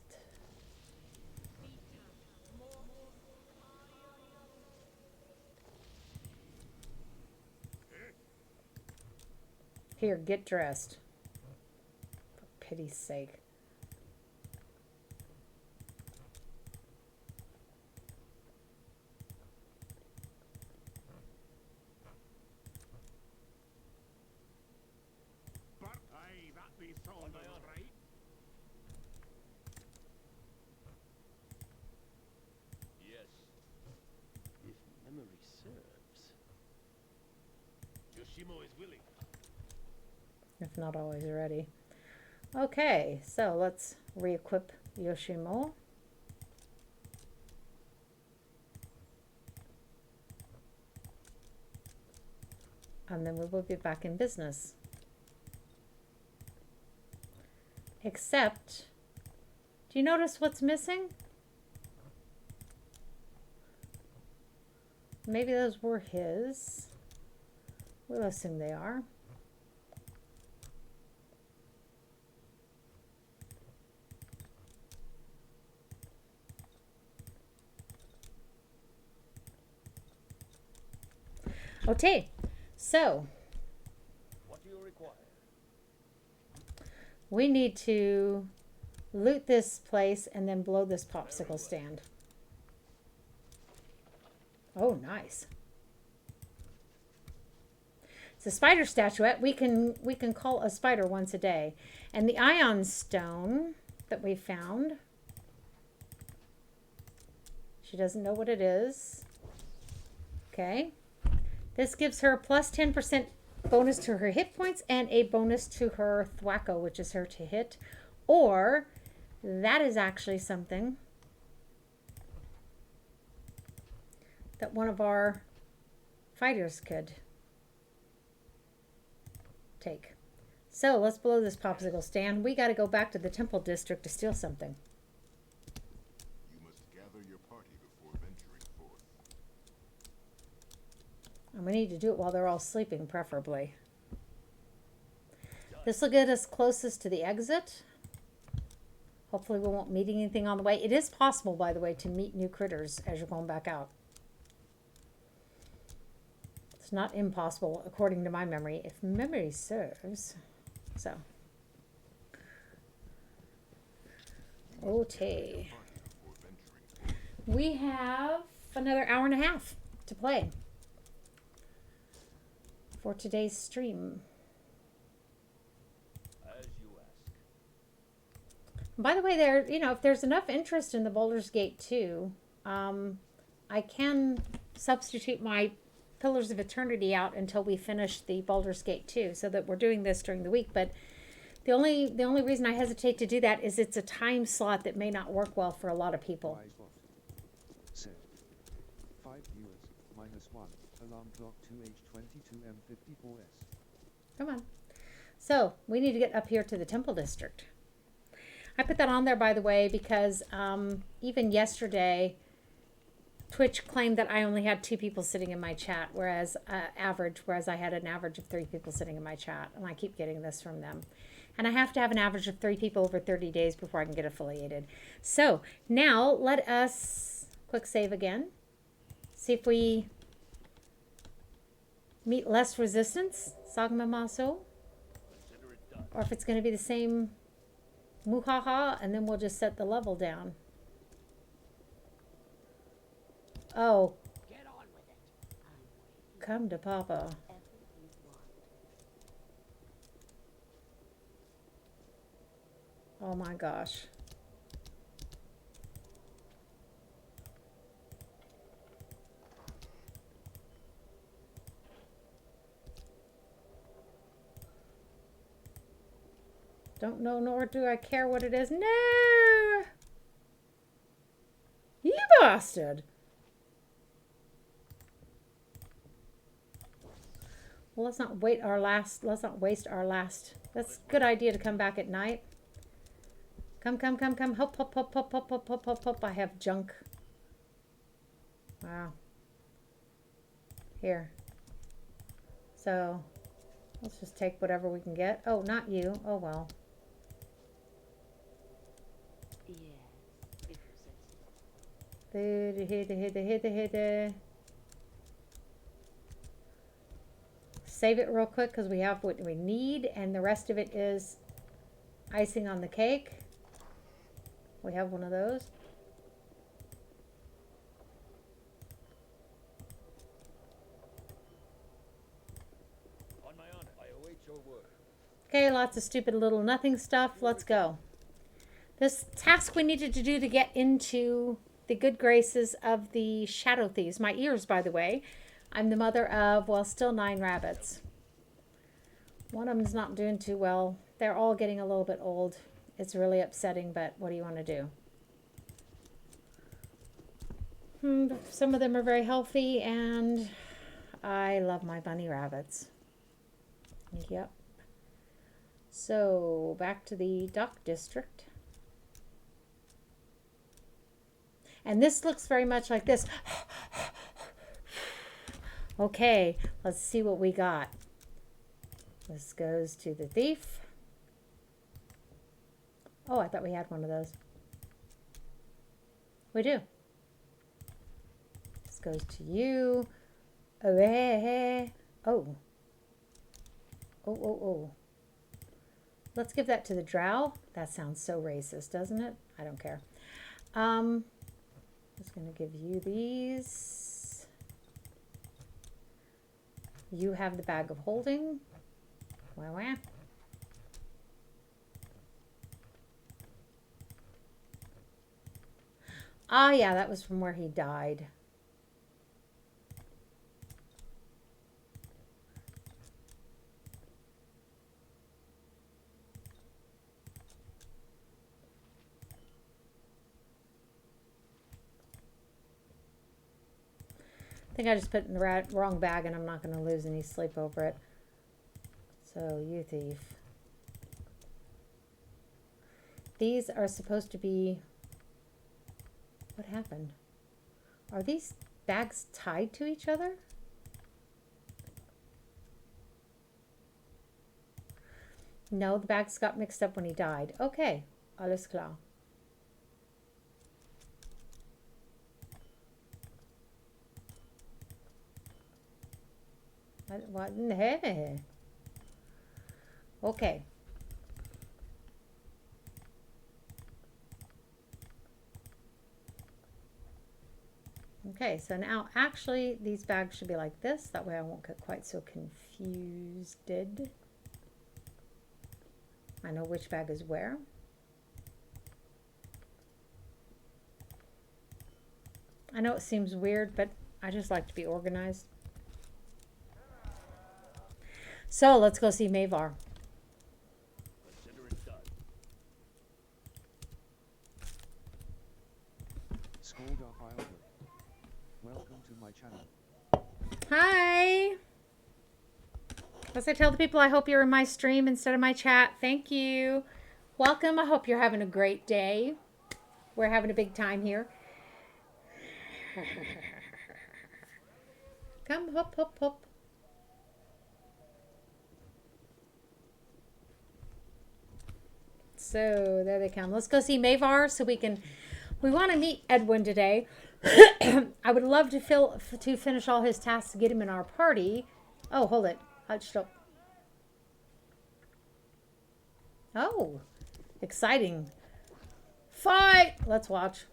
Here, get dressed. For pity's sake. Aye, that be so on my honor. Right? Yes. If memory serves. Yoshimo is willing. If not always ready. Okay, so let's re-equip Yoshimo. And then we will be back in business. Except, do you notice what's missing? Maybe those were his. We'll assume they are. Okay, so What do you require? we need to loot this place and then blow this popsicle stand. Oh, nice. It's a spider statuette. We can call a spider once a day. And the ion stone that we found. She doesn't know what it is. Okay. This gives her plus 10% bonus to her hit points and a bonus to her thwacko, which is her to hit. Or that is actually something that one of our fighters could take. So let's blow this popsicle stand. We got to go back to the temple district to steal something. You must And we need to do it while they're all sleeping, preferably. This will get us closest to the exit. Hopefully we won't meet anything on the way. It is possible, by the way, to meet new critters as you're going back out. It's not impossible, according to my memory, if memory serves. So. Okay. We have another hour and a half to play for today's stream. As you ask. By the way, there, you know, if there's enough interest in the Baldur's Gate 2, I can substitute my Pillars of Eternity out until we finish the Baldur's Gate 2, so that we're doing this during the week. But the only reason I hesitate to do that is it's a time slot that may not work well for a lot of people. Set. 5 viewers, -1, alarm clock 2H22M54S. Come on. So, we need to get up here to the Temple District. I put that on there, by the way, because even yesterday, Twitch claimed that I only had 2 people sitting in my chat, whereas I had an average of 3 people sitting in my chat, and I keep getting this from them. And I have to have an average of 3 people over 30 days before I can get affiliated. So, now let us quick save again. See if we meet less resistance, Sagma Maso. Or if it's going to be the same muhaha, and then we'll just set the level down. Oh. Get on with it. Come to Papa. Oh my gosh. Don't know, nor do I care what it is. No! You bastard! Well, let's not waste our last. That's a good idea to come back at night. Come. Hop. I have junk. Wow. Here. So, let's just take whatever we can get. Oh, not you. Oh, well. Save it real quick because we have what we need, and the rest of it is icing on the cake. We have one of those. On my honor, I await your word. Okay, lots of stupid little nothing stuff. Let's go. This task we needed to do to get into the good graces of the Shadow Thieves. My ears, by the way. I'm the mother of, well, still 9 rabbits. One of them's not doing too well. They're all getting a little bit old. It's really upsetting, but what do you want to do? Some of them are very healthy, and I love my bunny rabbits. Yep. So, back to the Dock District. And this looks very much like this. Okay, let's see what we got. This goes to the thief. Oh, I thought we had one of those. We do. This goes to you. Oh, hey, hey. Oh. Oh. Let's give that to the drow. That sounds so racist, doesn't it? I don't care. I'm just going to give you these. You have the bag of holding. Wah. Ah, yeah, that was from where he died. I think I just put it in the wrong bag, and I'm not going to lose any sleep over it. So, you thief. These are supposed to be... What happened? Are these bags tied to each other? No, the bags got mixed up when he died. Okay, alles klar. What in the heck? Okay. Okay, so now actually these bags should be like this. That way I won't get quite so confused. I know which bag is where. I know it seems weird, but I just like to be organized. So let's go see Mavar. Consider it done. Skoldar Baldur. Welcome to my channel. Hi. As I tell the people, I hope you're in my stream instead of my chat. Thank you. Welcome. I hope you're having a great day. We're having a big time here. Come, hop, hop, hop. So there they come. Let's go see Mavar so we want to meet Edwin today. I would love to finish all his tasks to get him in our party. Oh, hold it. Halt, stop. Oh, exciting. Fight! Let's watch.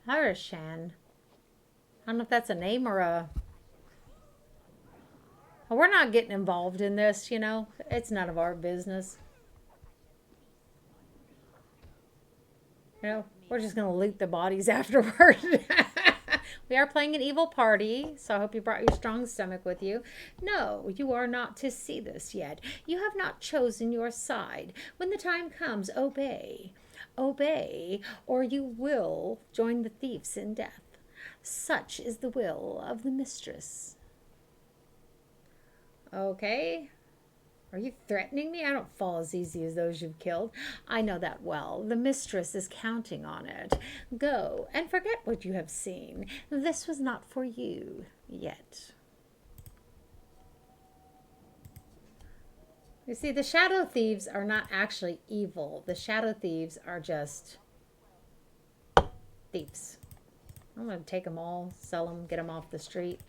Harishan. I don't know if that's a name or a... Well, we're not getting involved in this, you know. It's none of our business. You know, we're just going to loot the bodies afterward. We are playing an evil party, so I hope you brought your strong stomach with you. No, you are not to see this yet. You have not chosen your side. When the time comes, obey. Obey, or you will join the thieves in death. Such is the will of the mistress. Okay. Are you threatening me? I don't fall as easy as those you've killed. I know that well. The mistress is counting on it. Go and forget what you have seen. This was not for you yet. You see, the shadow thieves are not actually evil. The shadow thieves are just thieves. I'm going to take them all, sell them, get them off the street.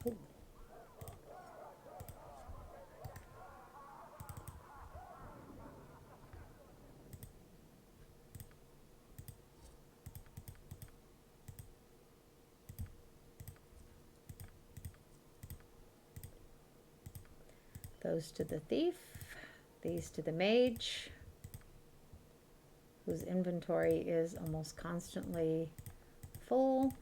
Ooh. Those to the thief, these to the mage, whose inventory is almost constantly full.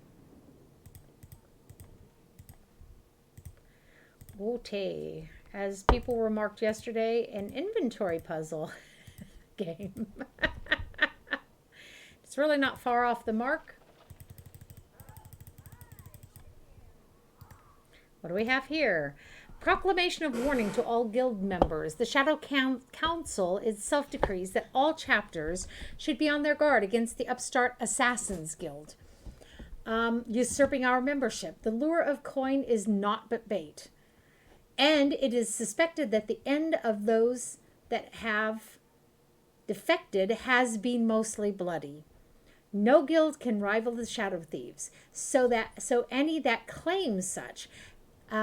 Okay, as people remarked yesterday, an inventory puzzle game. It's really not far off the mark. What do we have here? Proclamation of warning to all guild members. The Shadow Council itself decrees that all chapters should be on their guard against the upstart Assassins Guild, usurping our membership. The lure of coin is naught but bait. And it is suspected that the end of those that have defected has been mostly bloody. No guild can rival the Shadow Thieves, so any that claims such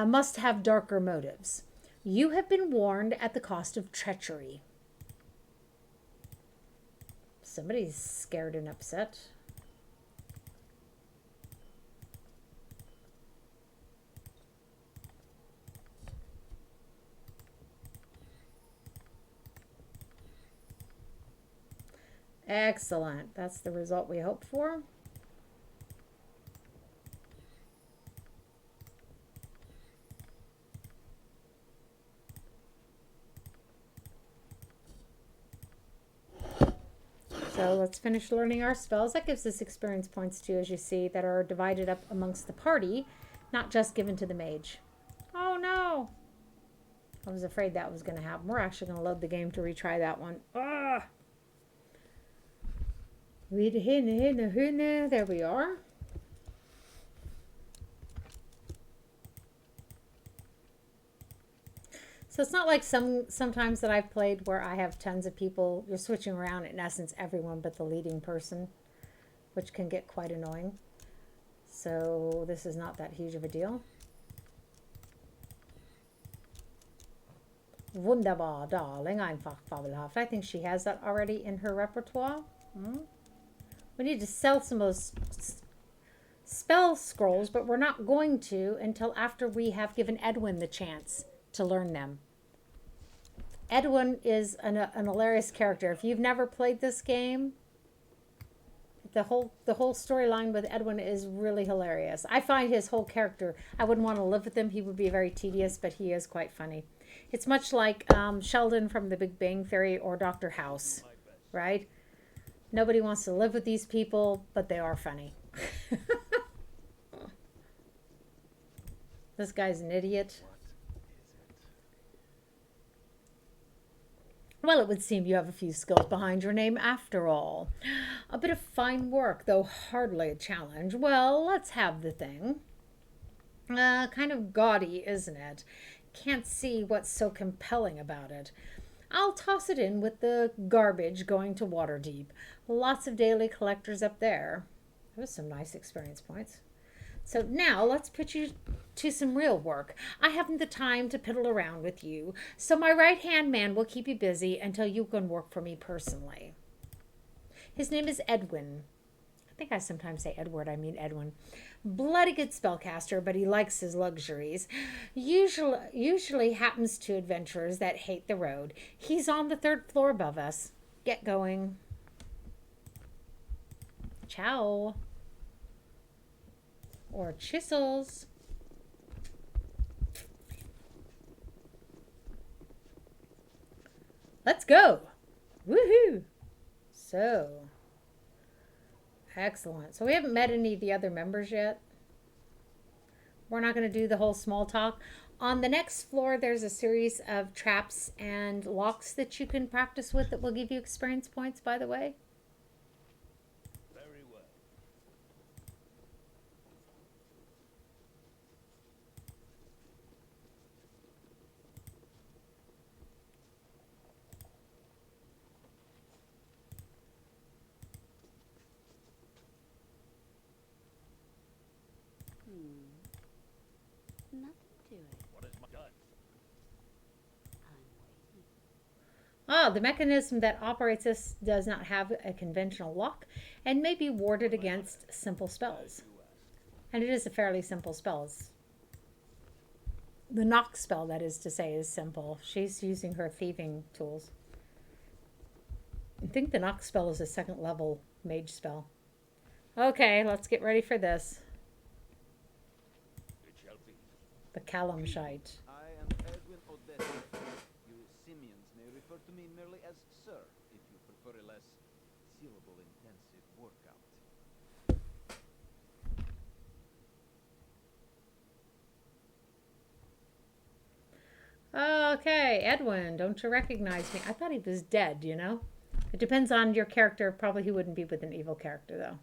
must have darker motives. You have been warned at the cost of treachery. Somebody's scared and upset. Excellent. That's the result we hope for. So let's finish learning our spells. That gives us experience points too, as you see, that are divided up amongst the party, not just given to the mage. Oh no! I was afraid that was going to happen. We're actually going to load the game to retry that one. Ah! There we are. So it's not like sometimes that I've played where I have tons of people. You're switching around, in essence, everyone but the leading person, which can get quite annoying. So this is not that huge of a deal. Wunderbar, darling, einfach fabelhaft. I think she has that already in her repertoire. We need to sell some of those spell scrolls, but we're not going to until after we have given Edwin the chance to learn them. Edwin is an hilarious character. If you've never played this game, the whole storyline with Edwin is really hilarious. I find his whole character, I wouldn't want to live with him. He would be very tedious, but he is quite funny. It's much like Sheldon from The Big Bang Theory or Dr. House, right? Nobody wants to live with these people, but they are funny. This guy's an idiot. Well, it would seem you have a few skills behind your name after all. A bit of fine work, though hardly a challenge. Well, let's have the thing. Kind of gaudy, isn't it? Can't see what's so compelling about it. I'll toss it in with the garbage going to Waterdeep. Lots of daily collectors up there. Those some nice experience points. So now let's put you to some real work. I haven't the time to piddle around with you, so my right-hand man will keep you busy until you can work for me personally. His name is Edwin. I think I sometimes say Edward, I mean Edwin. Bloody good spellcaster, but he likes his luxuries. Usually happens to adventurers that hate the road. He's on the 3rd floor above us. Get going. Ciao. Or chisels. Let's go. Woohoo. So, excellent. So we haven't met any of the other members yet. We're not going to do the whole small talk. On the next floor, there's a series of traps and locks that you can practice with that will give you experience points, by the way. Very well. Nothing to it. What is my gun? Ah, the mechanism that operates this does not have a conventional lock and may be warded against simple spells. And it is a fairly simple spell. The knock spell, that is to say, is simple. She's using her thieving tools. I think the knock spell is a 2nd level mage spell. Okay, let's get ready for this. It shall be. The Calamshite. I am Edwin Odessa. You simians may refer to me merely as Sir, if you prefer a less syllable-intensive workout. Okay, Edwin, don't you recognize me? I thought he was dead, you know? It depends on your character. Probably he wouldn't be with an evil character, though.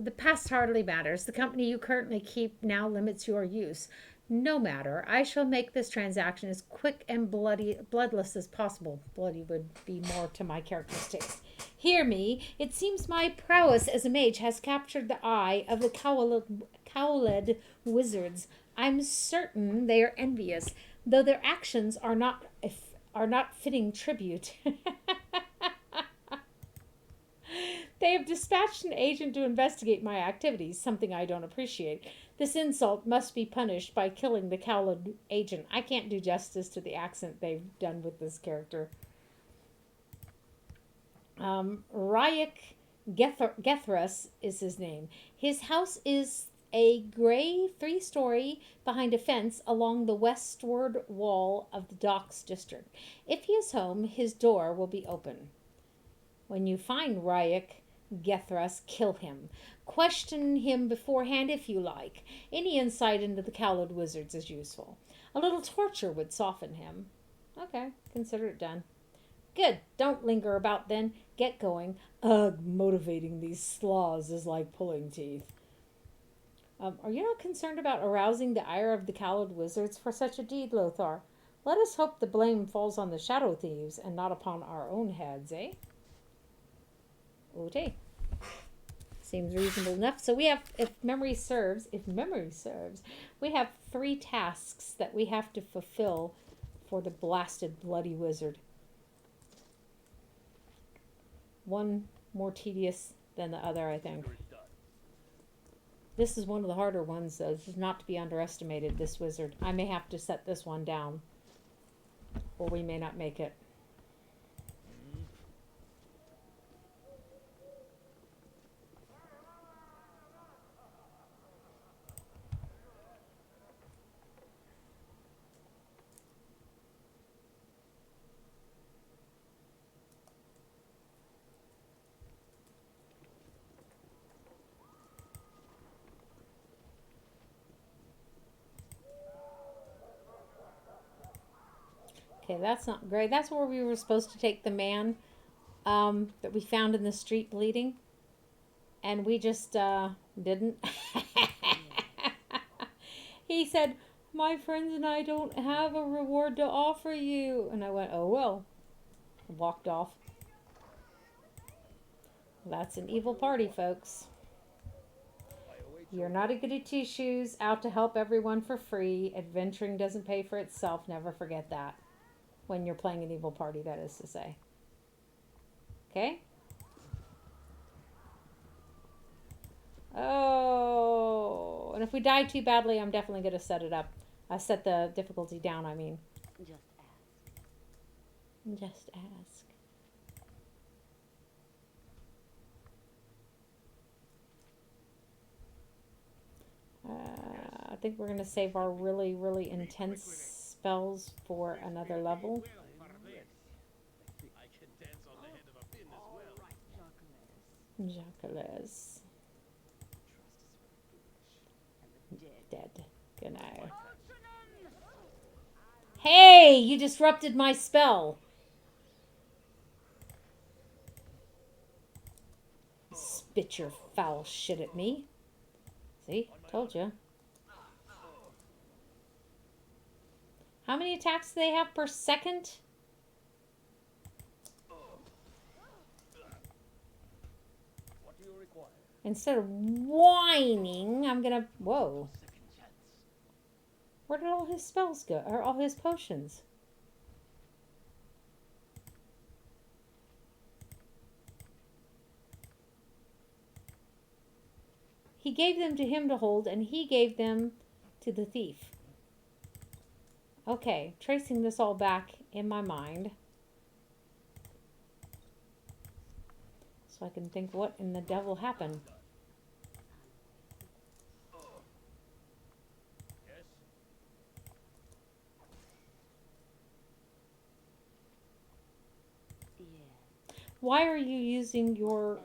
The past hardly matters. The company you currently keep now limits your use. No matter. I shall make this transaction as quick and bloodless as possible. Bloody would be more to my character's taste. Hear me. It seems my prowess as a mage has captured the eye of the cowled wizards. I'm certain they are envious, though their actions are not fitting tribute. They have dispatched an agent to investigate my activities, something I don't appreciate. This insult must be punished by killing the cowled agent. I can't do justice to the accent they've done with this character. Ryuk Gethras is his name. His house is a gray 3-story behind a fence along the westward wall of the docks district. If he is home, his door will be open. When you find Ryuk Gethras, kill him. Question him beforehand if you like. Any insight into the cowled wizards is useful. A little torture would soften him. Okay, consider it done. Good. Don't linger about then. Get going. Ugh, motivating these slaws is like pulling teeth. Are you not concerned about arousing the ire of the cowled wizards for such a deed, Lothar? Let us hope the blame falls on the shadow thieves and not upon our own heads, eh? Okay. Seems reasonable enough. So we have, if memory serves, we have 3 tasks that we have to fulfill for the blasted bloody wizard. One more tedious than the other, I think. This is one of the harder ones, though. This is not to be underestimated, this wizard. I may have to set this one down, or we may not make it. Okay, that's not great. That's where we were supposed to take the man that we found in the street bleeding. And we just didn't. He said, my friends and I don't have a reward to offer you. And I went, oh, well. Walked off. That's an evil party, folks. You're not a goody two-shoes, out to help everyone for free. Adventuring doesn't pay for itself. Never forget that. When you're playing an evil party, that is to say. Okay? Oh, and if we die too badly, I'm definitely going to set it up. I set the difficulty down, I mean. Just ask. Just ask. I think we're going to save our really, really intense spells for another level. Jacques. Dead. Good night. Hey, you disrupted my spell. Spit your foul shit at me. See? Told you. How many attacks do they have per second? Instead of whining, I'm gonna... Whoa. Where did all his spells go? Or all his potions? He gave them to him to hold, and he gave them to the thief. Okay, tracing this all back in my mind. So I can think what in the devil happened. Why are you using your...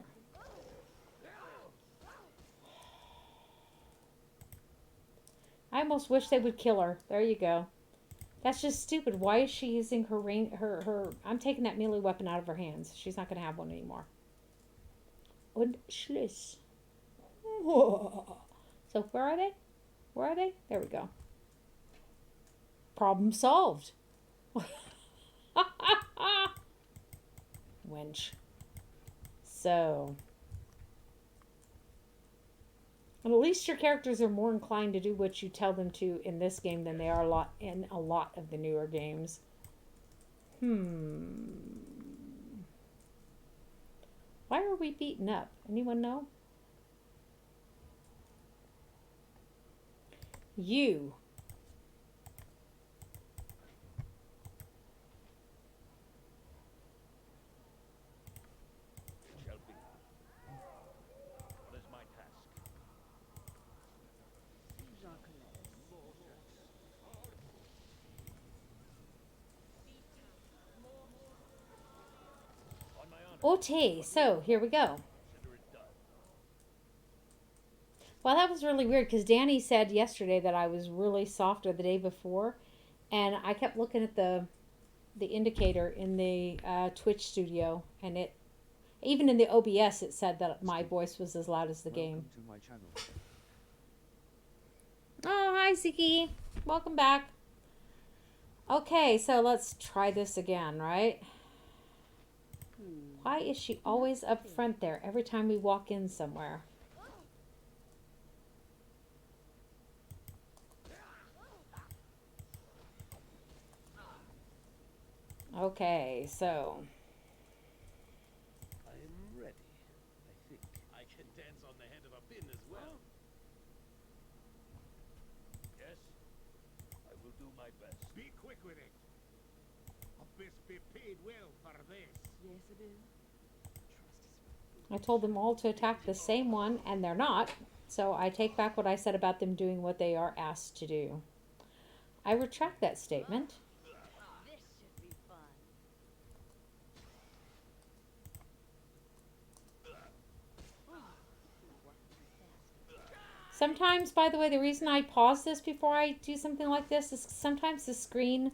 I almost wish they would kill her. There you go. That's just stupid. Why is she using her her I'm taking that melee weapon out of her hands. She's not going to have one anymore. Und Schluss. So where are they? Where are they? There we go. Problem solved. Wench. So, and at least your characters are more inclined to do what you tell them to in this game than they are in a lot of the newer games. Why are we beaten up? Anyone know? You. Okay, so here we go. Well, that was really weird because Danny said yesterday that I was really soft, or the day before, and I kept looking at the indicator in the Twitch studio, and it, even in the OBS, it said that my voice was as loud as the game. To my channel. Oh, hi, Ziki. Welcome back. Okay, so let's try this again, right? Why is she always up front there every time we walk in somewhere? Okay, so I'm ready, I think. I can dance on the head of a pin as well. Yes? I will do my best. Be quick with it. Best be paid well for this. Yes, it is. I told them all to attack the same one, and they're not. So I take back what I said about them doing what they are asked to do. I retract that statement. This should be fun. Sometimes, by the way, the reason I pause this before I do something like this is sometimes the screen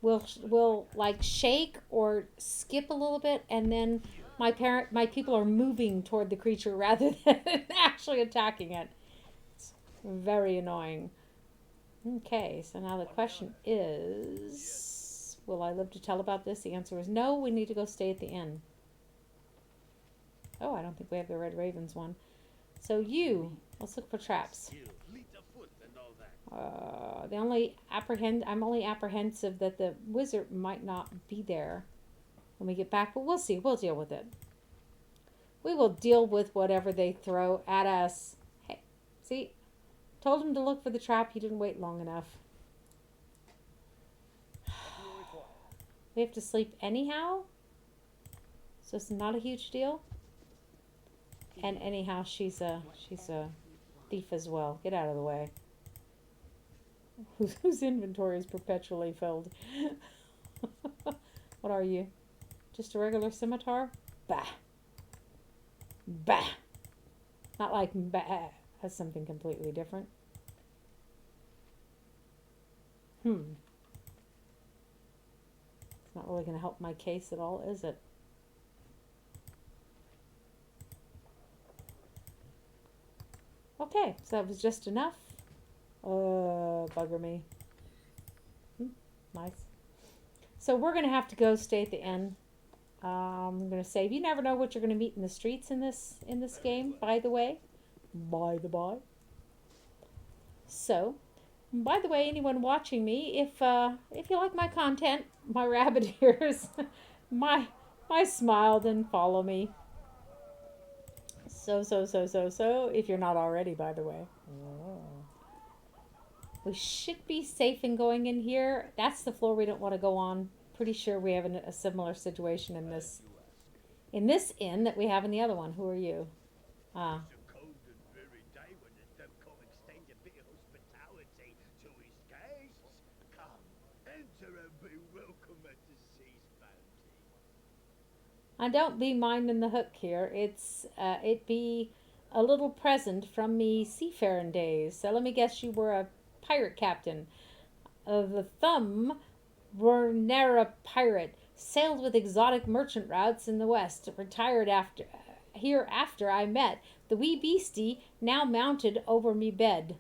will like shake or skip a little bit, and then my people are moving toward the creature rather than actually attacking it. It's very annoying. Okay, so now the question is, will I live to tell about this? The answer is no. We need to go stay at the inn. Oh, I don't think we have the Red Ravens one. So let's look for traps. I'm only apprehensive that the wizard might not be there when we get back, but we'll see. We'll deal with it. We will deal with whatever they throw at us. Hey, see? Told him to look for the trap. He didn't wait long enough. We have to sleep anyhow, so it's not a huge deal. And anyhow, she's a thief as well. Get out of the way. Whose inventory is perpetually filled. What are you? Just a regular scimitar? Bah. Bah. Not like bah. That's something completely different. It's not really going to help my case at all, is it? Okay, so that was just enough. Bugger me. Nice. So we're going to have to go stay at the inn. I'm going to save. You never know what you're going to meet in the streets in this game, by the way. By the by. So, by the way, anyone watching me, if you like my content, my rabbit ears, my smile, then follow me. So, if you're not already, by the way. We should be safe in going in here. That's the floor we don't want to go on. Pretty sure we have a similar situation in this inn that we have in the other one. Who are you? I don't be minding the hook here. It be a little present from me seafaring days. So let me guess you were a pirate captain. The thumb were ne'er a pirate. Sailed with exotic merchant routes in the west. Retired after I met the wee beastie now mounted over me bed.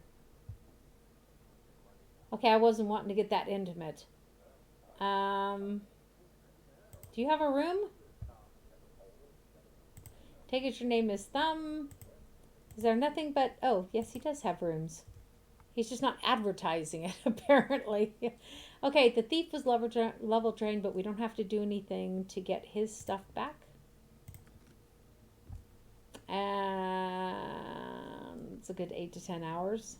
Okay, I wasn't wanting to get that intimate. Do you have a room? Take it your name is Thumb. Is there nothing but... Oh, yes, he does have rooms. He's just not advertising it, apparently. Okay, the thief was level trained, but we don't have to do anything to get his stuff back. And it's a good 8 to 10 hours.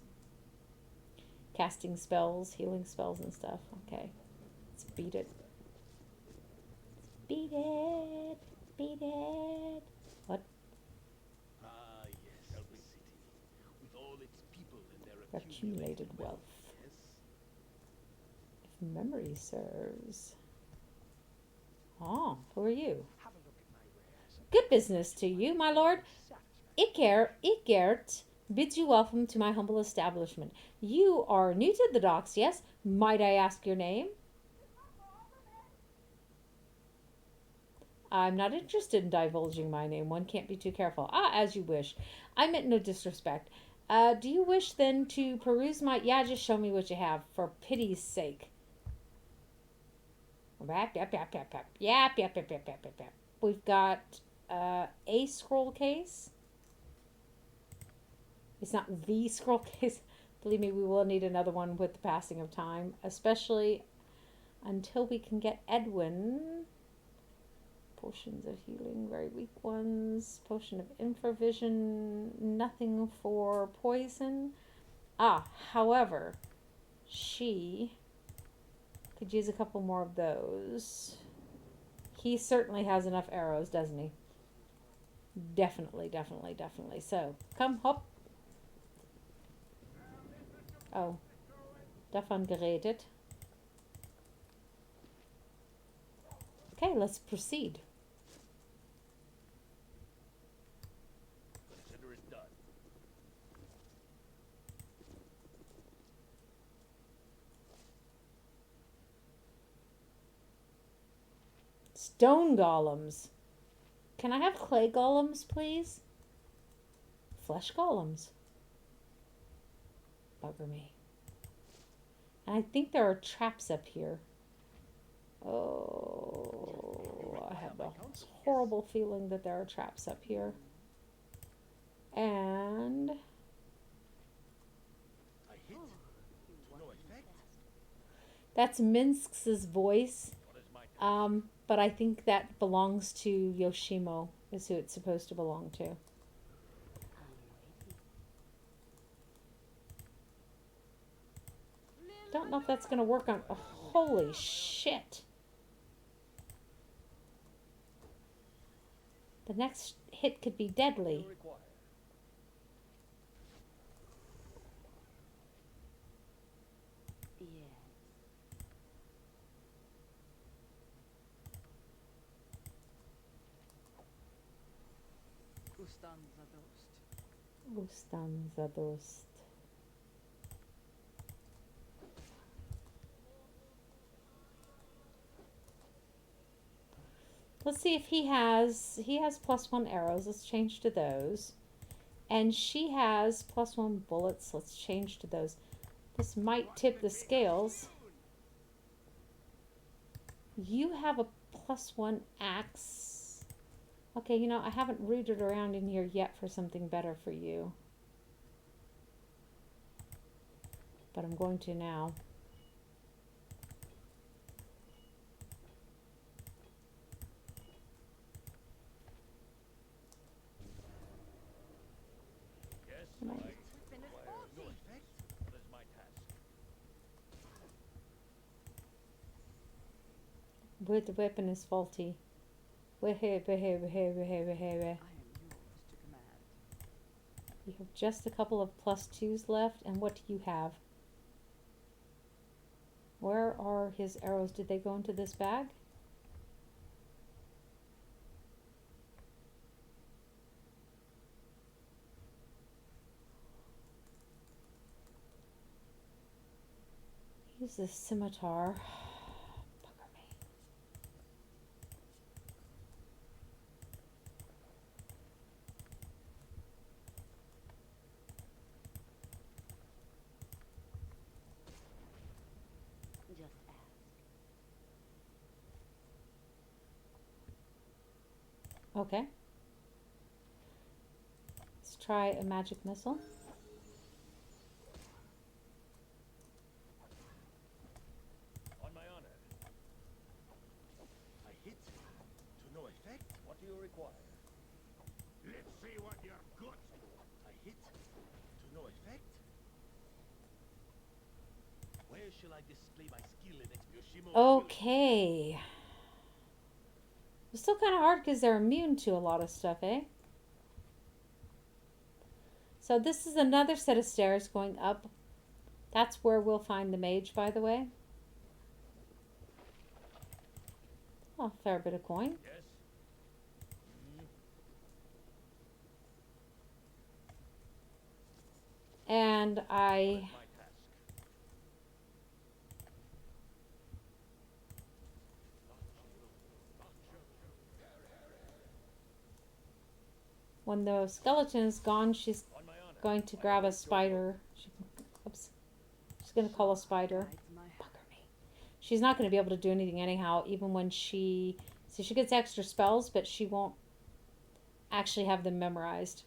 Casting spells, healing spells and stuff. Okay, let's beat it. Beat it. Beat it. What? Ah, yes, the city, with all its people and their Accumulated wealth. If memory serves. Oh, who are you? Good business to you, my lord. Ikert bids you welcome to my humble establishment. You are new to the docks, yes? Might I ask your name? I'm not interested in divulging my name. One can't be too careful. As you wish. I meant no disrespect. Do you wish then to peruse my... Yeah, just show me what you have, for pity's sake. Yep, yep, yep, yep, yep. Yep, yep, yep, yep, yep, yep, yep. We've got a scroll case. It's not the scroll case. Believe me, we will need another one with the passing of time, especially until we can get Edwin. Potions of healing, very weak ones. Potion of infravision, nothing for poison. However, she could use a couple more of those. He certainly has enough arrows, doesn't he? Definitely, definitely, definitely. So, come, hop. Oh, davon geredet. Okay, let's proceed. Consider it done. Stone golems. Can I have clay golems, please? Flesh golems. Bugger me. And I think there are traps up here. Oh, I have a horrible feeling that there are traps up here. And that's Minsk's voice. But I think that belongs to Yoshimo, is who it's supposed to belong to. Don't know if that's going to work on... Oh, holy shit. The next hit could be deadly. Ustan zadost. Let's see if he has +1 arrows. Let's change to those. And she has +1 bullets. Let's change to those. This might tip the scales. You have a +1 axe. Okay, you know, I haven't rooted around in here yet for something better for you. But I'm going to now. But the weapon is faulty. You have just a couple of +2s left, and what do you have? Where are his arrows? Did they go into this bag? Use the scimitar. Okay. Let's try a magic missile. On my honor. I hit to no effect. What do you require? Let's see what you're good. I hit to no effect. Where shall I display my skill in it? Yoshimo. Okay. It's still kind of hard because they're immune to a lot of stuff, eh? So this is another set of stairs going up. That's where we'll find the mage, by the way. Oh, fair bit of coin. Yes. And I... When the skeleton is gone, she's going to grab a spider. Oops. She's going to call a spider. Bugger me. She's not going to be able to do anything anyhow, even when she... So she gets extra spells, but she won't actually have them memorized.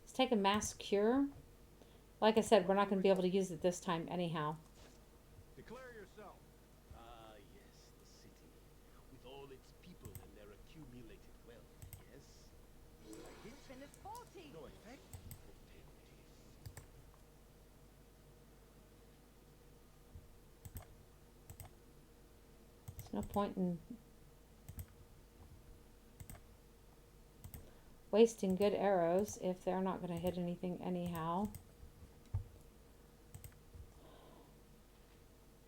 Let's take a mass cure. Like I said, we're not going to be able to use it this time anyhow. Declare yourself. Ah, yes, the city. With all its people and their accumulated wealth, yes? This spin is faulty. No effect? There's no point in wasting good arrows if they're not going to hit anything anyhow.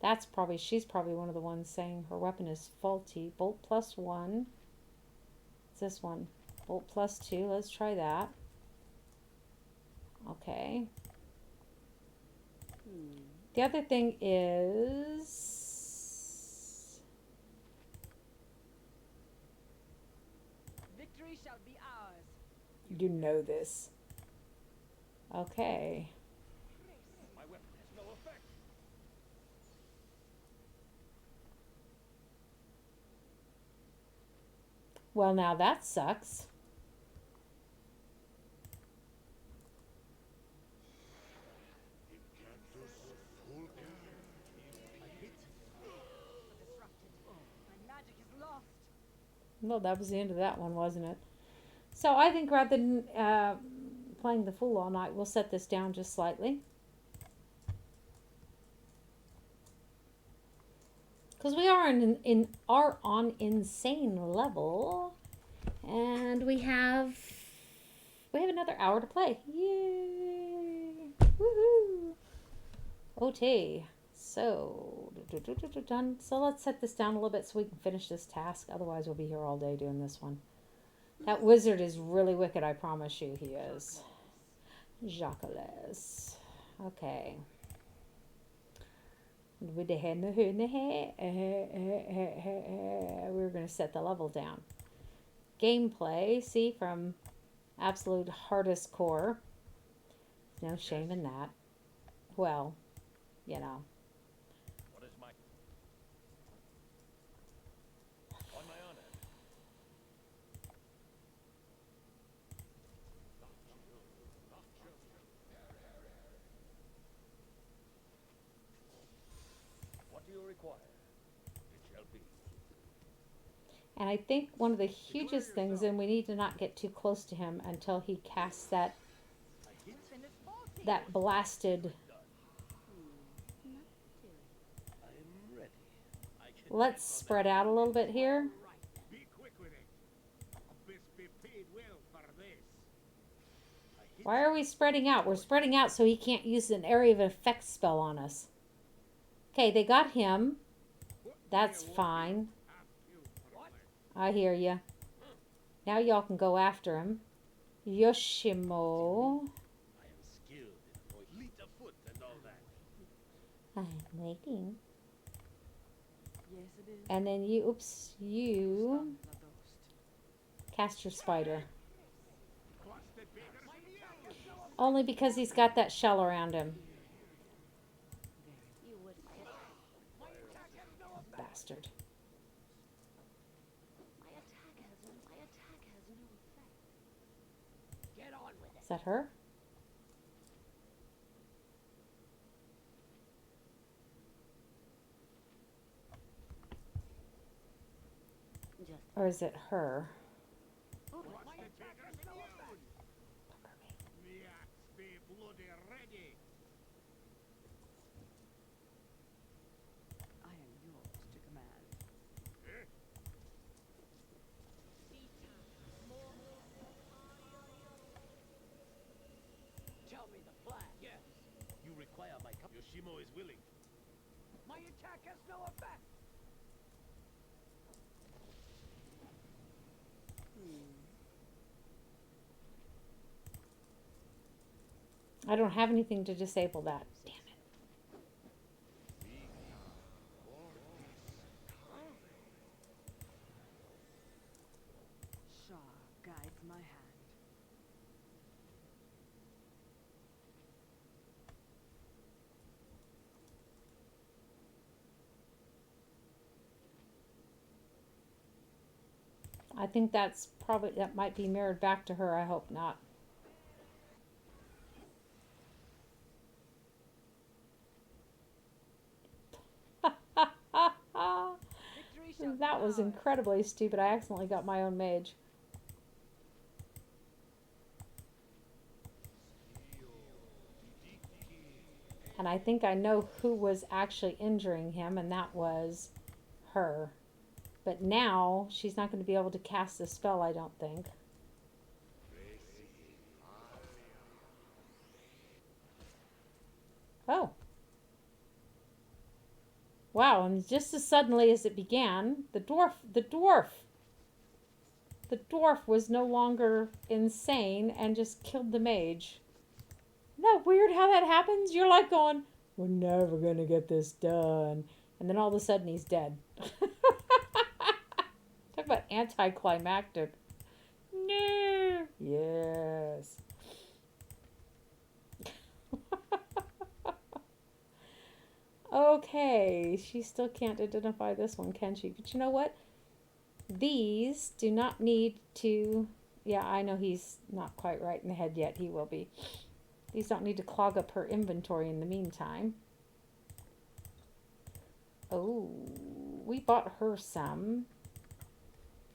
That's probably, she's probably one of the ones saying her weapon is faulty. Bolt plus 1. It's this one. Bolt plus 2. Let's try that. Okay. The other thing is... Victory shall be ours. You know this. Okay. My weapon has no effect. Well, now that sucks. Well, that was the end of that one, wasn't it? So I think rather than playing the fool all night, we'll set this down just slightly. Because we are are on insane level. And we have another hour to play. Yay! Woohoo! Okay. So, done. So let's set this down a little bit so we can finish this task. Otherwise, we'll be here all day doing this one. That wizard is really wicked, I promise you he is. Jacques. Okay. We're going to set the level down. Gameplay, see, from absolute hardest core. No shame in that. Well, you know. What is my... On my honor. What do you require? It shall be. And I think one of the hugest things, and we need to not get too close to him until he casts that blasted... Let's spread out a little bit here. Be quick with it. Best be paid well for this. Why are we spreading out? We're spreading out so he can't use an area of effect spell on us. Okay, they got him. That's fine. I hear ya. Now y'all can go after him. Yoshimo. I am skilled in fleet of foot and all that. I'm waiting. Yes, it is. And then you, oops, you cast your spider. Only because he's got that shell around him. Bastard. Is that her? Or is it her? I am yours to command. Tell me the plan. Yes. You require my cup. Yoshimo is willing. My attack has no effect. I don't have anything to disable that. Damn it. I think that's probably, that might be mirrored back to her. I hope not. That was incredibly stupid. I accidentally got my own mage. And I think I know who was actually injuring him, and that was her. But now she's not going to be able to cast the spell, I don't think. Oh. Wow, and just as suddenly as it began, the dwarf was no longer insane and just killed the mage. Isn't that weird how that happens? You're like going, we're never going to get this done. And then all of a sudden he's dead. Talk about anticlimactic. No. Yes. Okay, she still can't identify this one, can she? But you know what? These do not need to... Yeah, I know he's not quite right in the head yet. He will be. These don't need to clog up her inventory in the meantime. Oh, we bought her some.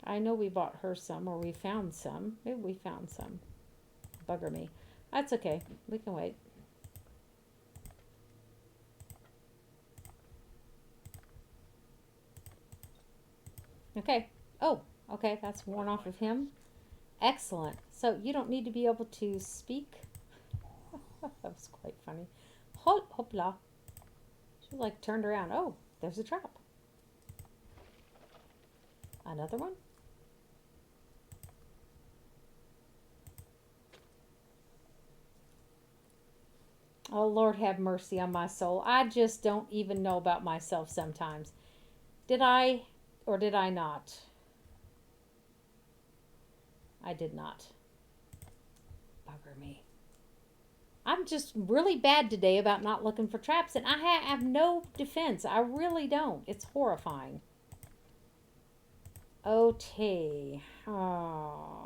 I know we bought her some, or we found some. Maybe we found some. Bugger me. That's okay. We can wait. Okay. Oh, okay. That's worn off of him. Excellent. So you don't need to be able to speak. That was quite funny. Hopla. She like turned around. Oh, there's a trap. Another one? Oh, Lord have mercy on my soul. I just don't even know about myself sometimes. Did I or did I not? I did not. Bugger me. I'm just really bad today about not looking for traps, and I have no defense. I really don't. It's horrifying. Okay. Oh.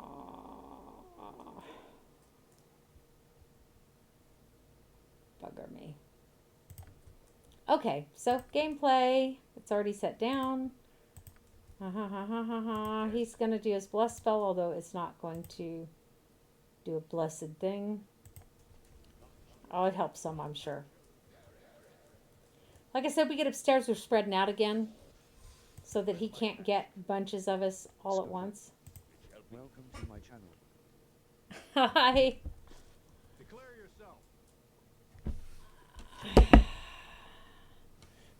Bugger me. Okay, so gameplay. It's already set down. He's going to do his bless spell, although it's not going to do a blessed thing. Oh, it helps some, I'm sure. Like I said, we get upstairs, we're spreading out again so that he can't get bunches of us all at once. Welcome to my channel. Hi. Declare yourself.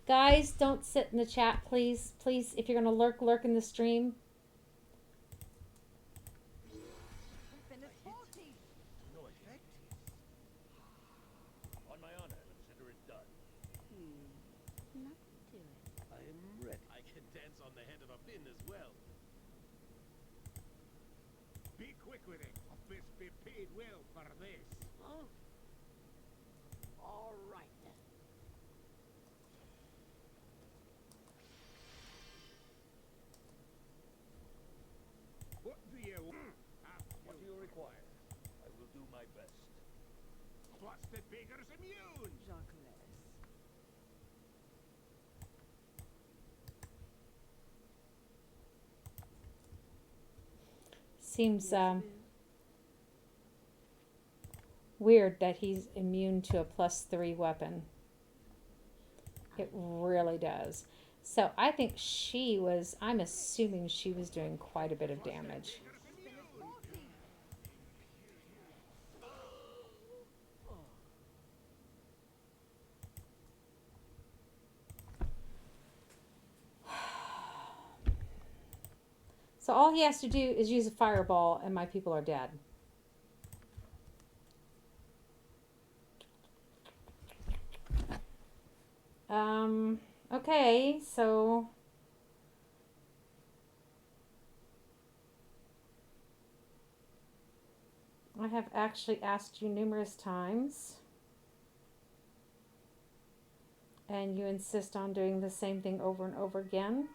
Guys, don't sit in the chat, please. Please, if you're going to lurk in the stream. No effect. On my honor, consider it done. Not do it. I am ready. I can dance on the head of a pin as well. Be quick with it. Fish be paid well for this. Huh? All right then. What do you What do you require? I will do my best. What's the beggar's immune? Jacques. Seems weird that he's immune to a +3 weapon. It really does. So I think she was, I'm assuming she was doing quite a bit of damage. So all he has to do is use a fireball and my people are dead. Okay, so I have actually asked you numerous times and you insist on doing the same thing over and over again.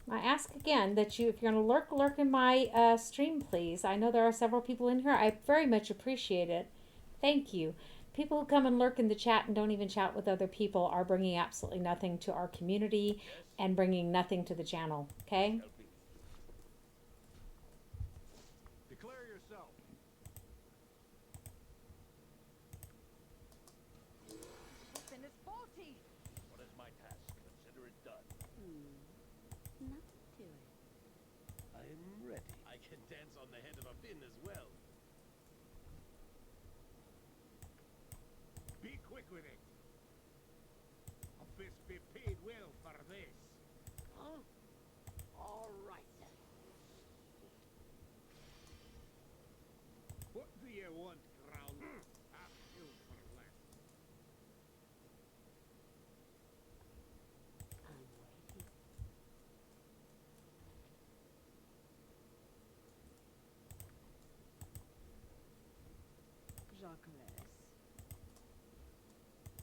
I ask again that you, if you're going to lurk in my stream, please. I know there are several people in here. I very much appreciate it. Thank you. People who come and lurk in the chat and don't even chat with other people are bringing absolutely nothing to our community and bringing nothing to the channel. Okay? Declare yourself. Listen, it's faulty. What is my task? Consider it done. Nothing to it. I am ready. I can dance on the head of a pin as well. Be quick with it. A fist be paid well for this. Huh? All right then. What do you want, Crown? Half killed for less. I'm waiting. Jacques.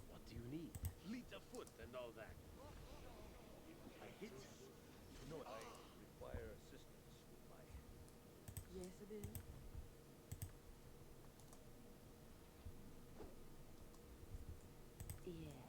What do you need? Fleet of foot and all that. I hit. No, I require assistance with my... Yes, it is. Yes.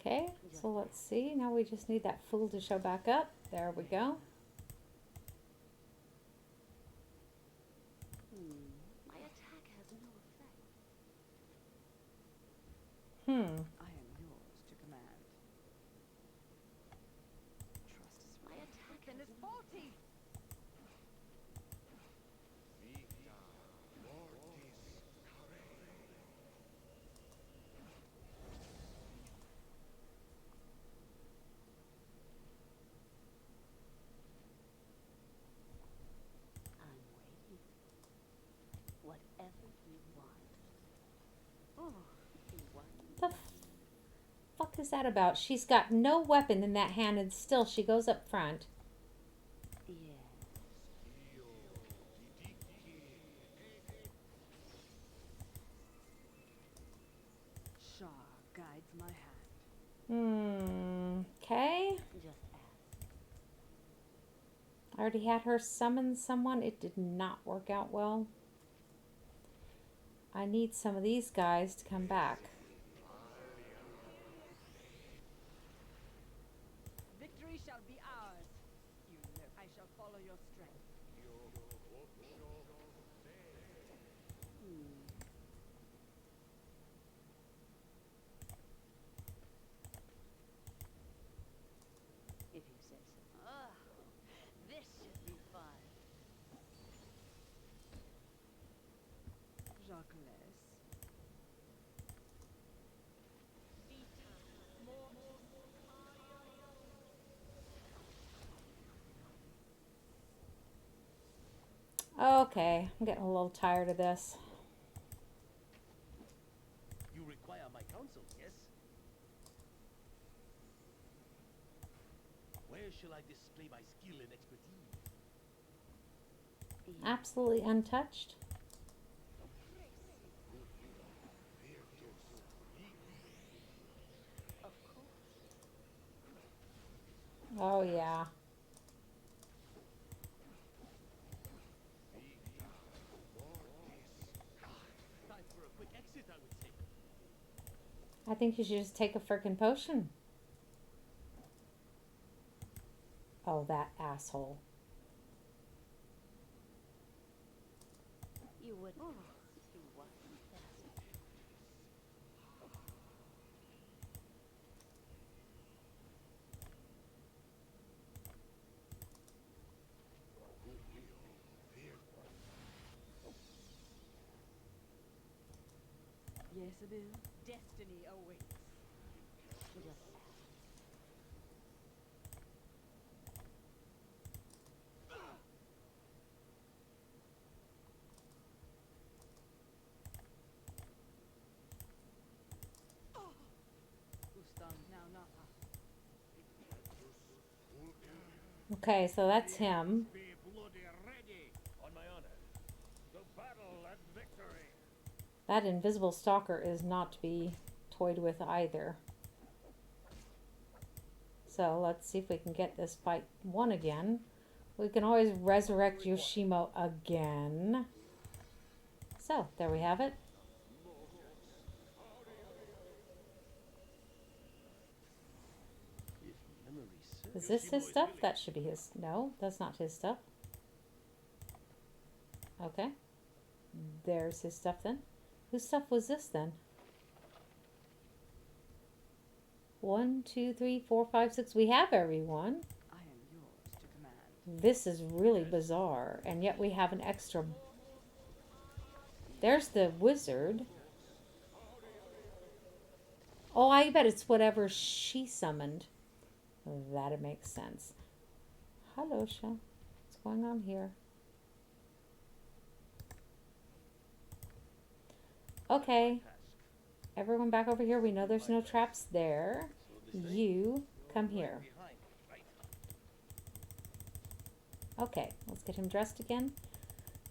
Okay, so let's see. Now we just need that fool to show back up. There we go. My attack has no effect. I am yours to command. Trust is My attack is faulty. I'm waiting. Whatever you want. Oh, you want. The fuck is that about? She's got no weapon in that hand and still she goes up front. Yes. Shah guides my hand. Okay. Just ask. I already had her summon someone. It did not work out well. I need some of these guys to come back. Victory shall be ours. You know, I shall follow your strength. If you say so. Oh, this should be fun. Jacques. Okay, I'm getting a little tired of this. You require my counsel, yes? Where shall I display my skill and expertise? Absolutely untouched. Of course. Oh yeah. Time for a quick exit, I would say. I think you should just take a frickin' potion. Oh, that asshole. You wouldn't. He wasn't fast. Yes, it is. Destiny awaits. Just ask. Who stands now, Napa? Okay, so that's him. Be bloody ready. On my honor. To battle and victory. That invisible stalker is not to be toyed with either. So let's see if we can get this fight won again. We can always resurrect Yoshimo again. So, there we have it. If memory serves. Is this his stuff? That should be his. No, that's not his stuff. Okay. There's his stuff then. Whose stuff was this then? 1, 2, 3, 4, 5, 6. We have everyone. I am yours to command. This is really bizarre. And yet we have an extra. There's the wizard. Oh, I bet it's whatever she summoned. That makes sense. Hello, Sha. What's going on here? Okay. Everyone back over here. We know there's no traps there. You come here. Okay, let's get him dressed again.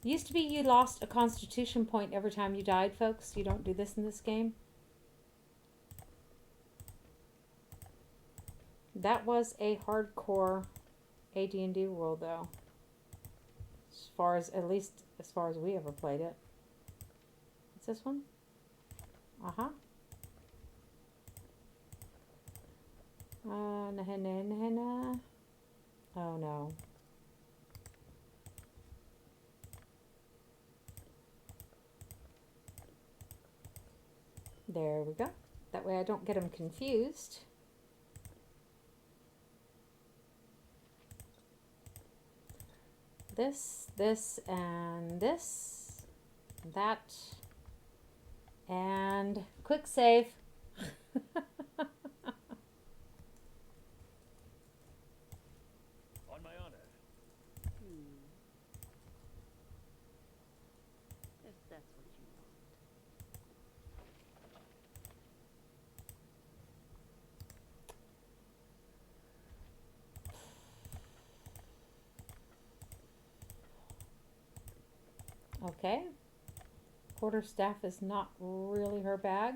Used to be you lost a constitution point every time you died, folks. You don't do this in this game. That was a hardcore AD&D world, though. As far as, at least as far as we ever played it. What's this one? Uh-huh. Oh, no. There we go. That way I don't get them confused. This, and this. That. And quick save. On my honor. If that's what you want. Okay. Quarterstaff is not really her bag.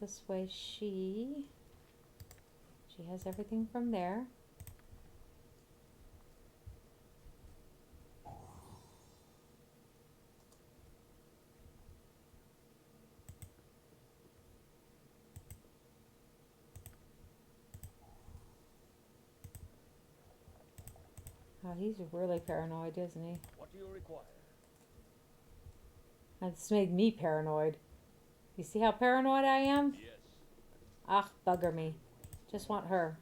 This way she has everything from there. Oh, he's really paranoid, isn't he? What do you require? That's made me paranoid. You see how paranoid I am? Yes. Ah, bugger me. Just want her.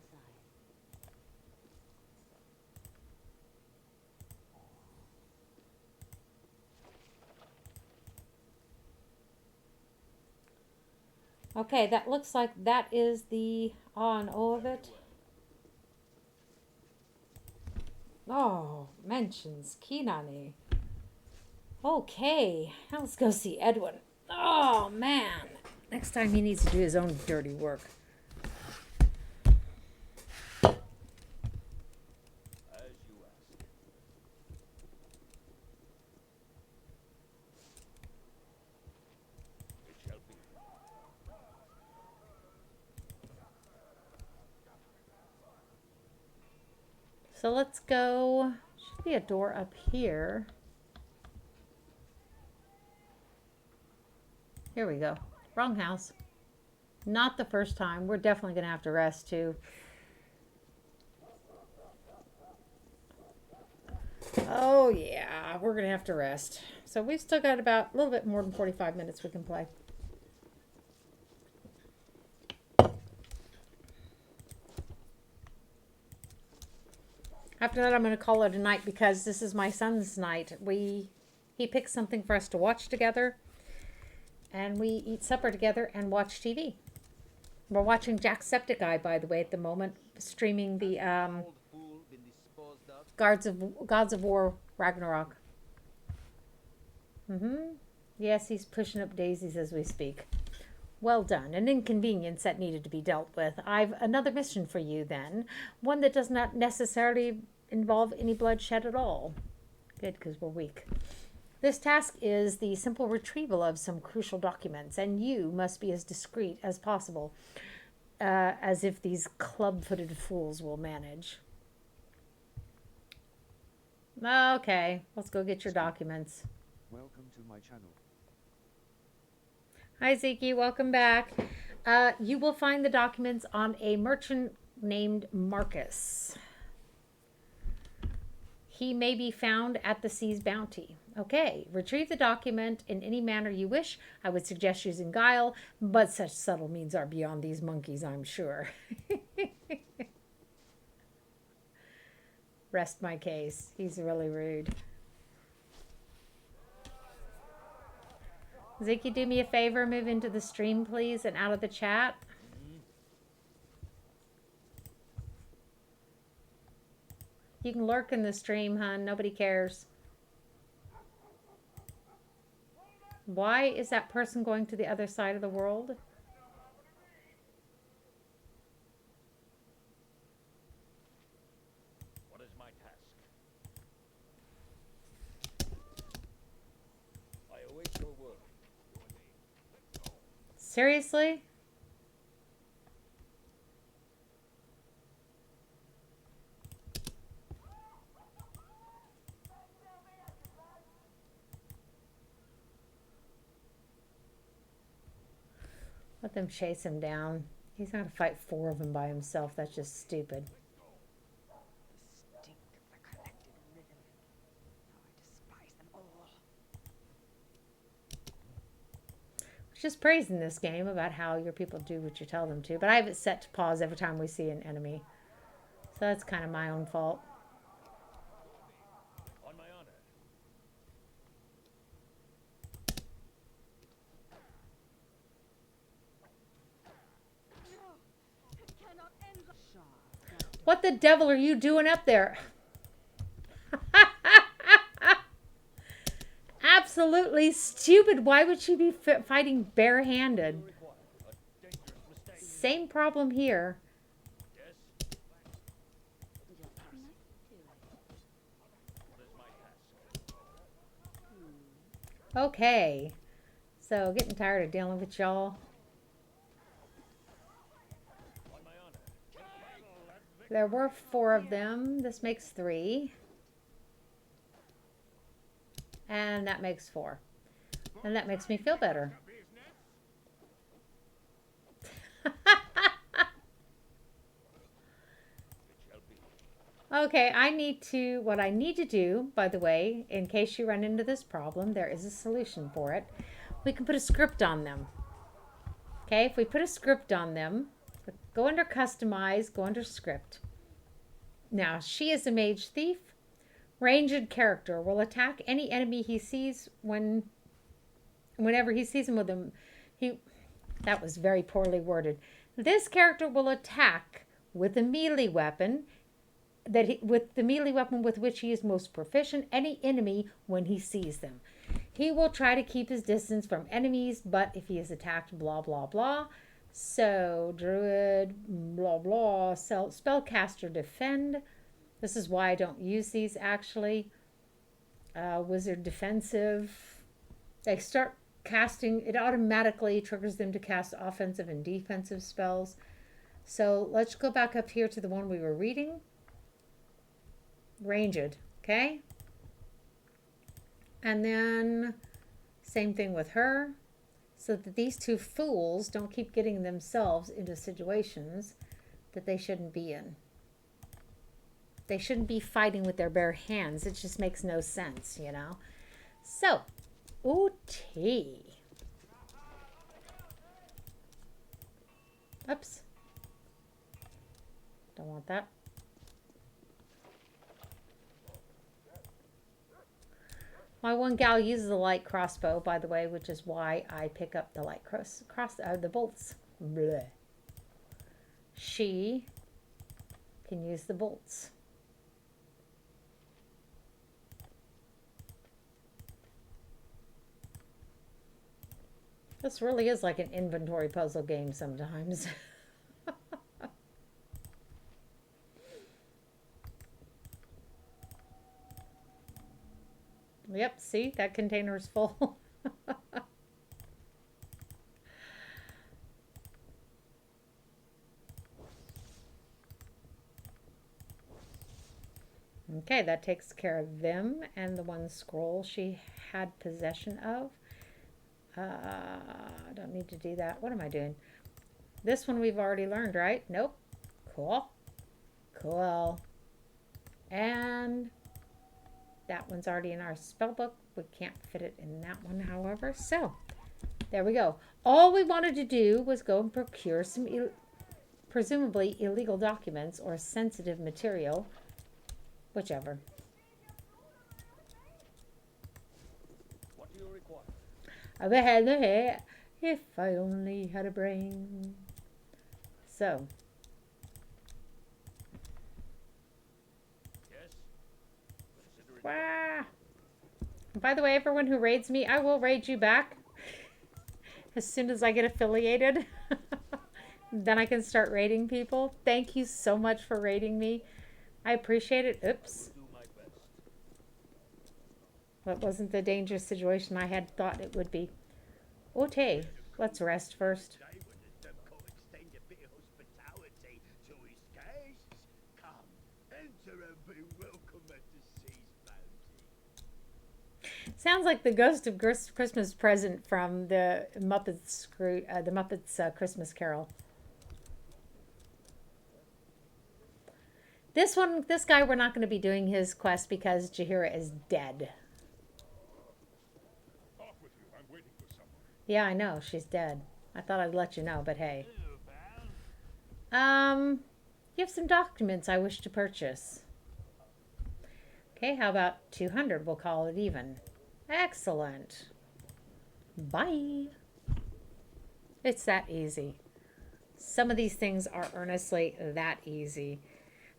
Okay, that looks like that is the on and O of it. Oh, mentions Kinani. Okay, now let's go see Edwin. Oh, man. Next time he needs to do his own dirty work. As you ask. It shall be. So let's go. Should be a door up here. Here we go. Wrong house. Not the first time. We're definitely going to have to rest too. Oh yeah, we're going to have to rest. So we've still got about a little bit more than 45 minutes we can play. After that, I'm going to call it a night because this is my son's night. He picks something for us to watch together. And we eat supper together and watch TV. We're watching Jacksepticeye, by the way, at the moment, streaming the Gods of War Ragnarok. Yes, he's pushing up daisies as we speak. Well done. An inconvenience that needed to be dealt with. I've another mission for you then. One that does not necessarily involve any bloodshed at all. Good, because we're weak. This task is the simple retrieval of some crucial documents, and you must be as discreet as possible, as if these club-footed fools will manage. Okay, let's go get your documents. Welcome to my channel. Hi, Zeke. Welcome back. You will find the documents on a merchant named Marcus. He may be found at the Sea's Bounty. Okay, retrieve the document in any manner you wish. I would suggest using guile, but such subtle means are beyond these monkeys, I'm sure. Rest my case. He's really rude. Ziki, do me a favor, move into the stream, please, and out of the chat. You can lurk in the stream, hun. Nobody cares. Why is that person going to the other side of the world? What is my task? I await your word. Seriously? Let them chase him down. He's not going to fight 4 of them by himself. That's just stupid. The stink of the collected rhythm. How I despise them all. Just praising this game about how your people do what you tell them to. But I have it set to pause every time we see an enemy. So that's kind of my own fault. On my honor. What the devil are you doing up there? Absolutely stupid. Why would she be fighting barehanded? Same problem here. Okay. So, getting tired of dealing with y'all. There were 4 of them. This makes 3. And that makes 4. And that makes me feel better. Okay, what I need to do, by the way, in case you run into this problem, there is a solution for it. We can put a script on them. Okay, if we put a script on them, go under customize, go under script. Now, she is a mage thief. Ranged character will attack any enemy he sees whenever he sees him with him. That was very poorly worded. This character will attack with a melee weapon with which he is most proficient any enemy when he sees them. He will try to keep his distance from enemies, but if he is attacked, blah blah blah. So druid, blah blah, spellcaster defend. This is why I don't use these actually. Wizard defensive. They start casting, it automatically triggers them to cast offensive and defensive spells. So let's go back up here to the one we were reading. Ranged, okay? And then same thing with her, so that these 2 fools don't keep getting themselves into situations that they shouldn't be in. They shouldn't be fighting with their bare hands. It just makes no sense, you know? So, OT. Oops. Don't want that. My one gal uses a light crossbow, by the way, which is why I pick up the light the bolts. Blech. She can use the bolts. This really is like an inventory puzzle game sometimes. Yep, see, that container's full. Okay, that takes care of them and the one scroll she had possession of. I don't need to do that. What am I doing? This one we've already learned, right? Nope. Cool. Cool. And that one's already in our spell book. We can't fit it in that one, however. So, there we go. All we wanted to do was go and procure some presumably illegal documents or sensitive material. Whichever. What do you require? If I only had a brain. So. Yes. Wah. By the way, everyone who raids me, I will raid you back as soon as I get affiliated. Then I can start raiding people. Thank you so much for raiding me. I appreciate it. Oops. That wasn't the dangerous situation I had thought it would be. Okay, let's rest first. Sounds like the Ghost of Christmas Present from the Muppets Christmas Carol. This guy, we're not going to be doing his quest because Jahira is dead. Off with you. I'm waiting for someone. Yeah, I know. She's dead. I thought I'd let you know, but hey. You have some documents I wish to purchase. Okay, how about 200? We'll call it even. Excellent. Bye. It's that easy. Some of these things are earnestly that easy.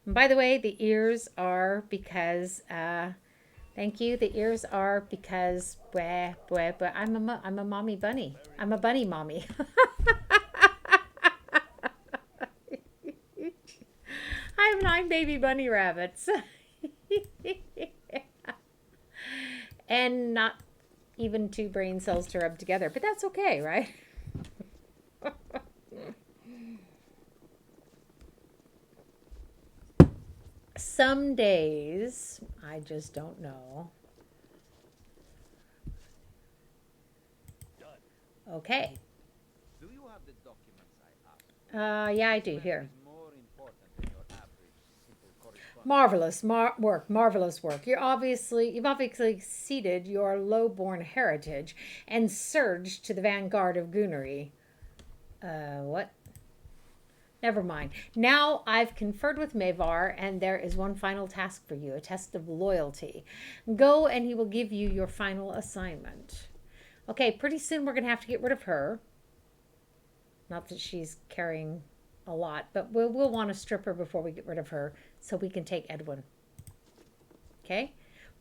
And by the way, the ears are because, thank you. The ears are because, I'm a mommy bunny. I'm a bunny mommy. I have 9 baby bunny rabbits. And not even 2 brain cells to rub together, but that's okay, right? Some days, I just don't know. Okay. Do you have the documents I asked? Yeah, I do. Here. More important than your average simple correspondence. Marvelous work. You've obviously exceeded your low-born heritage and surged to the vanguard of Goonery. What? Never mind. Now I've conferred with Mavar, and there is one final task for you, a test of loyalty. Go, and he will give you your final assignment. Okay, pretty soon we're going to have to get rid of her. Not that she's carrying a lot, but we'll want to strip her before we get rid of her so we can take Edwin. Okay?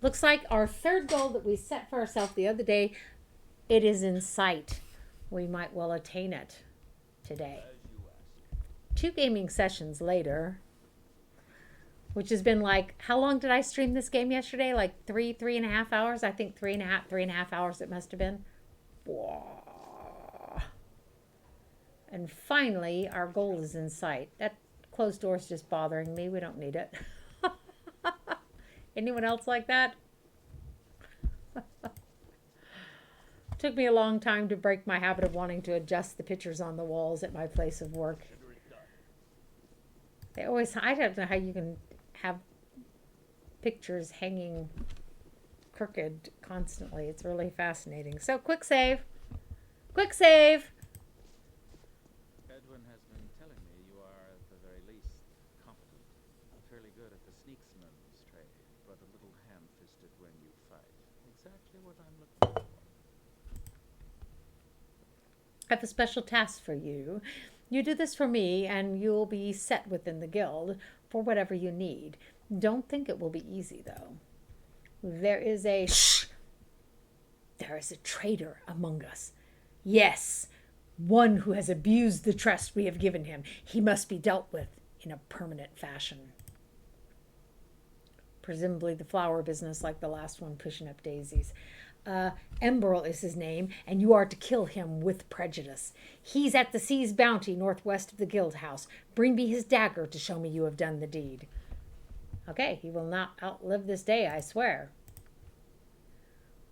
Looks like our third goal that we set for ourselves the other day, it is in sight. We might well attain it today. 2 gaming sessions later, which has been like, how long did I stream this game yesterday? Like 3.5 hours? I think 3.5 hours it must have been. Whoa. And finally, our goal is in sight. That closed door is just bothering me. We don't need it. Anyone else like that? Took me a long time to break my habit of wanting to adjust the pictures on the walls at my place of work. I don't know how you can have pictures hanging crooked constantly. It's really fascinating. So, quick save. Quick save. Edwin has been telling me you are, at the very least, competent. Fairly good at the sneaksman's trade, but a little ham-fisted when you fight. Exactly what I'm looking for. I have a special task for you. You do this for me, and you'll be set within the guild for whatever you need. Don't think it will be easy, though. There is a traitor among us. Yes, one who has abused the trust we have given him. He must be dealt with in a permanent fashion. Presumably the flower business, like the last one, pushing up daisies. Emberl is his name, and you are to kill him with prejudice. He's at the Sea's Bounty, northwest of the guild house. Bring me his dagger to show me you have done the deed. Okay, he will not outlive this day, I swear.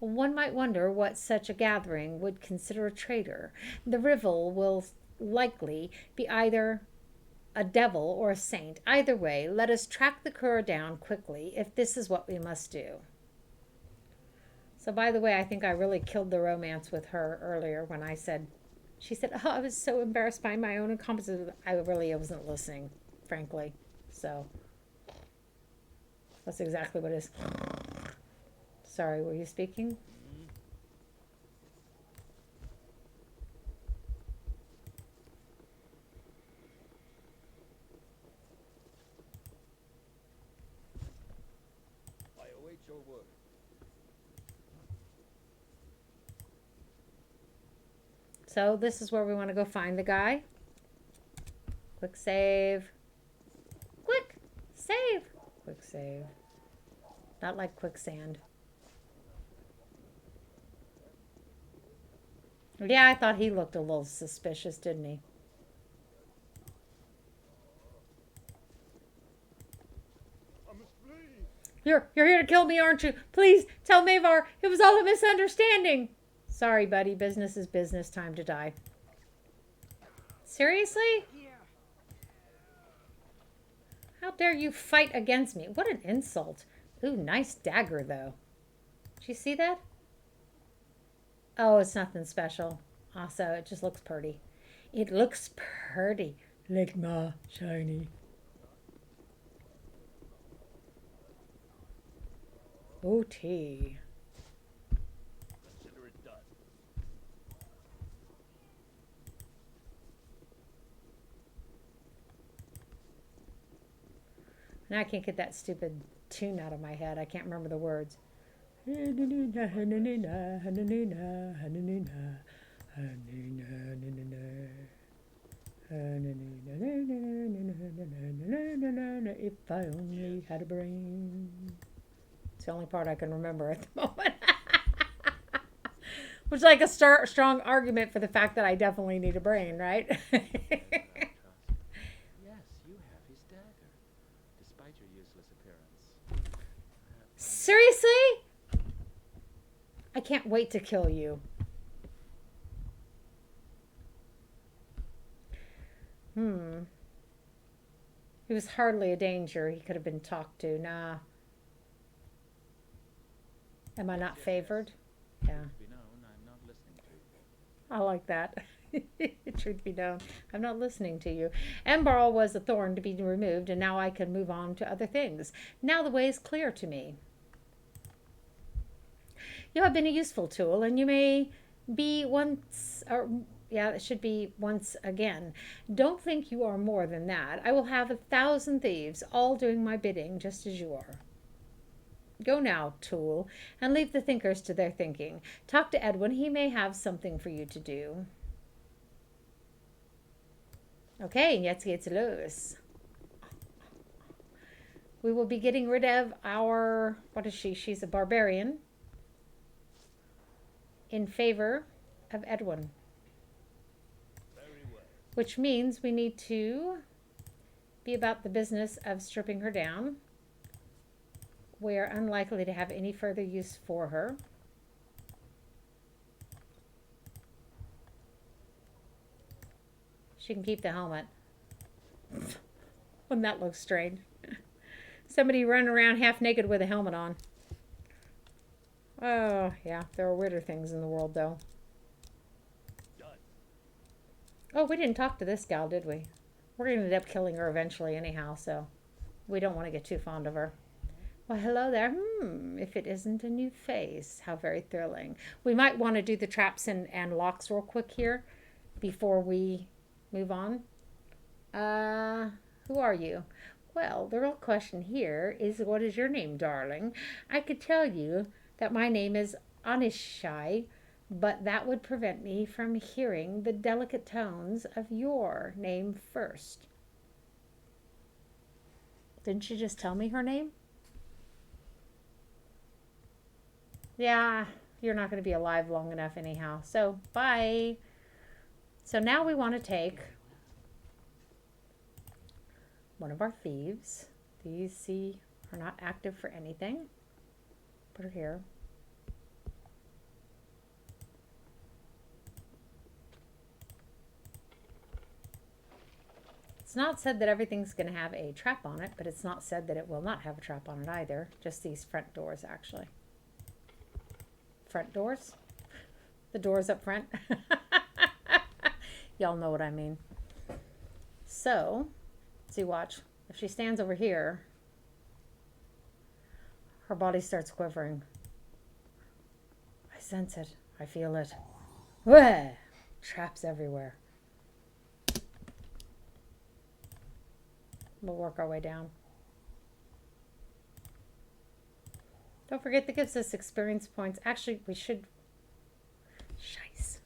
Well, one might wonder what such a gathering would consider a traitor. The rival will likely be either a devil or a saint. Either way, let us track the cur down quickly if this is what we must do. So, by the way, I think I really killed the romance with her earlier when I said, she said, oh, I was so embarrassed by my own accomplishments. I really wasn't listening, frankly. So, that's exactly what it is. Sorry, were you speaking? I await your word. So this is where we want to go find the guy. Quick save. Quick save. Quick save. Not like quicksand. Yeah, I thought he looked a little suspicious, didn't he? You're here to kill me, aren't you? Please tell Mavar it was all a misunderstanding. Sorry, buddy. Business is business. Time to die. Seriously? How dare you fight against me? What an insult. Ooh, nice dagger, though. Did you see that? Oh, it's nothing special. Also, it just looks pretty. It looks pretty. Like my shiny. OT. Consider it done. And I can't get that stupid tune out of my head. I can't remember the words. If I only had a brain. It's the only part I can remember at the moment. Which is like a strong argument for the fact that I definitely need a brain, right? Yes, you have his dagger, despite your useless appearance. Seriously? I can't wait to kill you. He was hardly a danger. He could have been talked to. Nah. Am I not favored? Yeah. Be known, I'm not listening to you. I like that. Truth be known, I'm not listening to you. Emberl was a thorn to be removed, and now I can move on to other things. Now the way is clear to me. You have been a useful tool, and you may be once, or yeah, it should be once again. Don't think you are more than that. I will have 1,000 thieves, all doing my bidding, just as you are. Go now, tool, and leave the thinkers to their thinking. Talk to Edwin. He may have something for you to do. Okay, jetzt geht's los. We will be getting rid of our, what is she? She's a barbarian. In favor of Edwin. Very well. Which means we need to be about the business of stripping her down. We are unlikely to have any further use for her. She can keep the helmet. Wouldn't that look strange? Somebody running around half naked with a helmet on. Oh, yeah. There are weirder things in the world, though. Done. Oh, we didn't talk to this gal, did we? We're going to end up killing her eventually anyhow, so we don't want to get too fond of her. Well, hello there. If it isn't a new face, how very thrilling. We might want to do the traps and locks real quick here before we move on. Who are you? Well, the real question here is, what is your name, darling? I could tell you that my name is Anishai, but that would prevent me from hearing the delicate tones of your name first. Didn't she just tell me her name? Yeah, you're not going to be alive long enough anyhow. So, bye. So now we want to take one of our thieves. These, see, are not active for anything. Put her here. It's not said that everything's going to have a trap on it, but it's not said that it will not have a trap on it either. Just these front doors, actually. Front doors? The doors up front? Y'all know what I mean. So, see, watch. If she stands over here, her body starts quivering. I sense it. I feel it. Wah! Traps everywhere. We'll work our way down. Don't forget that gives us experience points. Actually, we should... Shice.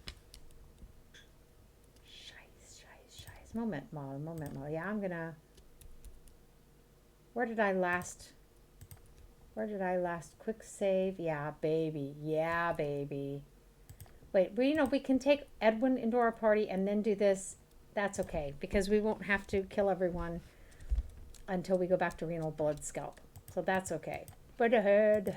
Moment, Molly. Yeah, I'm gonna... Where did I last... Quick save. Yeah, baby. Wait, we can take Edwin into our party and then do this. That's okay, because we won't have to kill everyone until we go back to Renal Blood Scalp. So that's okay. But the head.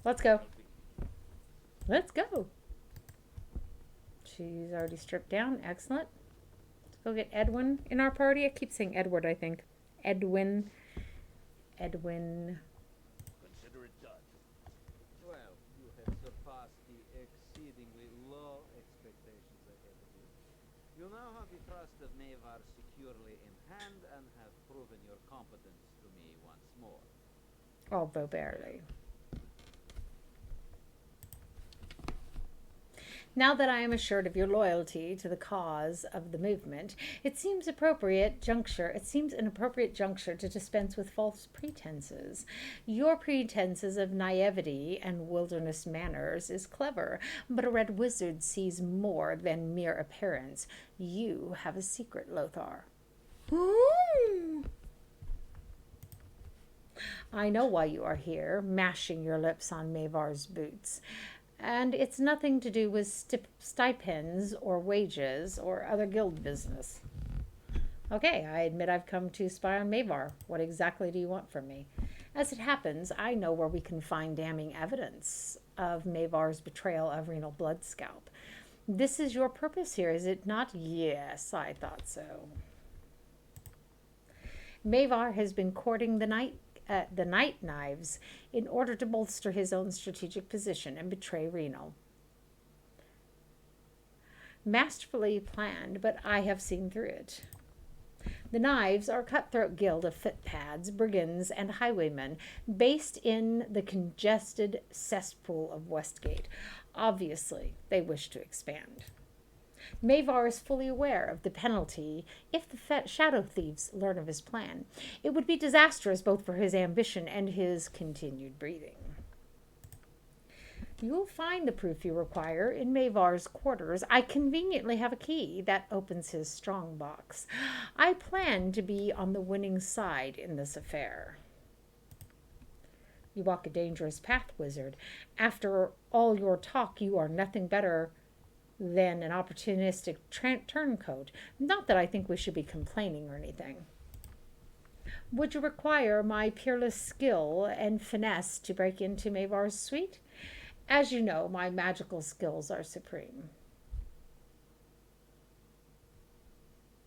Let's go. Let's go. She's already stripped down. Excellent. Let's go get Edwin in our party. I keep saying Edward, I think. Edwin. Consider it done. Well, you have surpassed the exceedingly low expectations I had of you. You now have the trust of Mavar securely in hand and have proven your competence to me once more. Although barely. Now that I am assured of your loyalty to the cause of the movement, it seems an appropriate juncture to dispense with false pretenses. Your pretenses of naivety and wilderness manners is clever, but a red wizard sees more than mere appearance. You have a secret, Lothar. I know why you are here, mashing your lips on Mavar's boots. And it's nothing to do with stipends or wages or other guild business. Okay, I admit I've come to spy on Mavar. What exactly do you want from me? As it happens, I know where we can find damning evidence of Mavar's betrayal of Renal Blood Scalp. This is your purpose here, is it not? Yes, I thought so. Mavar has been courting the Night Knives in order to bolster his own strategic position and betray Renal. Masterfully planned, but I have seen through it. The Knives are a cutthroat guild of footpads, brigands, and highwaymen based in the congested cesspool of Westgate. Obviously, they wish to expand. Mavar is fully aware of the penalty if the Shadow Thieves learn of his plan. It would be disastrous both for his ambition and his continued breathing. You will find the proof you require in Mavar's quarters. I conveniently have a key that opens his strong box. I plan to be on the winning side in this affair. You walk a dangerous path, wizard. After all your talk, you are nothing better than an opportunistic turncoat. Not that I think we should be complaining or anything. Would you require my peerless skill and finesse to break into Mavar's suite? As you know, my magical skills are supreme.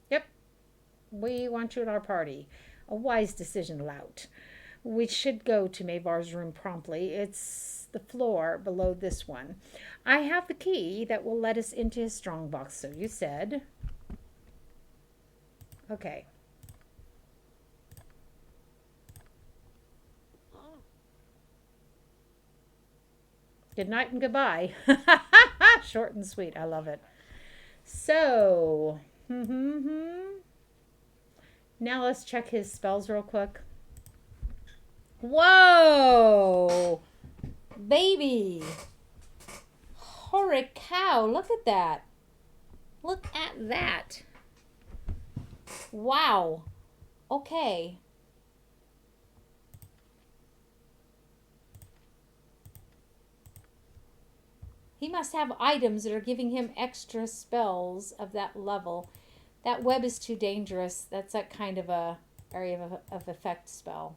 Yep. We want you in our party. A wise decision, Lout. We should go to Mavar's room promptly. It's the floor below this one. I have the key that will let us into his strongbox, so you said. Okay. Good night and goodbye. Short and sweet. I love it. So, Now let's check his spells real quick. Whoa! Baby! Holy cow, look at that. Look at that. Wow. Okay. He must have items that are giving him extra spells of that level. That web is too dangerous. That's that kind of a area of effect spell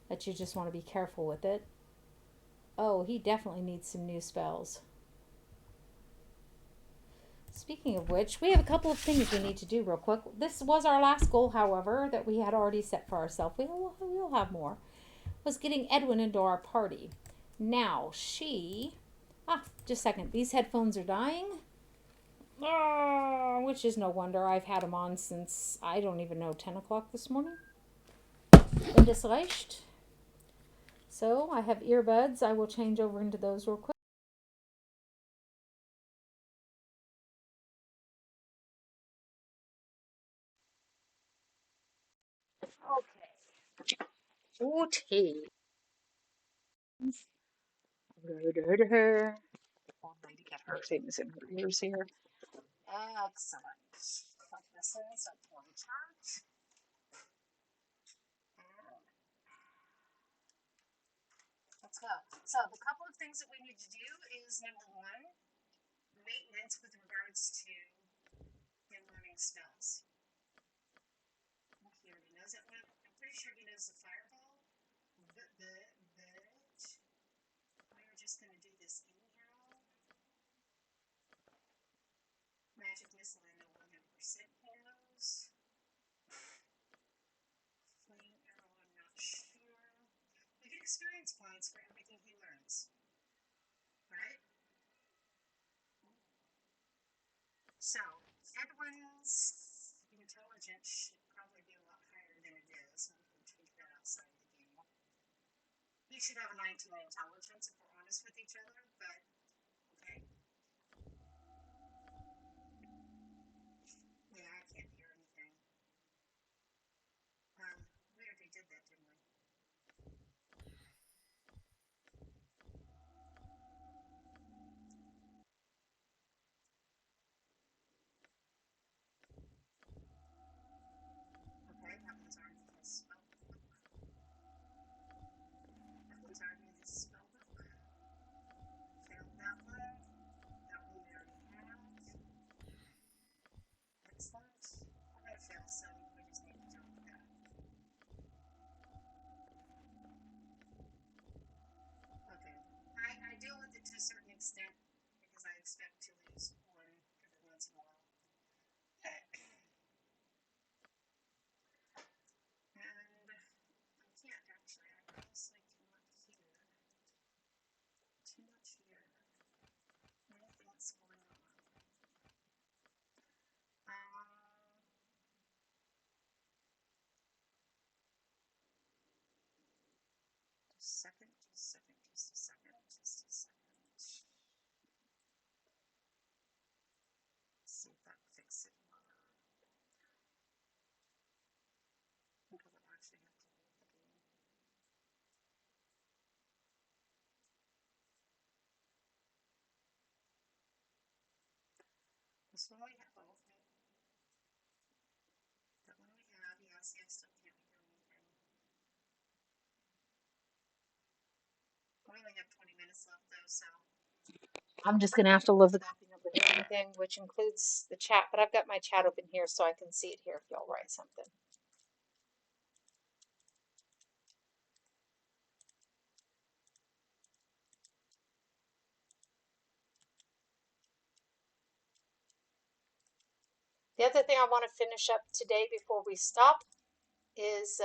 that you just want to be careful with it. Oh, he definitely needs some new spells. Speaking of which, we have a couple of things we need to do real quick. This was our last goal, however, that we had already set for ourselves. We'll have more. Was getting Edwin into our party. Now, just a second. These headphones are dying. Oh, which is no wonder. I've had them on since, I don't even know, 10 o'clock this morning. And disleicht. So I have earbuds. I will change over into those real quick. Okay. Old lady get her things in her ears here. Excellent. Like this is a point chart. Let's go. So the couple of things that we need to do is number one, maintenance with regards to him learning spells. He already knows that one. I'm pretty sure he knows the fireball. But we're just going to do this anyhow. Magic missile, I know 100% he knows. Flame arrow, I'm not sure. We get experience points for everything he learns. Right? So, Edwin's intelligence should probably be a lot higher than it is. We can tweak that outside of the game. He should have a 19 intelligence if we're honest with each other, but okay. Yeah, I can't hear anything. We already did that, didn't we? Okay, that one's already in the spell book. That one's already in the spell book. Failed that one. That one we already have. Excellent. I'm going to fail some. We just need to deal with that. Okay. I deal with it to a certain extent because I expect to lose one every once in a while. And I can't actually, I honestly cannot hear too much here. Anything that's going on. Just a second, just a second, just a second, just a second. See if that fixes it. I think I would actually have to leave the game. This one we have, okay. That one we have, yes, I still can't hear anything. We only have 20 minutes left though, so. I'm just going to have to live with not being able to hear anything, which includes the chat, but I've got my chat open here so I can see it here if y'all write something. The other thing I want to finish up today before we stop is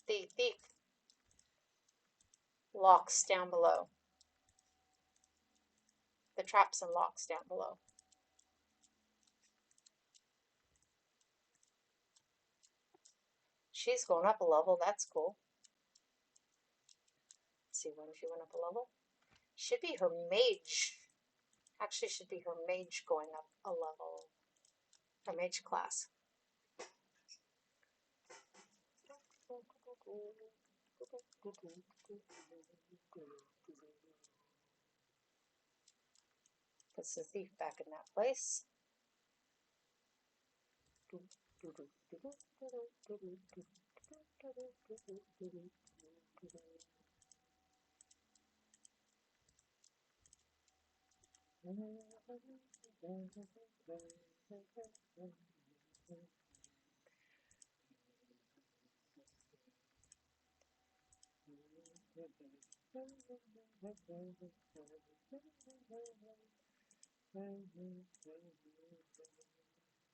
the locks down below. The traps and locks down below. She's going up a level. That's cool. Let's see, what if she went up a level? Should be her mage Actually, should be her mage going up a level. Her mage class. Puts the thief back in that place.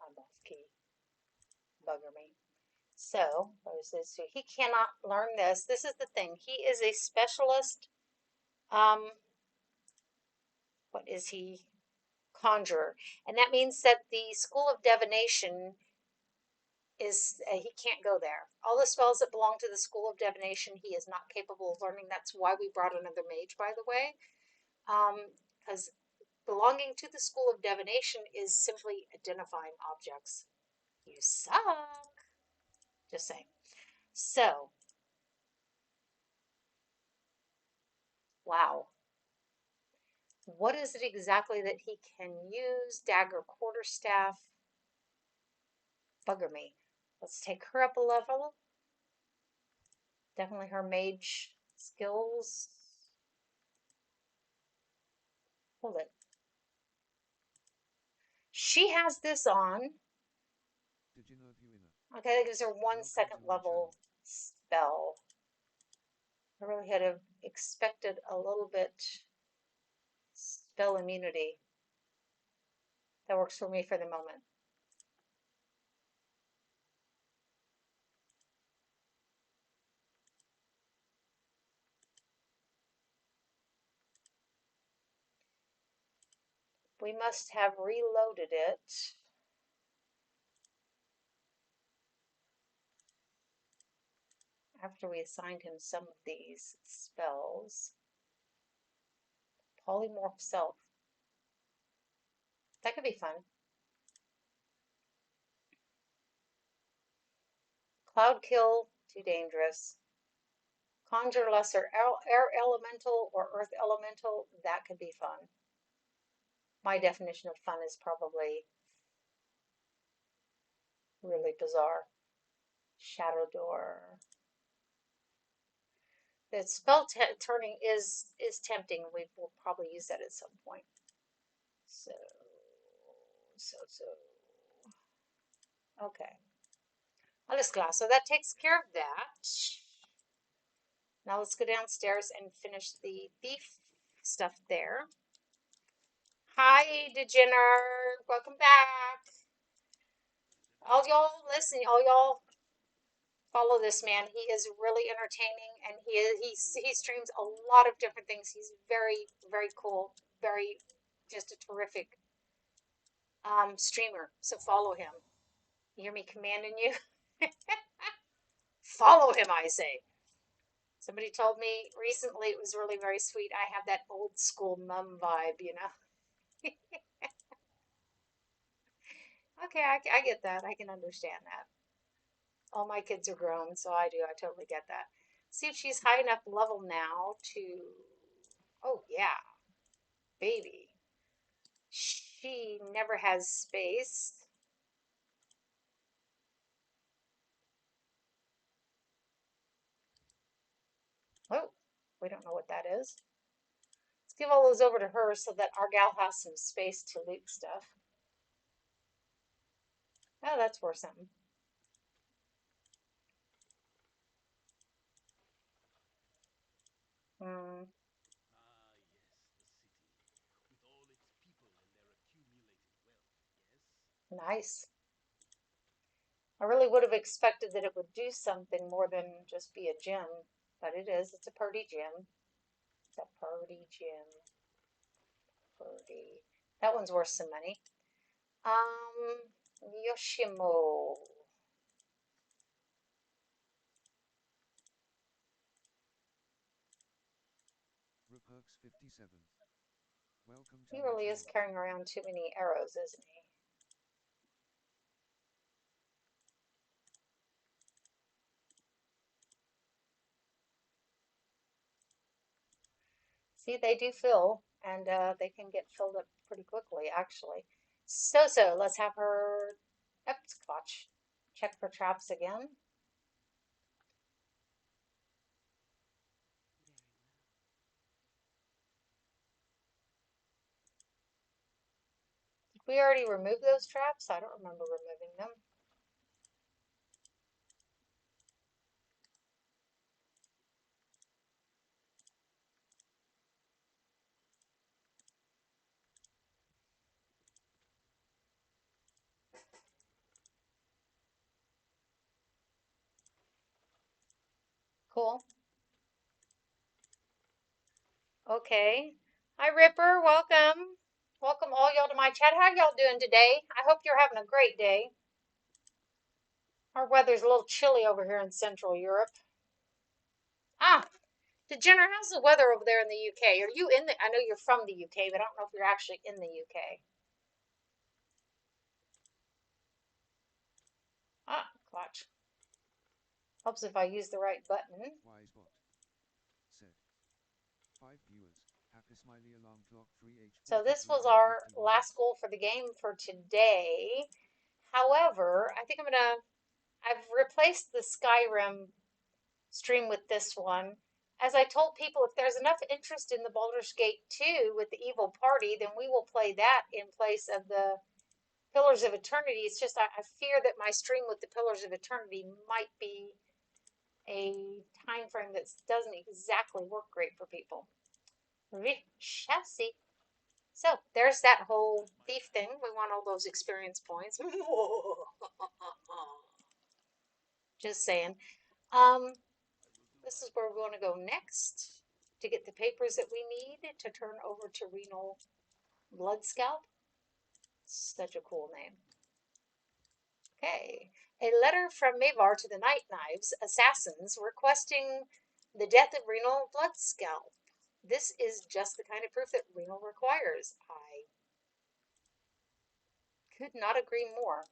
I'm off key. Bugger me. So, there's this. He cannot learn this. This is the thing. He is a specialist. What is he? Conjurer. And that means that the School of Divination is, he can't go there. All the spells that belong to the School of Divination, he is not capable of learning. That's why we brought another mage, by the way. Because belonging to the School of Divination is simply identifying objects. You suck. Just saying. So, wow. What is it exactly that he can use? Dagger, quarterstaff. Bugger me. Let's take her up a level. Definitely her mage skills. Hold it. She has this on. Did you know Okay, that gives her 1 second level spell. I really had expected a little bit spell immunity. That works for me for the moment. We must have reloaded it. After we assigned him some of these spells. Polymorph self. That could be fun. Cloud kill, too dangerous. Conjure lesser air elemental or earth elemental, that could be fun. My definition of fun is probably really bizarre. Shadow door. The spell turning is tempting. We will probably use that at some point. So. Okay. Alles klar. So that takes care of that. Now let's go downstairs and finish the thief stuff there. Hi, Degener. Welcome back. All y'all listen. All y'all follow this man. He is really entertaining, and he streams a lot of different things. He's very, very cool. Very, just a terrific streamer. So follow him. You hear me commanding you? Follow him, I say. Somebody told me recently it was really very sweet. I have that old school mum vibe, you know. Okay, I get that. I can understand that. All my kids are grown, so I totally get that. See if she's high enough level now to... Oh, yeah. Baby. She never has space. Oh, we don't know what that is. Let's give all those over to her so that our gal has some space to loot stuff. Oh, that's worth something. Hmm. Nice. I really would have expected that it would do something more than just be a gym, but it is. It's a purdy gym. It's a purdy gym. Purdy. That one's worth some money. Yoshimo. Reperks 57. Welcome to He my really is channel. carrying around too many arrows, isn't he? See, they do fill, and they can get filled up pretty quickly, actually. So, let's have her Epscotch check for traps again. Did we already remove those traps? I don't remember removing them. Cool. Okay. Hi, Ripper. Welcome. Welcome all y'all to my chat. How y'all doing today? I hope you're having a great day. Our weather's a little chilly over here in Central Europe. Ah, DeGener, how's the weather over there in the UK? Are you in the, I know you're from the UK, but I don't know if you're actually in the UK. Ah, clutch. Helps if I use the right button. Wisebot said 5 viewers. Happy smiley alarm clock 3H. So this was our last goal for the game for today. However, I think I've replaced the Skyrim stream with this one. As I told people, if there's enough interest in the Baldur's Gate 2 with the evil party, then we will play that in place of the Pillars of Eternity. It's just I fear that my stream with the Pillars of Eternity might be a time frame that doesn't exactly work great for people. We shall see. So there's that whole thief thing. We want all those experience points. Just saying. This is where we want to go next to get the papers that we need to turn over to Renal Blood Scalp. Such a cool name. Okay. A letter from Mavar to the Night Knives assassins requesting the death of Renal Blood Scalp. This is just the kind of proof that Renal requires. I could not agree more.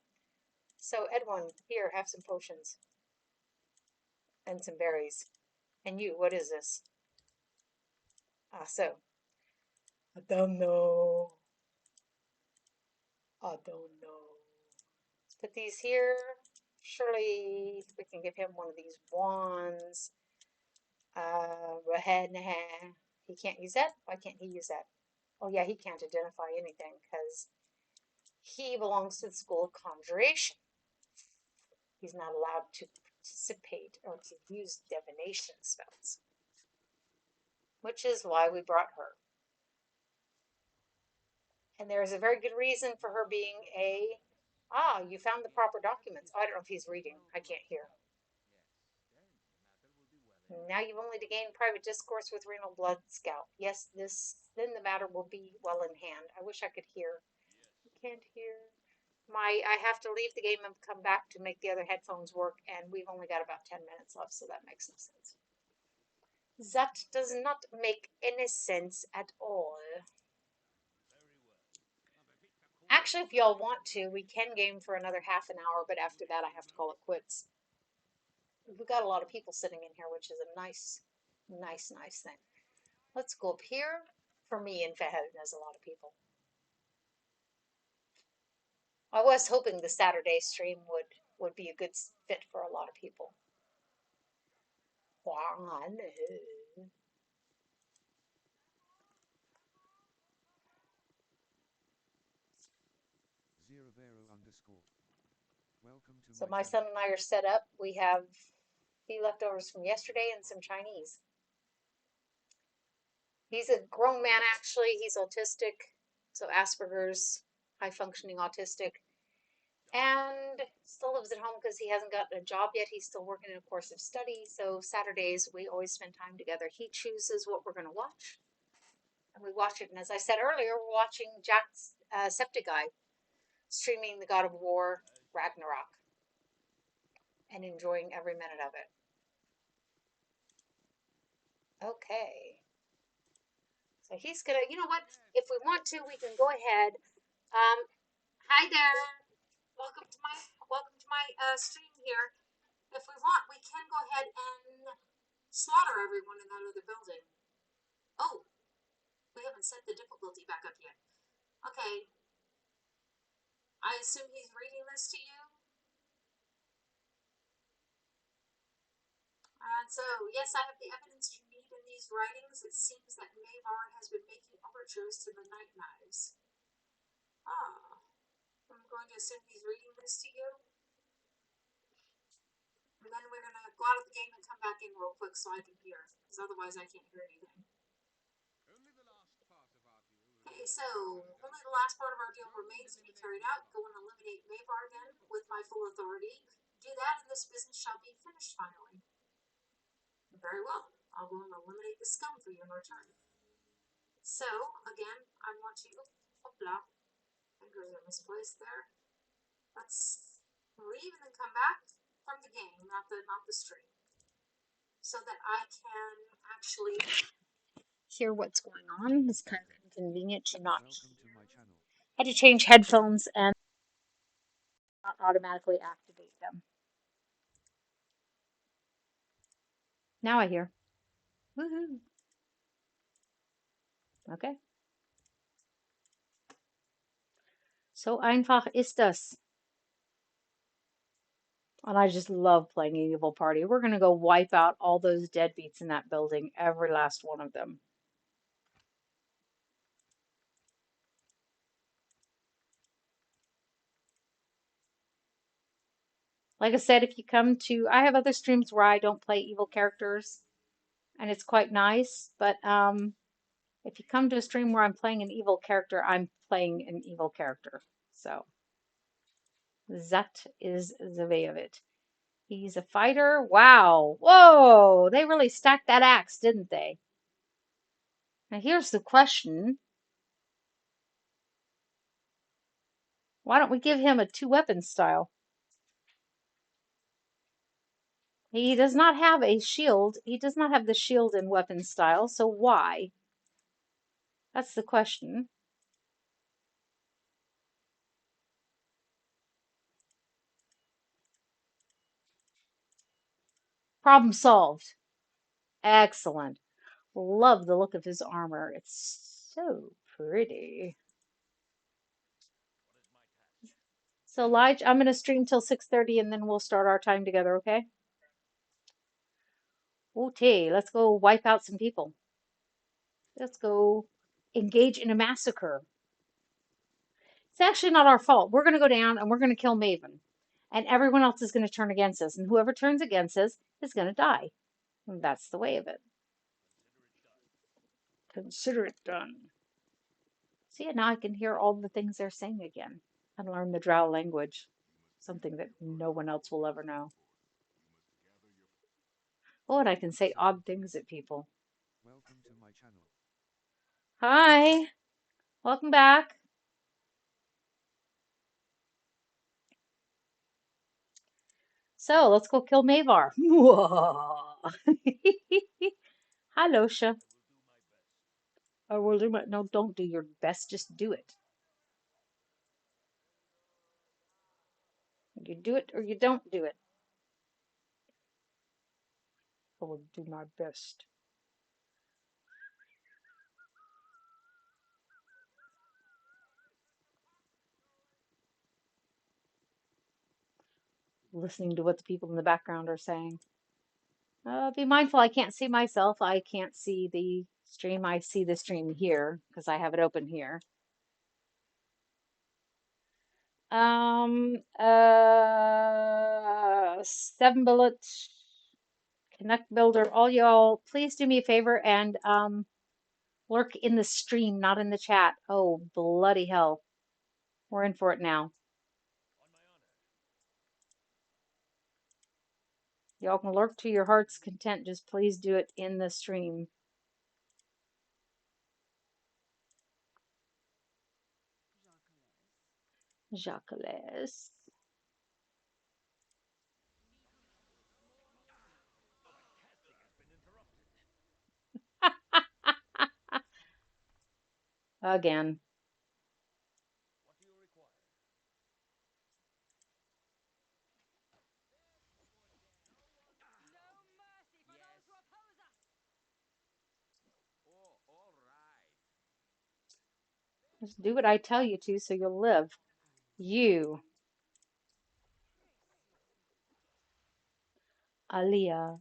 So, Edwin, here, have some potions. And some berries. And you, what is this? Ah, so. I don't know. I don't know. Let's put these here. Surely we can give him one of these wands. He can't use that? Why can't he use that? Oh yeah, he can't identify anything because he belongs to the School of Conjuration. He's not allowed to participate or to use divination spells. Which is why we brought her. And there's a very good reason for her being a... Ah, you found the proper documents. Oh, I don't know if he's reading. I can't hear. Now you've only to gain private discourse with Renal Blood Scalp. Yes, then the matter will be well in hand. I wish I could hear. I can't hear. I have to leave the game and come back to make the other headphones work, and we've only got about 10 minutes left, so that makes no sense. That does not make any sense at all. Actually, if y'all want to, we can game for another half an hour, but after that I have to call it quits. We've got a lot of people sitting in here, which is a nice thing. Let's go up here. For me, in Fairhaven, there's a lot of people. I was hoping the Saturday stream would be a good fit for a lot of people. Welcome to so my son and I are set up. We have few leftovers from yesterday and some Chinese. He's a grown man, actually. He's autistic, so Asperger's, high-functioning autistic, and still lives at home because he hasn't gotten a job yet. He's still working in a course of study, so Saturdays we always spend time together. He chooses what we're going to watch, and we watch it. And as I said earlier, we're watching Jacksepticeye streaming the God of War Ragnarok and enjoying every minute of it. Okay. So he's gonna, you know what? If we want to, we can go ahead. Hi there. Welcome to my stream here. If we want, we can go ahead and slaughter everyone in that other building. Oh, we haven't set the difficulty back up yet. Okay. I assume he's reading this to you. And so, yes, I have the evidence you need in these writings. It seems that Mavar has been making overtures to the Night Knives. Ah, I'm going to assume he's reading this to you. And then we're going to go out of the game and come back in real quick so I can hear, because otherwise I can't hear anything. Okay, so only the last part of our deal remains to be carried out. Go and eliminate Mavar then with my full authority. Do that and this business shall be finished finally. Very well. I'll go and eliminate the scum for you in return. So, again, I want you, hoopla, fingers are misplaced there. Let's leave and then come back from the game, not the stream, so that I can actually hear what's going on. It's kind of inconvenient to not. Welcome to my channel. I had to change headphones and not automatically activate them. Now I hear. Woohoo! Okay. So einfach ist das. And I just love playing an evil party. We're going to go wipe out all those deadbeats in that building, every last one of them. Like I said, if you come to, I have other streams where I don't play evil characters, and it's quite nice. But if you come to a stream where I'm playing an evil character, I'm playing an evil character. So that is the way of it. He's a fighter. Wow. Whoa. They really stacked that axe, didn't they? Now here's the question. Why don't we give him a two-weapon style? He does not have a shield. He does not have the shield and weapon style, so why? That's the question. Problem solved. Excellent. Love the look of his armor. It's so pretty. So, Lige, I'm going to stream till 6:30 and then we'll start our time together, okay? Okay, let's go wipe out some people. Let's go engage in a massacre. It's actually not our fault. We're going to go down and we're going to kill Maven. And everyone else is going to turn against us. And whoever turns against us is going to die. And that's the way of it. Consider it done. See, now I can hear all the things they're saying again and learn the Drow language. Something that no one else will ever know. Oh, and I can say odd things at people. Welcome to my channel. Hi. Welcome back. So, let's go kill Mavar. Hi, Losha. I will do my... No, don't do your best. Just do it. You do it or you don't do it. I will do my best. Listening to what the people in the background are saying. Be mindful, I can't see myself. I can't see the stream. I see the stream here because I have it open here. Seven bullets. Connect Builder. All y'all, please do me a favor and lurk in the stream, not in the chat. Oh, bloody hell. We're in for it now. Y'all can lurk to your heart's content. Just please do it in the stream. Jacques. Again. Just do what I tell you to so you'll live. You, Aaliyah.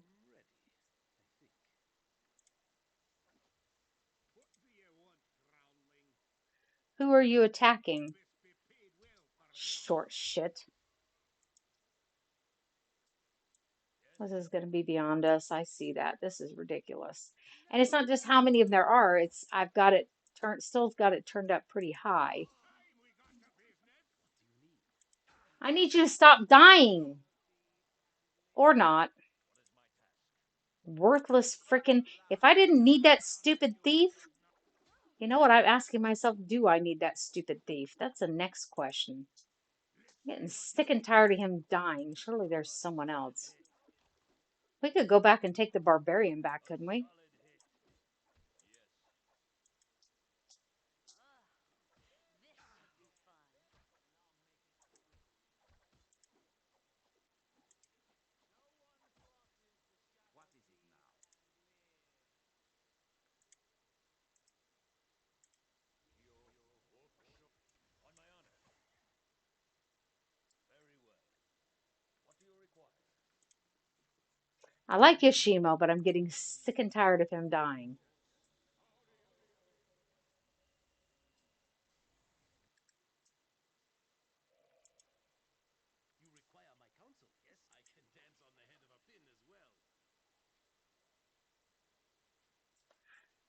Who are you attacking? Short shit. This is going to be beyond us. I see that. This is ridiculous. And it's not just how many of them there are. It's I've got it turned, still got it turned up pretty high. I need you to stop dying. Or not. Worthless frickin'. If I didn't need that stupid thief, you know what I'm asking myself? Do I need that stupid thief? That's the next question. I'm getting sick and tired of him dying. Surely there's someone else. We could go back and take the barbarian back, couldn't we? I like Yoshimo, but I'm getting sick and tired of him dying.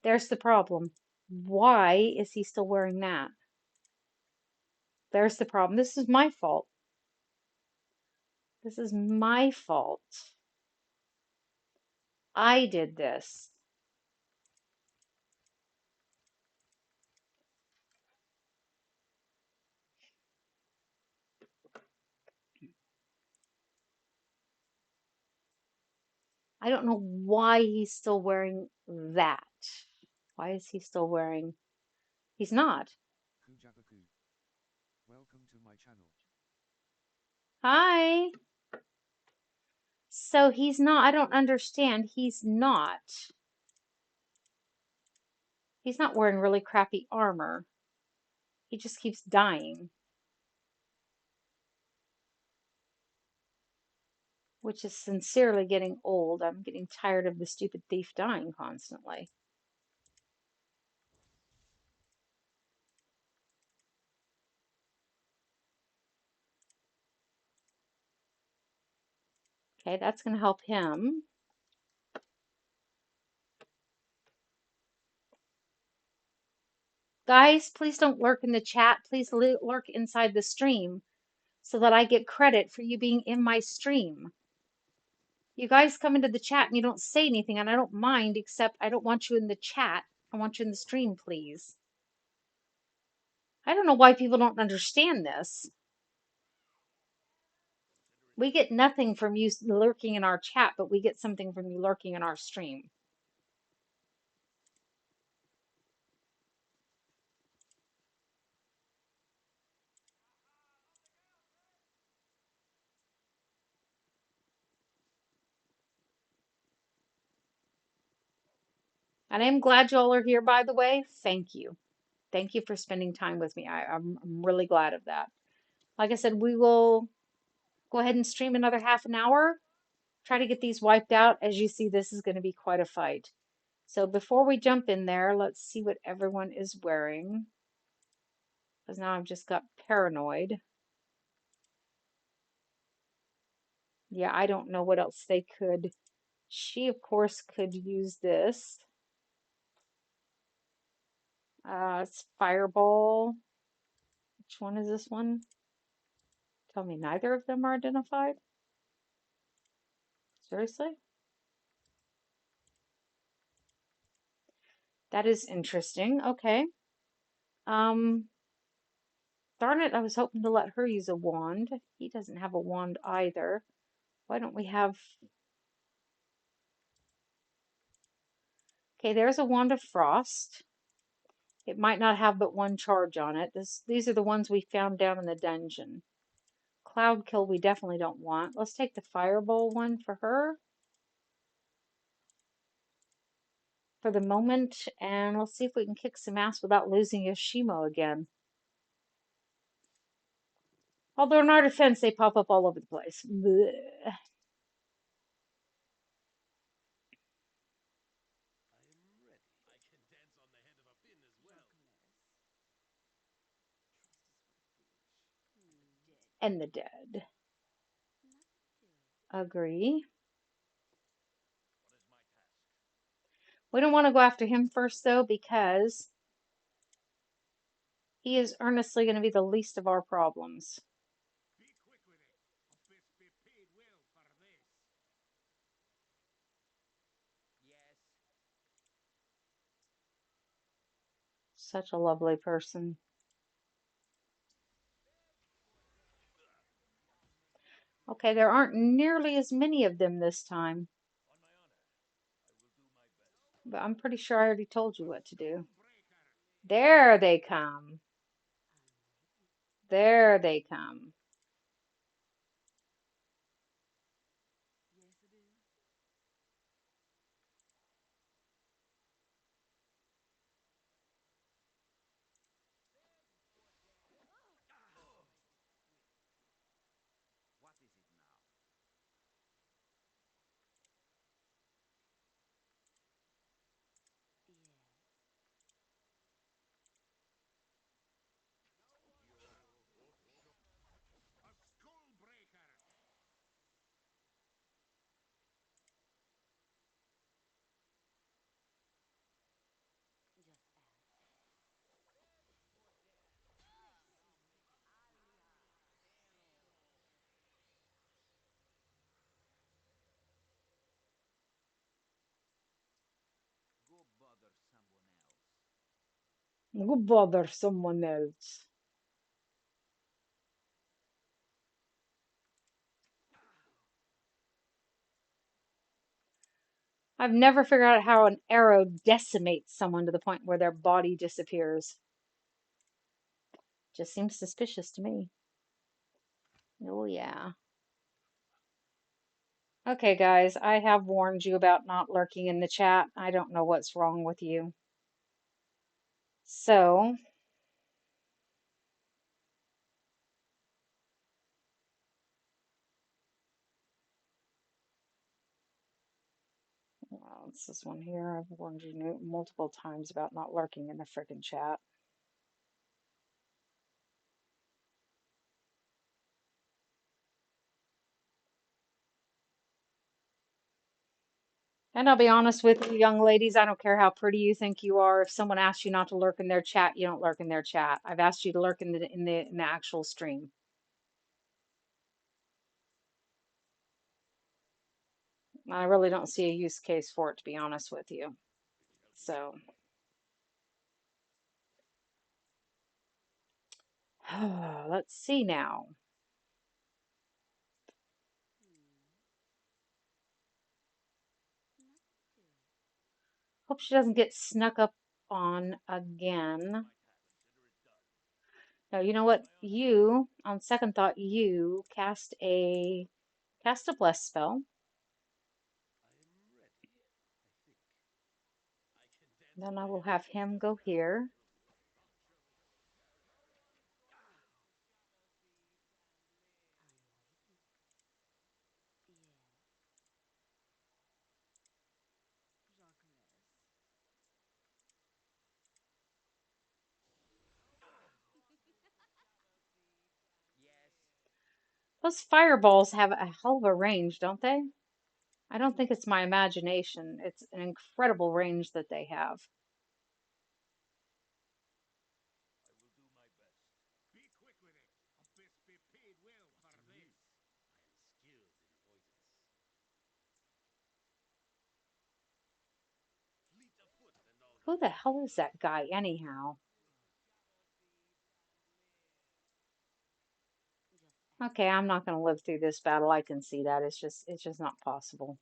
There's the problem. Why is he still wearing that? There's the problem. This is my fault. This is my fault. I did this. I don't know why he's still wearing that. Why is he still wearing... He's not. Kujabaku. Welcome to my channel. Hi. So he's not... I don't understand. He's not wearing really crappy armor. He just keeps dying. Which is sincerely getting old. I'm getting tired of the stupid thief dying constantly. Okay, that's going to help him. Guys, please don't lurk in the chat. Please lurk inside the stream so that I get credit for you being in my stream. You guys come into the chat and you don't say anything, and I don't mind, except I don't want you in the chat. I want you in the stream, please. I don't know why people don't understand this. We get nothing from you lurking in our chat, but we get something from you lurking in our stream. And I'm glad y'all are here, by the way. Thank you. Thank you for spending time with me. I'm really glad of that. Like I said, we will go ahead and stream another half an hour. Try to get these wiped out. As you see, this is going to be quite a fight. So before we jump in there, let's see what everyone is wearing. Because now I've just got paranoid. Yeah, I don't know what else they could. She, of course, could use this. It's Fireball. Which one is this one? Tell me neither of them are identified? Seriously? That is interesting. Okay. Darn it, I was hoping to let her use a wand. He doesn't have a wand either. Why don't we have... Okay, there's a wand of frost. It might not have but one charge on it. These are the ones we found down in the dungeon. Cloud Kill we definitely don't want. Let's take the Fireball one for her. For the moment, and let's see if we can kick some ass without losing Yoshimo again. Although in our defense, they pop up all over the place. Blech. And the dead. Agree. We don't want to go after him first, though, because he is earnestly going to be the least of our problems. Such a lovely person. Okay, there aren't nearly as many of them this time. But I'm pretty sure I already told you what to do. There they come. There they come. Go bother someone else. I've never figured out how an arrow decimates someone to the point where their body disappears. Just seems suspicious to me. Oh, yeah. Okay, guys, I have warned you about not lurking in the chat. I don't know what's wrong with you. So, well, it's this one here. I've warned you multiple times about not lurking in the frickin' chat. And I'll be honest with you, young ladies, I don't care how pretty you think you are. If someone asks you not to lurk in their chat, you don't lurk in their chat. I've asked you to lurk in the actual stream. I really don't see a use case for it, to be honest with you. So, let's see now. Hope she doesn't get snuck up on again. No, you know what? You, on second thought, you cast a bless spell. Then I will have him go here. Those fireballs have a hell of a range, don't they? I don't think it's my imagination. It's an incredible range that they have. Who the hell is that guy, anyhow? Okay, I'm not going to live through this battle. I can see that. It's just not possible.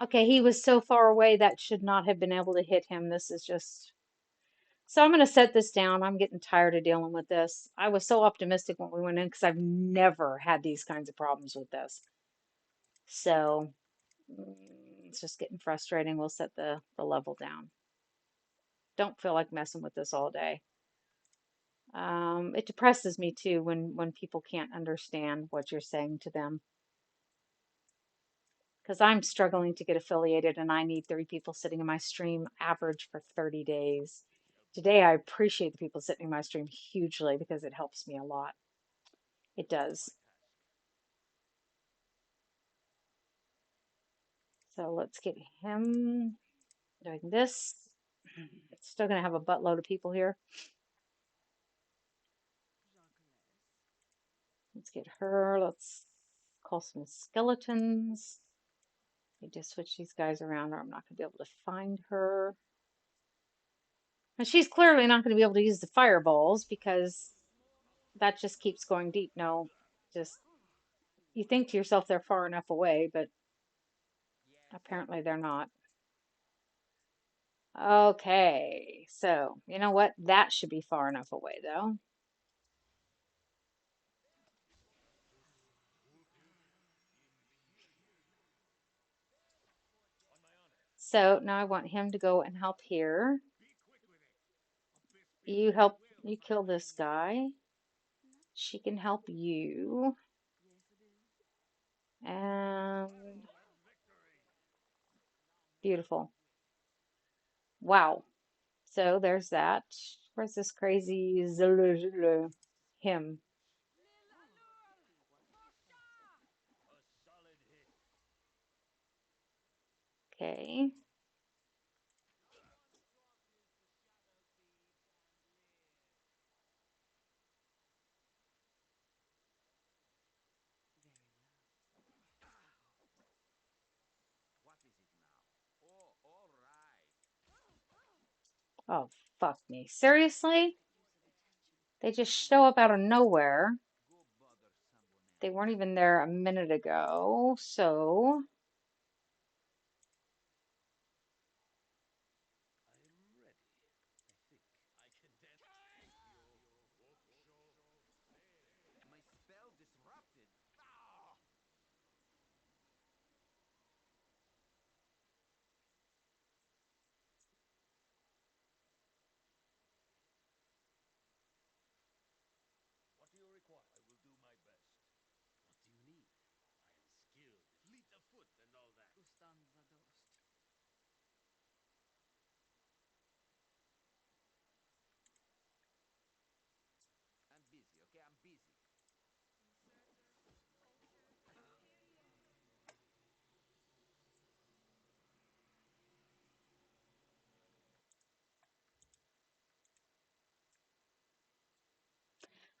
Okay, he was so far away that should not have been able to hit him. This is just... So I'm going to set this down. I'm getting tired of dealing with this. I was so optimistic when we went in because I've never had these kinds of problems with this. So it's just getting frustrating. We'll set the level down. Don't feel like messing with this all day. It depresses me too when people can't understand what you're saying to them. Because I'm struggling to get affiliated and I need 3 people sitting in my stream average for 30 days. Today, I appreciate the people sitting in my stream hugely because it helps me a lot. It does. So let's get him doing this. Still going to have a buttload of people here. Let's get her. Let's call some skeletons. I just switch these guys around or I'm not going to be able to find her. And she's clearly not going to be able to use the fireballs because that just keeps going deep. No, just you think to yourself they're far enough away, but apparently they're not. Okay, so you know what? That should be far enough away though. So now I want him to go and help here. You help, you kill this guy. She can help you. And beautiful. Wow. So there's that. Where's this crazy him? Okay. Oh, fuck me. Seriously? They just show up out of nowhere. They weren't even there a minute ago, so...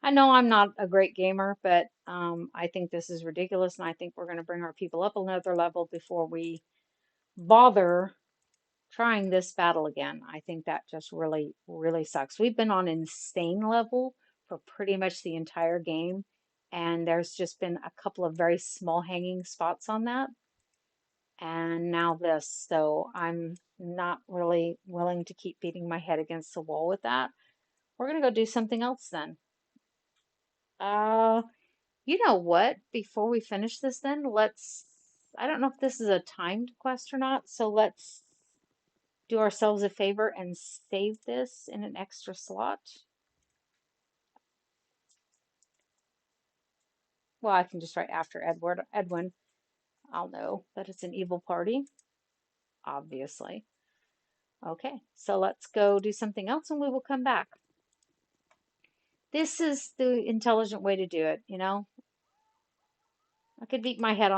I know I'm not a great gamer, but I think this is ridiculous, and I think we're going to bring our people up another level before we bother trying this battle again. I think that just really, really sucks. We've been on insane level for pretty much the entire game, and there's just been a couple of very small hanging spots on that. And now this, so I'm not really willing to keep beating my head against the wall with that. We're going to go do something else then. You know what? Before we finish this then, I don't know if this is a timed quest or not, so let's do ourselves a favor and save this in an extra slot. Well, I can just write after Edwin. I'll know that it's an evil party, obviously. Okay, so let's go do something else and we will come back. This is the intelligent way to do it, you know? I could beat my head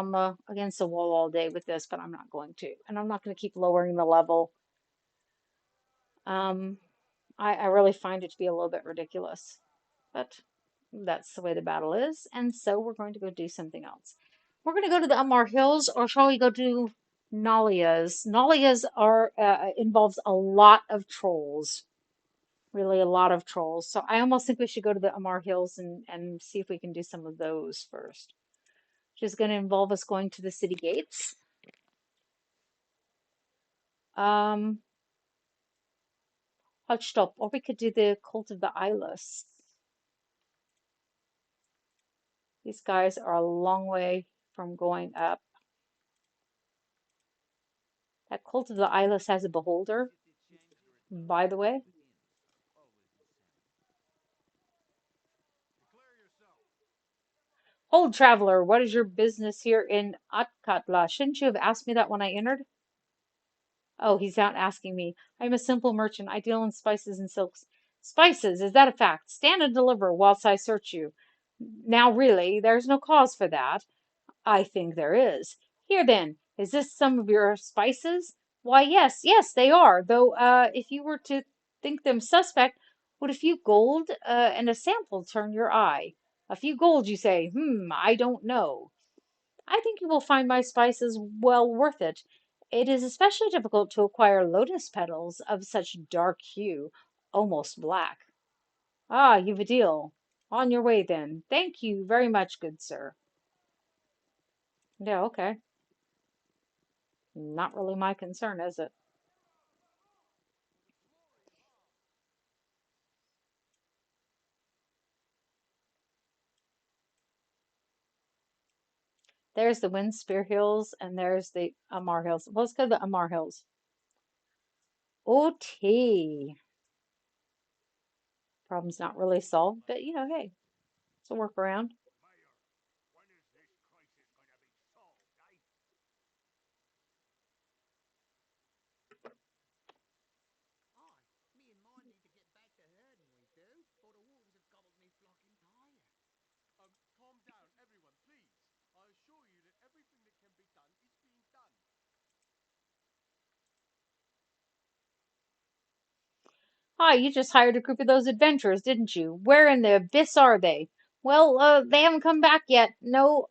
against the wall all day with this, but I'm not going to. And I'm not going to keep lowering the level. I really find it to be a little bit ridiculous, but that's the way the battle is. And so we're going to go do something else. We're going to go to the Amar Hills, or shall we go to Nalia's? Nalia's involves a lot of trolls, really a lot of trolls. So I almost think we should go to the Amar Hills and see if we can do some of those first. Which is going to involve us going to the city gates. Um, halt, stop. Or we could do the Cult of the Eyeless. These guys are a long way from going up. That Cult of the Eyeless has a beholder, by the way. Hold, traveler, what is your business here in Atkatla? Shouldn't you have asked me that when I entered? Oh, he's not asking me. I'm a simple merchant. I deal in spices and silks. Spices, is that a fact? Stand and deliver whilst I search you. Now, really, there's no cause for that. I think there is. Here then, is this some of your spices? Why, yes, yes, they are. Though, if you were to think them suspect, would a few gold and a sample turn your eye? A few gold, you say? I don't know. I think you will find my spices well worth it. It is especially difficult to acquire lotus petals of such dark hue, almost black. Ah, you've a deal. On your way then. Thank you very much, good sir. Yeah, okay. Not really my concern, is it? There's the Windspear Hills and there's the Amar Hills. Let's go to the Amar Hills. OT. Problem's not really solved, but you know, hey, it's a workaround. Calm down, everyone, please. I assure you that everything that can be done is being done. Ah, you just hired a group of those adventurers, didn't you? Where in the abyss are they? Well, they haven't come back yet. No.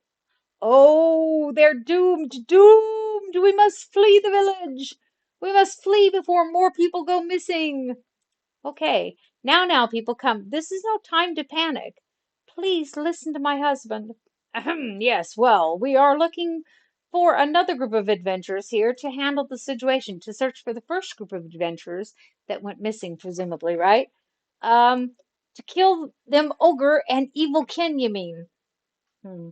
Oh, they're doomed, doomed. We must flee the village. We must flee before more people go missing. Okay, now, people, come. This is no time to panic. Please listen to my husband. Ahem, yes, well, we are looking for another group of adventurers here to handle the situation, to search for the first group of adventurers that went missing, presumably, right? Um, to kill them ogre and evil kin, you mean? Hmm.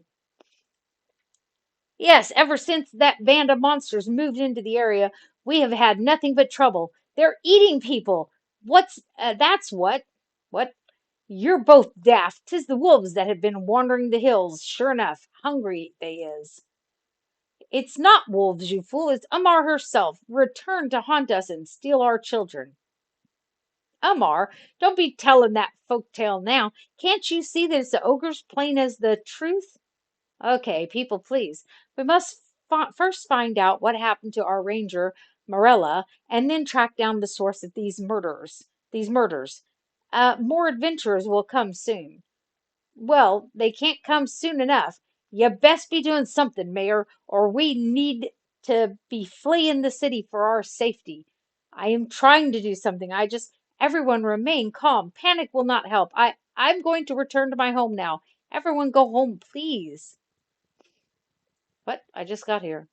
Yes, ever since that band of monsters moved into the area, we have had nothing but trouble. They're eating people. That's what? What? You're both daft. 'Tis the wolves that have been wandering the hills. Sure enough, hungry they is. It's not wolves, you fool. It's Amar herself, returned to haunt us and steal our children. Amar, don't be telling that folk tale now. Can't you see that it's the ogre's plain as the truth? Okay, people, please. We must first find out what happened to our ranger, Morella, and then track down the source of these murders. More adventurers will come soon. Well, they can't come soon enough. You best be doing something, Mayor, or we need to be fleeing the city for our safety. I am trying to do something. Everyone remain calm. Panic will not help. I'm going to return to my home now. Everyone go home, please. What? I just got here.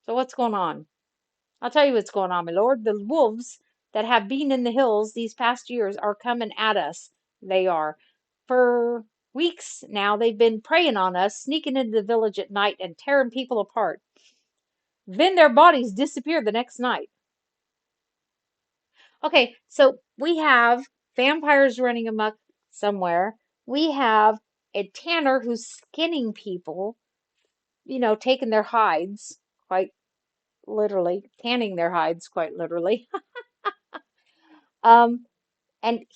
So what's going on? I'll tell you what's going on, my lord. The wolves that have been in the hills these past years are coming at us. They are. For weeks now, they've been preying on us, sneaking into the village at night and tearing people apart. Then their bodies disappear the next night. Okay, so we have vampires running amok somewhere. We have a tanner who's skinning people, taking their hides, quite literally, tanning their hides, quite literally. Um, and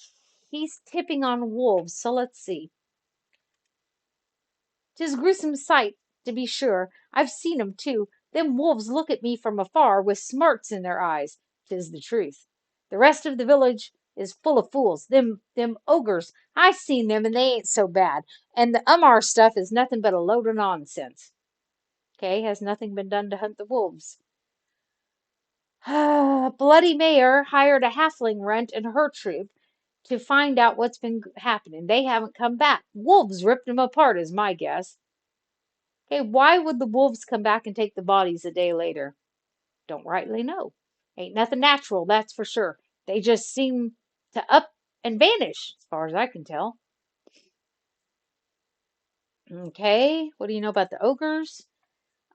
he's tipping on wolves. So let's see. 'Tis a gruesome sight, to be sure. I've seen 'em too. Them wolves look at me from afar with smarts in their eyes. 'Tis the truth. The rest of the village is full of fools. Them ogres. I seen them, and they ain't so bad. And the Umar stuff is nothing but a load of nonsense. Okay, has nothing been done to hunt the wolves? Bloody Mayor hired a halfling runt and her troop to find out what's been happening. They haven't come back. Wolves ripped them apart, is my guess. Okay, why would the wolves come back and take the bodies a day later? Don't rightly know. Ain't nothing natural, that's for sure. They just seem to up and vanish, as far as I can tell. Okay, what do you know about the ogres?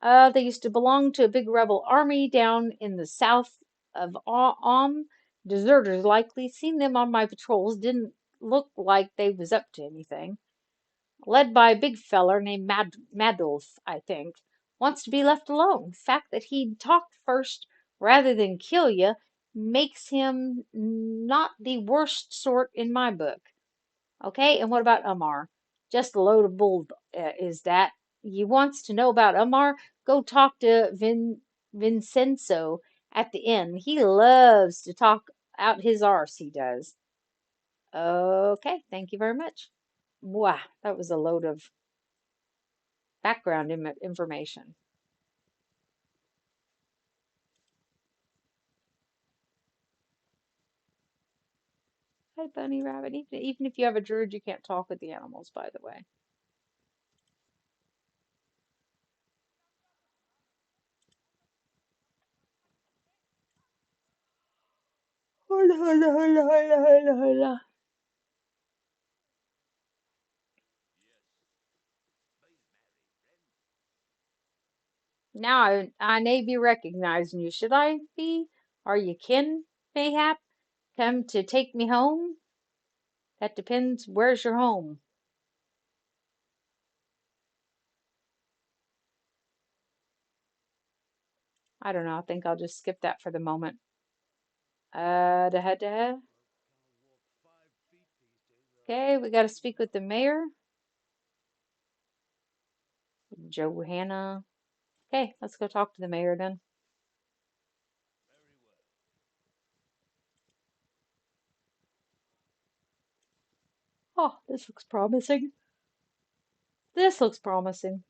They used to belong to a big rebel army down in the south of Deserters likely. Seen them on my patrols. Didn't look like they was up to anything. Led by a big feller named Madolf, I think. Wants to be left alone. Fact that he'd talk first rather than kill you makes him not the worst sort in my book. Okay, and what about Umar? Just a load of bull is that. You wants to know about Umar? Go talk to Vincenzo at the inn. He loves to talk out his arse, he does. Okay, thank you very much. Wow, that was a load of background information. Hi, Bunny Rabbit. Even if you have a druid, you can't talk with the animals, by the way. Hola, hola, hola, hola, hola, hola. Now I may be recognizing you. Should I be? Are you kin, mayhap? Come to take me home? That depends. Where's your home? I don't know. I think I'll just skip that for the moment. Da. Okay, we got to speak with the mayor. Johanna. Okay, let's go talk to the mayor then. Oh, this looks promising. This looks promising.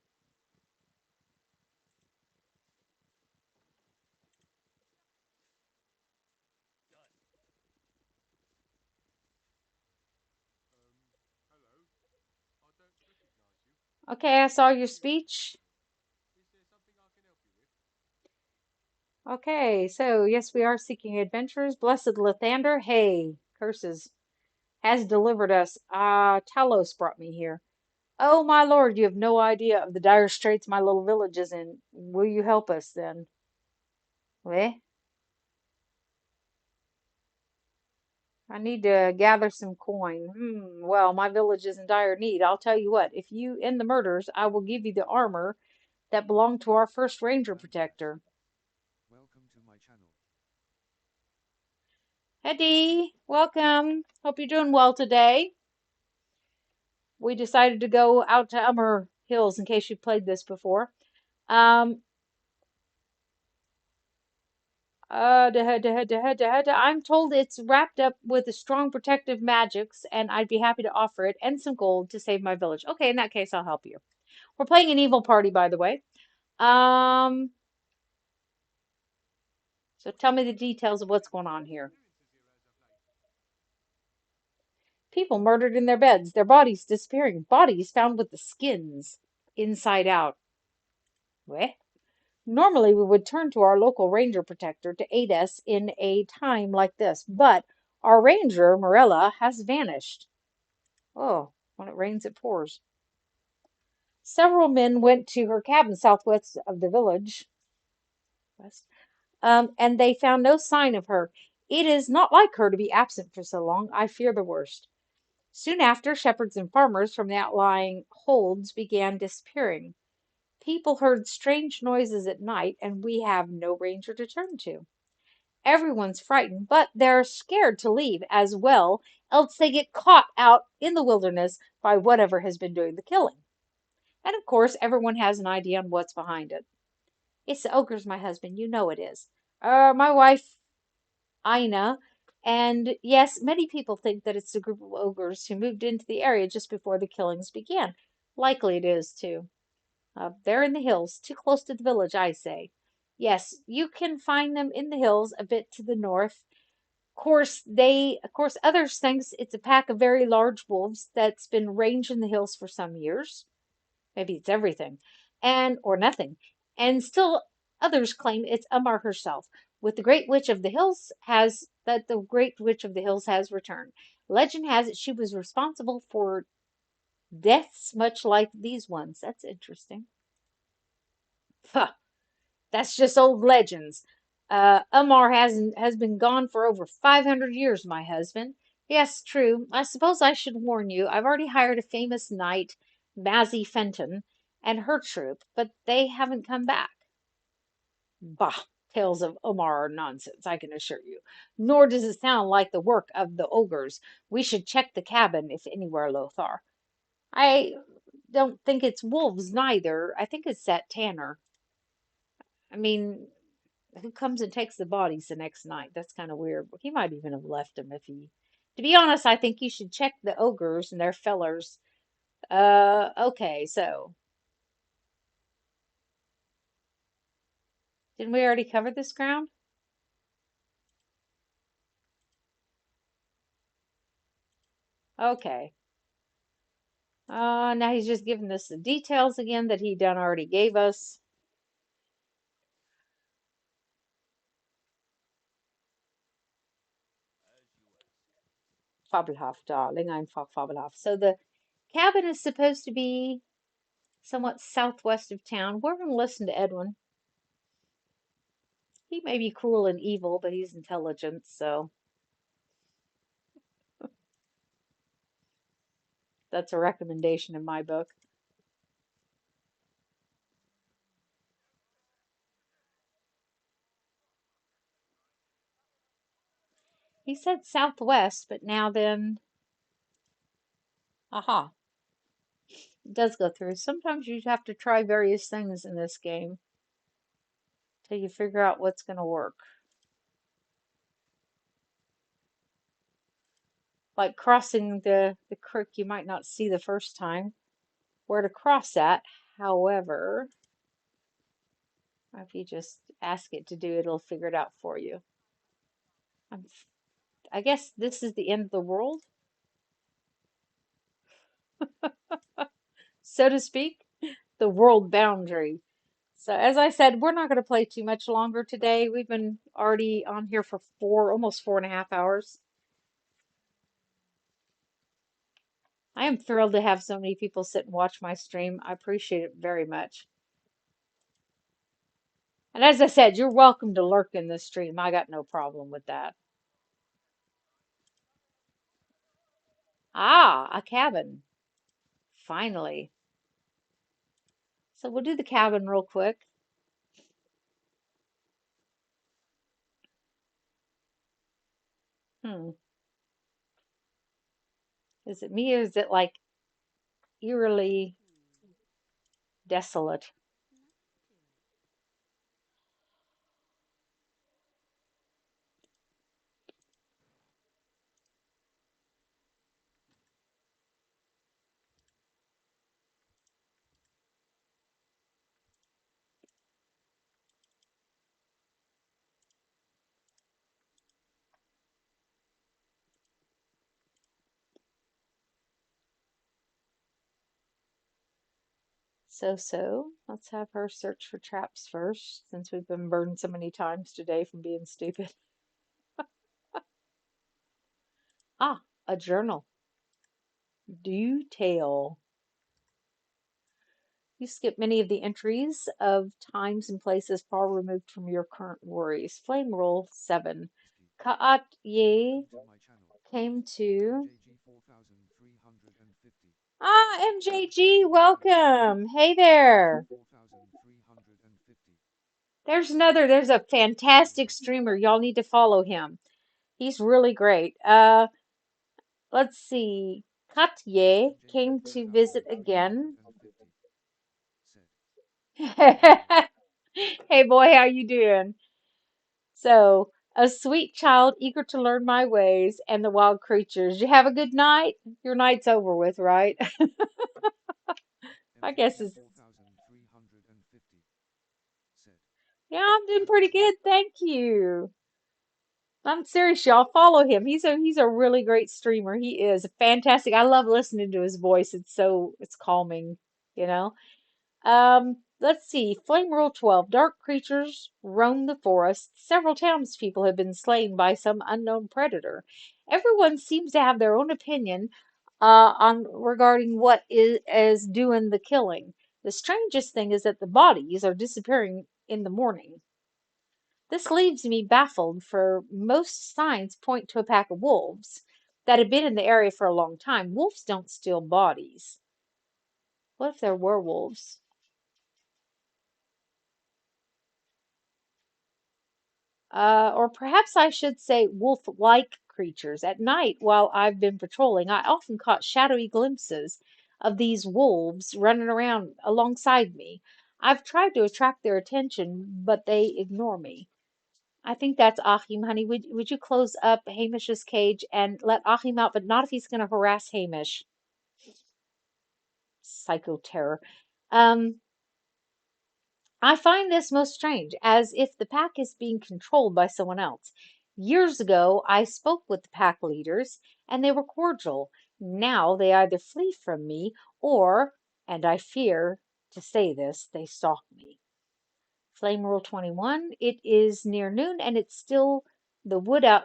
Okay, I saw your speech. Okay, so yes, we are seeking adventures. Blessed Lathander, hey, curses, has delivered us. Talos brought me here. Oh, my lord, you have no idea of the dire straits my little village is in. Will you help us then? Eh? I need to gather some coin. Well, my village is in dire need. I'll tell you what, if you end the murders, I will give you the armor that belonged to our first ranger protector. Welcome to my channel. Eddie, welcome. Hope you're doing well today. We decided to go out to Ummer Hills in case you've played this before. I'm told it's wrapped up with a strong protective magics, and I'd be happy to offer it and some gold to save my village. Okay, in that case, I'll help you. We're playing an evil party, by the way. So tell me the details of what's going on here. People murdered in their beds, their bodies disappearing, bodies found with the skins inside out. What? Normally, we would turn to our local ranger protector to aid us in a time like this, but our ranger, Morella, has vanished. Oh, when it rains, it pours. Several men went to her cabin southwest of the village, and they found no sign of her. It is not like her to be absent for so long. I fear the worst. Soon after, shepherds and farmers from the outlying holds began disappearing. People heard strange noises at night, and we have no ranger to turn to. Everyone's frightened, but they're scared to leave as well, else they get caught out in the wilderness by whatever has been doing the killing. And of course, everyone has an idea on what's behind it. It's the ogres, my husband. You know it is. My wife, Ina, and yes, many people think that it's a group of ogres who moved into the area just before the killings began. Likely it is, too. They're in the hills, too close to the village, I say. Yes, you can find them in the hills a bit to the north, Of course, others thinks it's a pack of very large wolves that's been ranged in the hills for some years. Maybe it's everything, and or nothing. And still others claim it's Umar herself, with the great witch of the hills has that the great witch of the hills has returned. Legend has it she was responsible for deaths much like these ones. That's interesting. Huh, that's just old legends. Umar has been gone for over 500 years, my husband. Yes, true. I suppose I should warn you. I've already hired a famous knight, Mazzy Fenton, and her troop, but they haven't come back. Bah! Tales of Omar are nonsense, I can assure you. Nor does it sound like the work of the ogres. We should check the cabin, if anywhere, Lothar. I don't think it's wolves, neither. I think it's that Tanner. I mean, who comes and takes the bodies the next night? That's kind of weird. He might even have left them if he. To be honest, I think you should check the ogres and their fellers. Okay, so didn't we already cover this ground? Okay. Now he's just giving us the details again that he done already gave us. Fabelhaft, darling. I'm fabelhaft. So the cabin is supposed to be somewhat southwest of town. We're going to listen to Edwin. He may be cruel and evil, but he's intelligent, so that's a recommendation in my book. He said southwest, but now then, aha, it does go through. Sometimes you have to try various things in this game till you figure out what's going to work. Like crossing the creek you might not see the first time where to cross at. However, if you just ask it to do it, it'll figure it out for you. I guess this is the end of the world, so to speak, the world boundary. So as I said, we're not going to play too much longer today. We've been already on here for almost 4.5 hours. I am thrilled to have so many people sit and watch my stream. I appreciate it very much. And as I said, you're welcome to lurk in this stream. I got no problem with that. Ah, a cabin. Finally. So we'll do the cabin real quick. Is it me or is it like eerily desolate? So, let's have her search for traps first, since we've been burned so many times today from being stupid. Ah, a journal. Detail. You skip many of the entries of times and places far removed from your current worries. Flame roll 7. Ka'at Ye came to. Ah, MJG, welcome. Hey there. There's a fantastic streamer. Y'all need to follow him. He's really great. Let's see. Katye came to visit again. Hey boy, how you doing? So, a sweet child eager to learn my ways and the wild creatures. You have a good night? Your night's over with, right? I guess it's. Yeah, I'm doing pretty good, thank you. I'm serious, y'all. Follow him. He's a really great streamer. He is fantastic. I love listening to his voice. It's calming, you know. Let's see. Flame Rule 12. Dark creatures roam the forest. Several townspeople have been slain by some unknown predator. Everyone seems to have their own opinion on regarding what is doing the killing. The strangest thing is that the bodies are disappearing in the morning. This leaves me baffled, for most signs point to a pack of wolves that have been in the area for a long time. Wolves don't steal bodies. What if they're werewolves? Or perhaps I should say wolf-like creatures. At night, while I've been patrolling, I often caught shadowy glimpses of these wolves running around alongside me. I've tried to attract their attention, but they ignore me. I think that's Achim, honey. Would you close up Hamish's cage and let Achim out, but not if he's going to harass Hamish? Psycho terror. Um, I find this most strange, as if the pack is being controlled by someone else. Years ago, I spoke with the pack leaders, and they were cordial. Now they either flee from me, or, and I fear to say this, they stalk me. Flame Rule 21. It is near noon, and the wood out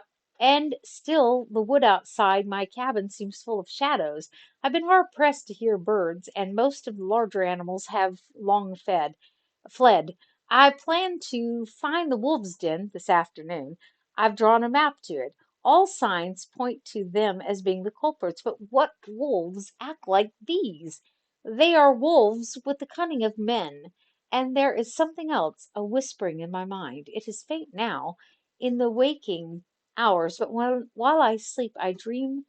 still the wood outside my cabin seems full of shadows. I've been hard pressed to hear birds, and most of the larger animals have long fled. I plan to find the wolves' den this afternoon. I've drawn a map to it. All signs point to them as being the culprits, but what wolves act like these? They are wolves with the cunning of men. And there is something else, a whispering in my mind. It is faint now, in the waking hours, but while I sleep, I dream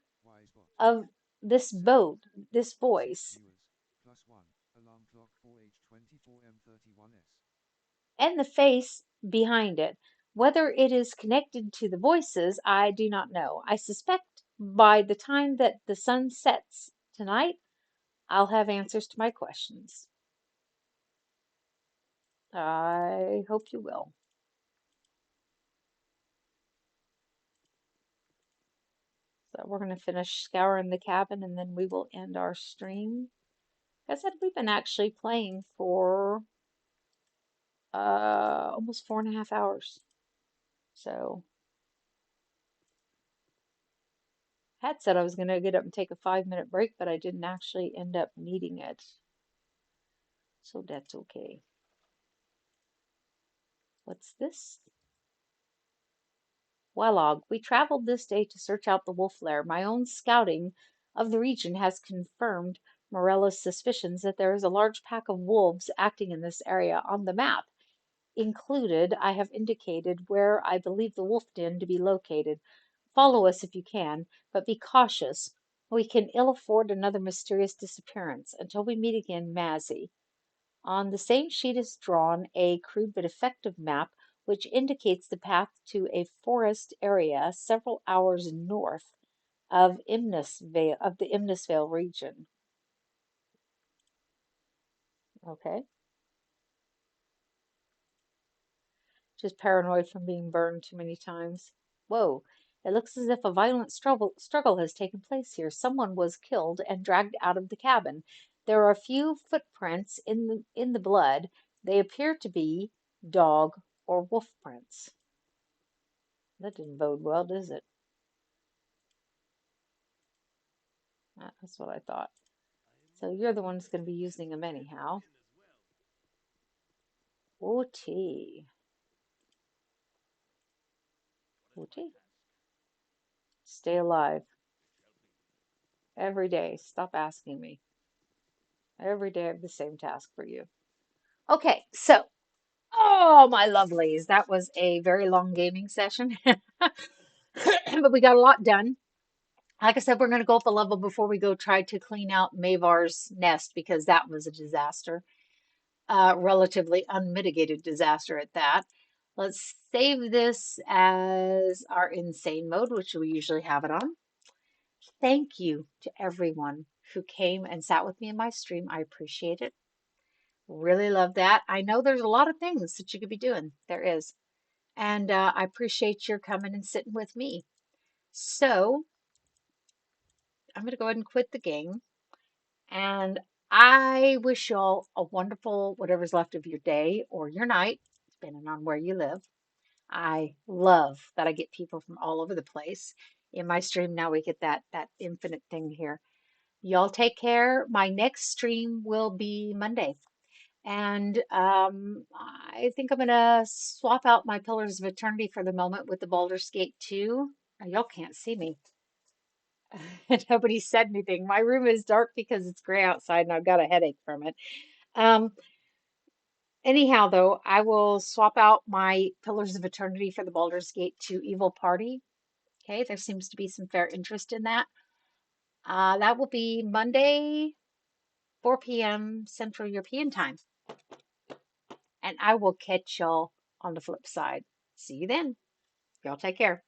of this boat, this voice, +1, alarm clock 4H24M31S. and the face behind it. Whether it is connected to the voices, I do not know. I suspect by the time that the sun sets tonight, I'll have answers to my questions. I hope you will. So we're going to finish scouring the cabin and then we will end our stream. Like I said, we've been actually playing for almost 4.5 hours. So I had said I was going to get up and take a 5-minute break, but I didn't actually end up needing it. So that's okay. What's this? Wellog. We traveled this day to search out the wolf lair. My own scouting of the region has confirmed Morella's suspicions that there is a large pack of wolves acting in this area. On the map included, I have indicated where I believe the wolf den to be located. Follow us if you can, but be cautious. We can ill afford another mysterious disappearance. Until we meet again, Mazzy. On the same sheet is drawn a crude but effective map which indicates the path to a forest area several hours north of the Imnisvale region. Okay. Just paranoid from being burned too many times. Whoa. It looks as if a violent struggle has taken place here. Someone was killed and dragged out of the cabin. There are a few footprints in the blood. They appear to be dog or wolf prints. That didn't bode well, does it? That's what I thought. So you're the one who's going to be using them anyhow. OT. OT. Stay alive. Every day. Stop asking me. Every day I have the same task for you. Okay, so, oh, my lovelies. That was a very long gaming session. But we got a lot done. Like I said, we're going to go up a level before we go try to clean out Mavar's nest because that was a disaster. Relatively unmitigated disaster at that. Let's save this as our insane mode, which we usually have it on. Thank you to everyone who came and sat with me in my stream. I appreciate it. Really love that. I know there's a lot of things that you could be doing. There is. And I appreciate your coming and sitting with me. So I'm going to go ahead and quit the game. And I wish y'all a wonderful whatever's left of your day or your night, depending on where you live. I love that I get people from all over the place. In my stream now we get that infinite thing here. Y'all take care. My next stream will be Monday. And I think I'm gonna swap out my Pillars of Eternity for the moment with the Baldur's Gate 2. Y'all can't see me. Nobody said anything. My room is dark because it's gray outside and I've got a headache from it. Um, Anyhow, though, I will swap out my Pillars of Eternity for the Baldur's Gate 2 Evil Party. Okay, there seems to be some fair interest in that. That will be Monday, 4 p.m. Central European Time. And I will catch y'all on the flip side. See you then. Y'all take care.